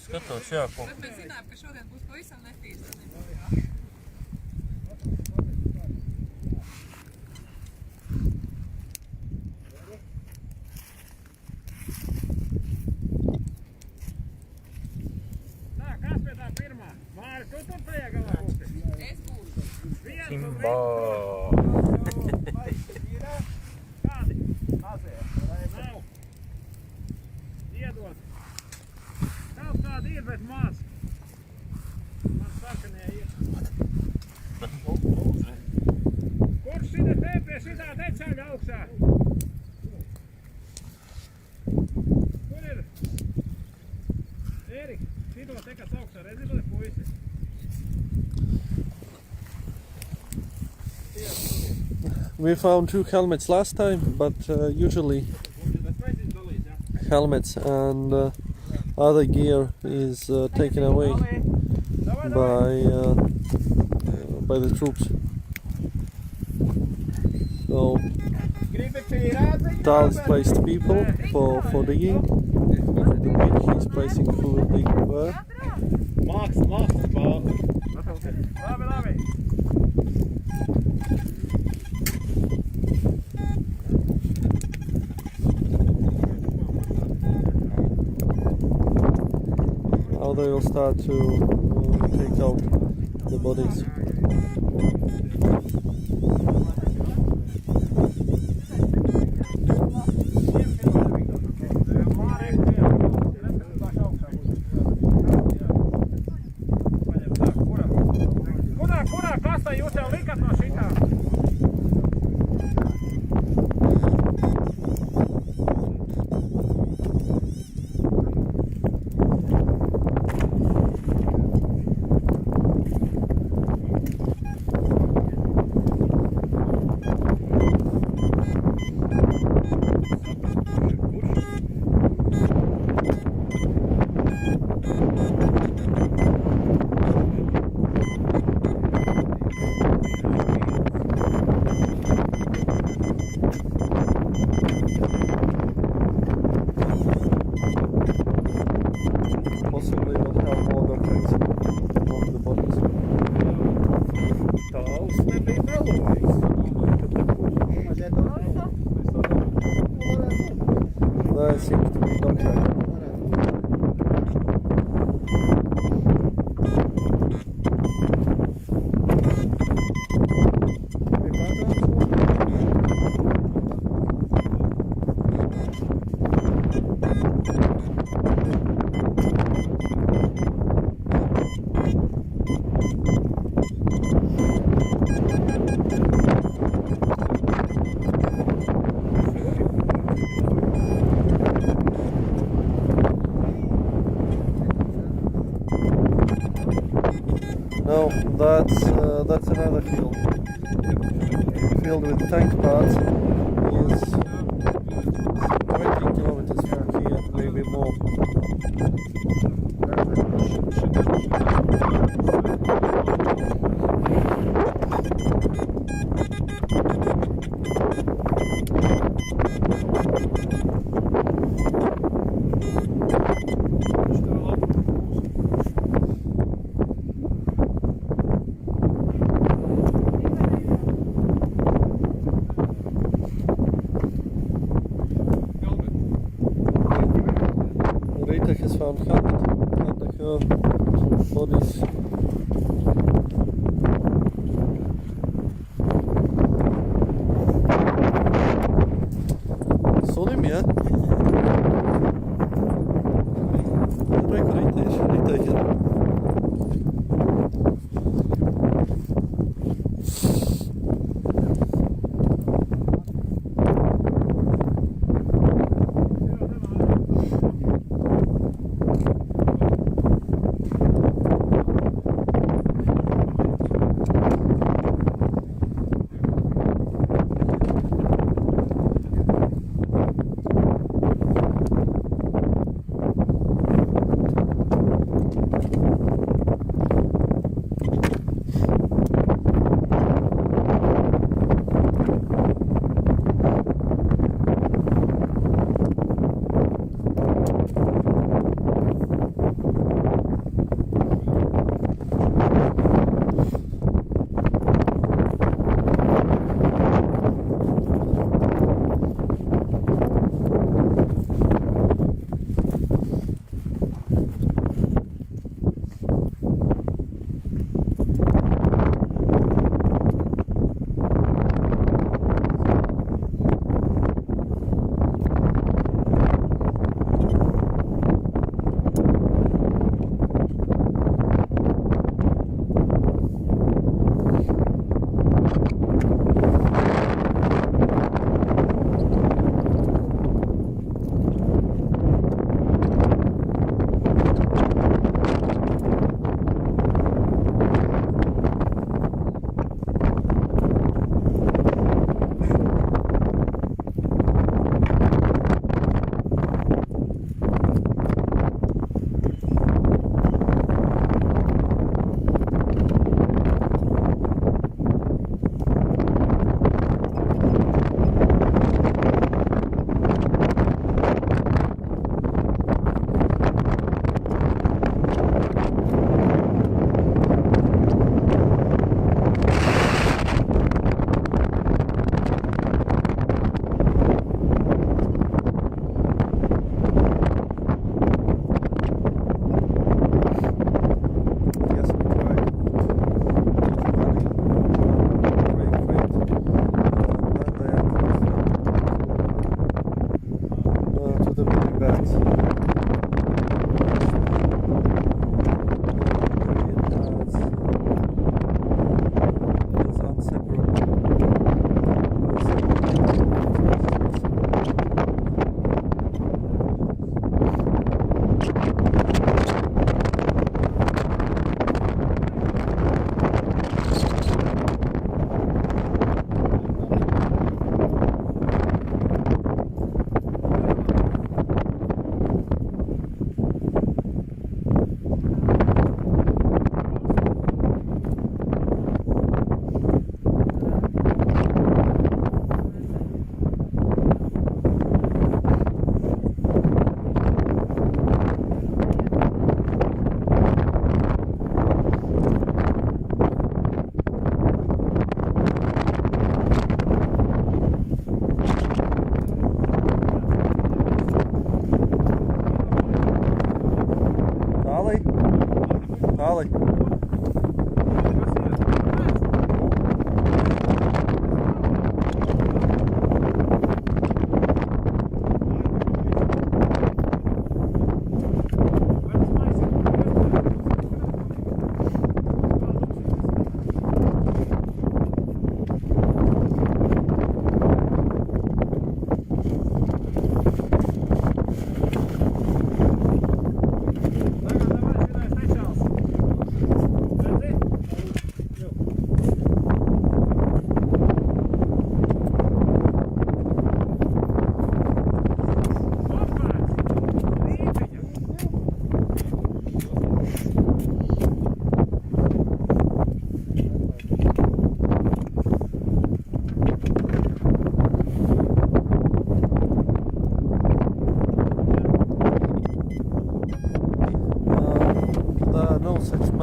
Skatos, jā, ko. Bet mēs zinājām, ka šodien būs pavisam netīrs. Tā, kas pie tā pirmā? Māri, tu tur priegalā būsi? Es būšu. Simba! Kādi? Tagad augšā. Kur ir? Ērik, šito te kāds augšā, redzi, lai puisi. We found 2 helmets last time, but usually helmets and other gear is taken away by the troops. So Tal's placed people for digging. He's placing who will dig where. Labi. Now they will start to take out the bodies. Kurā kastā jūs jau likat no šitā? Possibly will have more documents of the bodies. Tāls nebija melojis. There seems to be documents. No, that's another field. Field with tank parts is 20 kilometers from here, maybe more. Rita has found helmet and her bodies. Sunim, ja? Rita is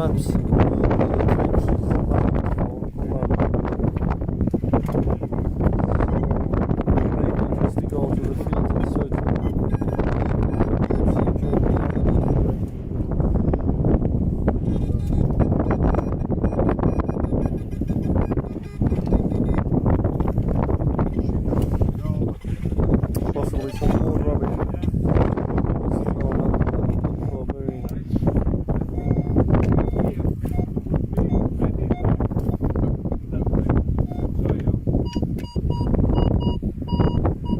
maps. Just to go to the field and search. Possibly some more rubbish.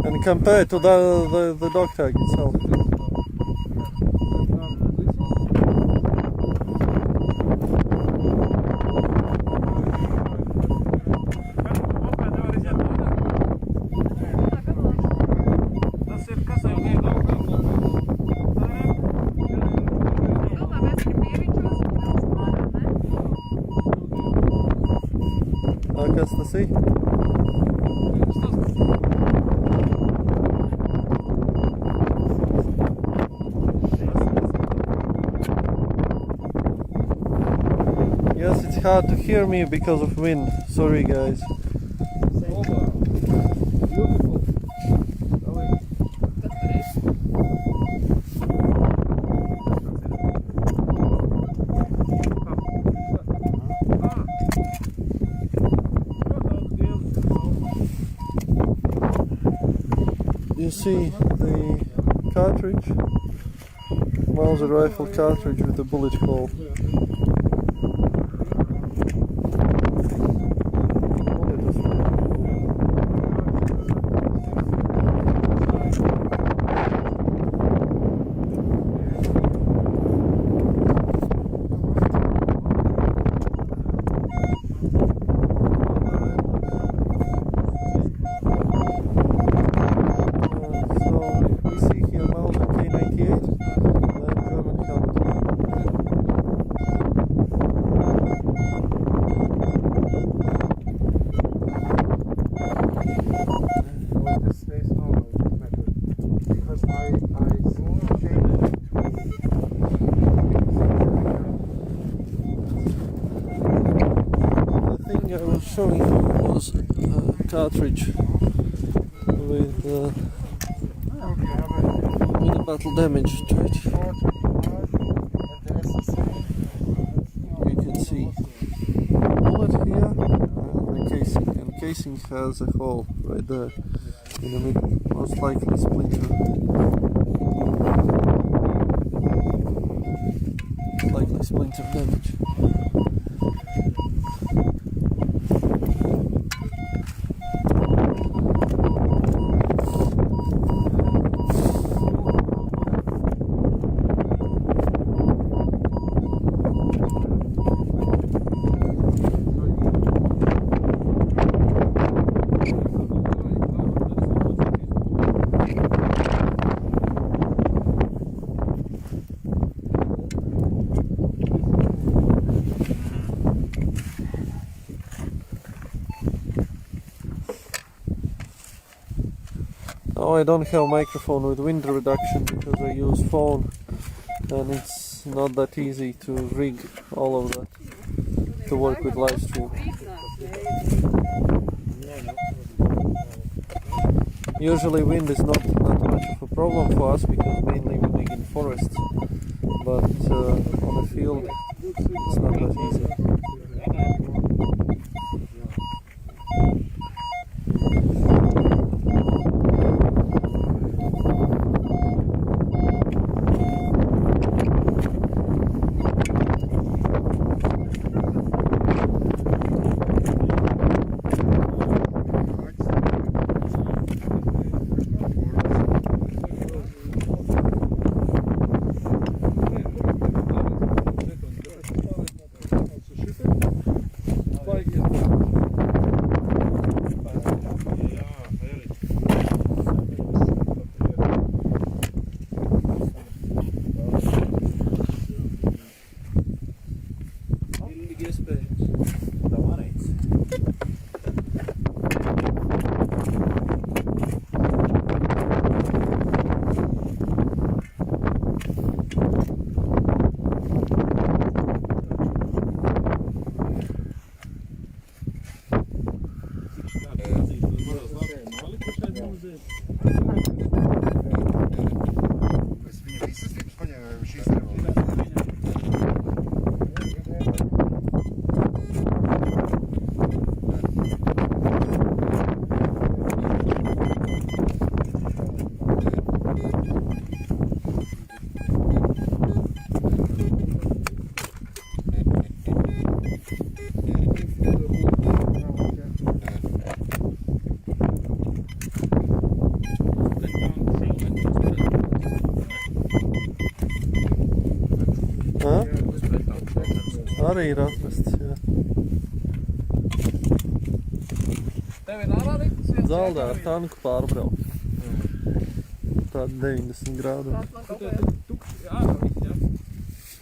And compared to the dog tag itself. Kas tas ir? Yes, it's hard to hear me because of wind. Sorry guys. You see the cartridge, Mauser rifle cartridge with the bullet hole. I was showing was a cartridge with battle damage to it. You can see bullet here and the casing, and casing has a hole right there in the middle, most likely splinter. Likely splinter damage. Now I don't have microphone with wind reduction because I use phone, and it's not that easy to rig all of that to work with LiveStream. Usually wind is not that much of a problem for us because mainly we dig in forests, but on the field it's not that easy. Viņa visas tips paņēma, vai šīs nevēl? Arī ir atrasts, jā. Tev ir ārā liktas viens? Zaldē ar tanku pārbraukt. Tāda 90 grādu. Tās man kaut kā Tukšs, ārā likt, jā.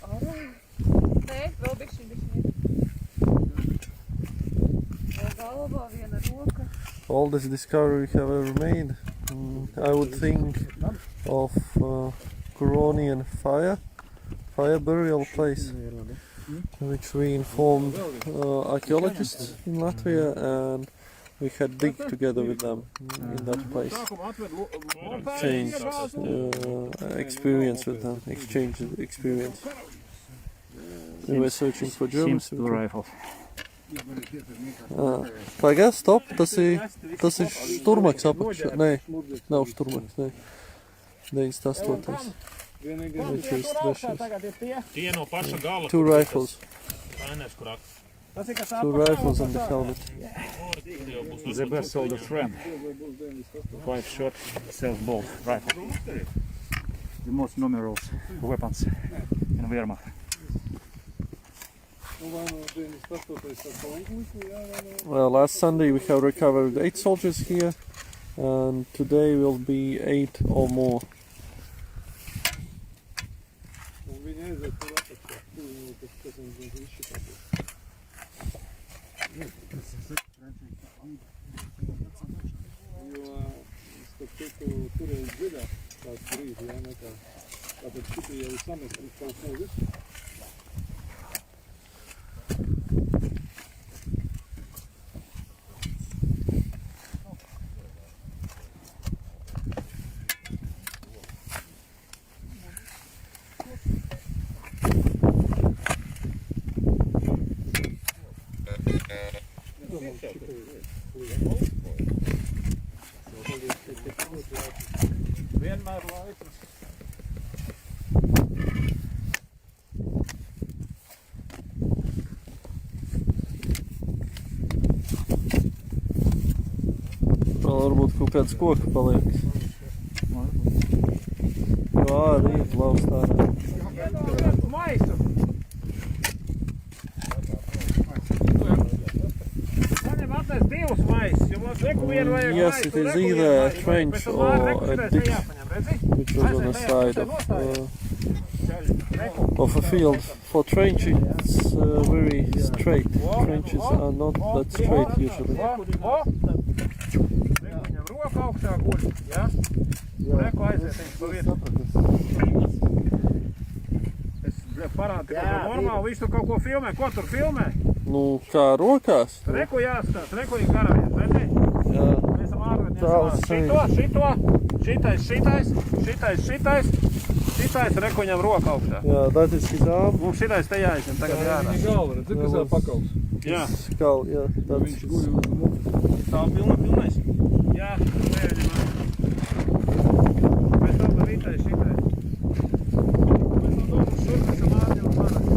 ārā. Nē, vēl bišķiņ. Vēl galvā viena roka. Oldest discovery we have ever made. I would think of Curonian fire burial place, which we informed archaeologists in Latvia, and we had digged together with them in that place. Exchanged experience with them, exchanged experience. We were searching for Germans. rifles. Pagaid, stop, tas ir šturmaks apakšā. Nē, nav šturmaks, nē. 98. Viņš ir trešais. Tie no paša gala. 2 rifles. Ainēs, kur 2 rifles and the helmet. The best soldier friend. 5-shot self-bolt rifle. The most numerous weapons in Wehrmacht. Well, last Sunday we have recovered 8 soldiers here, and today will be 8 or more. Vienmēr laikas. Varbūt kaut kāds koka paliek. Jo arī ir laust ārā. Maisu. Saņem atnest 2 maisus, jo mums reku vienu vajag Yes, maisu. it is either a trench or a ditch, which was on the side of a field. For trench it's very straight. Trenches are not that straight usually. Viņam roka augšā guļ, ja? Reku aiziet viņš pa vietu. Es parādu, ka normāli visu kaut ko filmē. Ko tur filmē? Nu, kā rokās? Reku jāskatās, reku ir karaviet, redzi? Jā. Mēs esam ārvednieks Tāls šitais, reku viņam roka augšā. Jā, that is his arm. Mums šitais te jāizņem, tagad jārā. Galva, redzi, kas ir pakauts. Jā. Skull, yeah, that's Viņš guļ uz mugures. Tā pilnais? Jā, nevienam. Mēs tam rītais šitais. Mēs tam domu šur, mēs tam ārņem un parasti.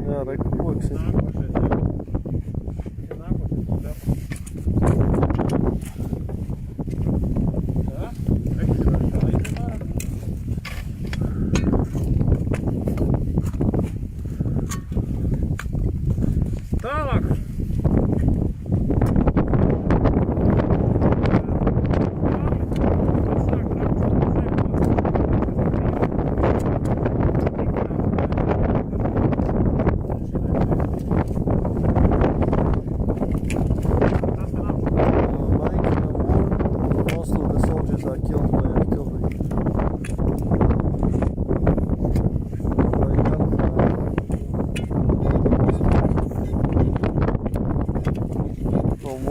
Jā, reku koks ir.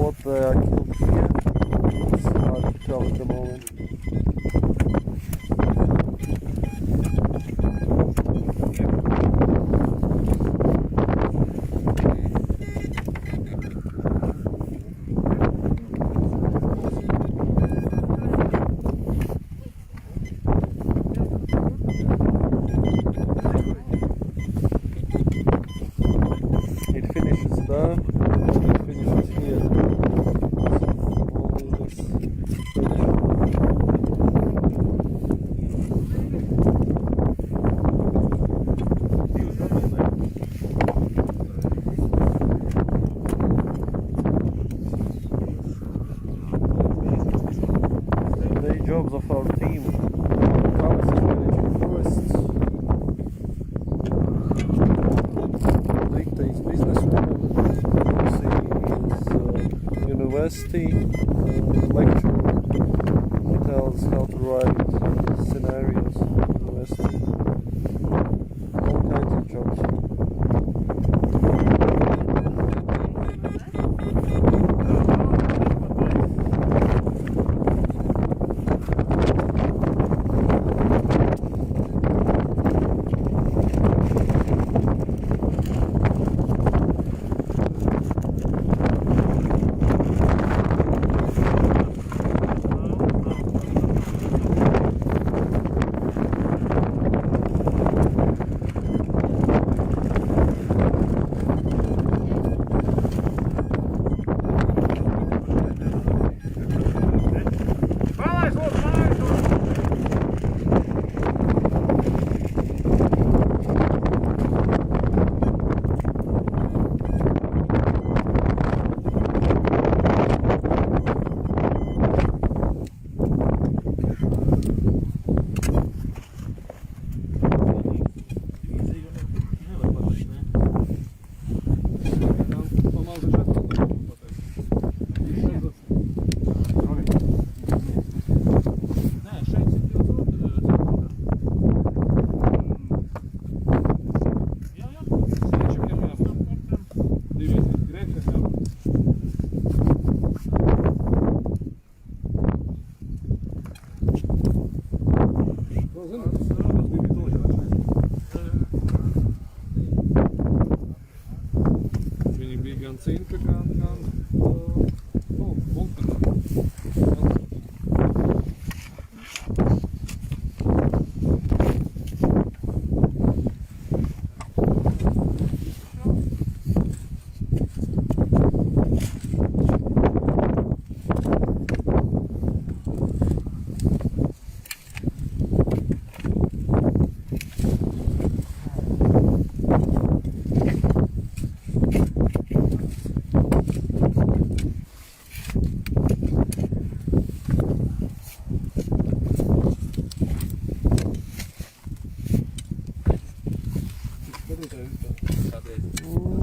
what they are killed here. It's hard to tell at the moment. It finishes there, it finishes here. Only this the jobs of our team. Thomas is managing forests. Rita is businesswoman. Lucy is university lecturer. He tells how to write scenarios in university. All kinds of jobs. Viņi bija gan cinka, gan vulkana.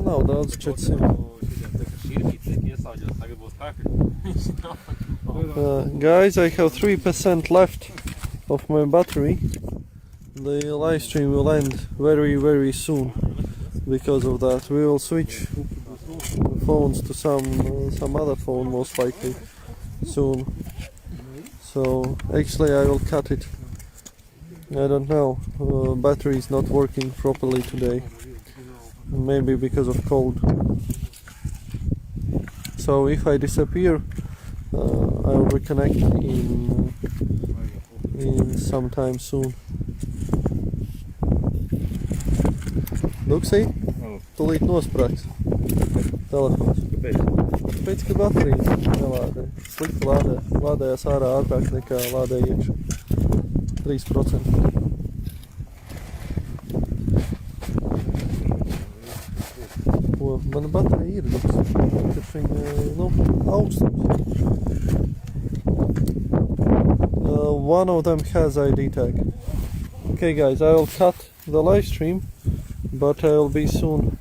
Nav daudz 400. Guys, I have 3% left of my battery. The live stream will end very soon because of that. We will switch phones to some other phone most likely soon. So actually I will cut it. I don't know. Battery is not working properly today. Maybe because of cold. So if I disappear, I will reconnect in some time soon. Luksī, tūlīt nosprāgs telefons. Tāpēc, ka baterija nelādē. Slikti lādē. Lādējās ārā ātrāk nekā lādē iekšā. 3%. Mana baterija ir taču viņa, augstums. One of them has ID tag. Okay guys, I will cut the live stream, but I will be soon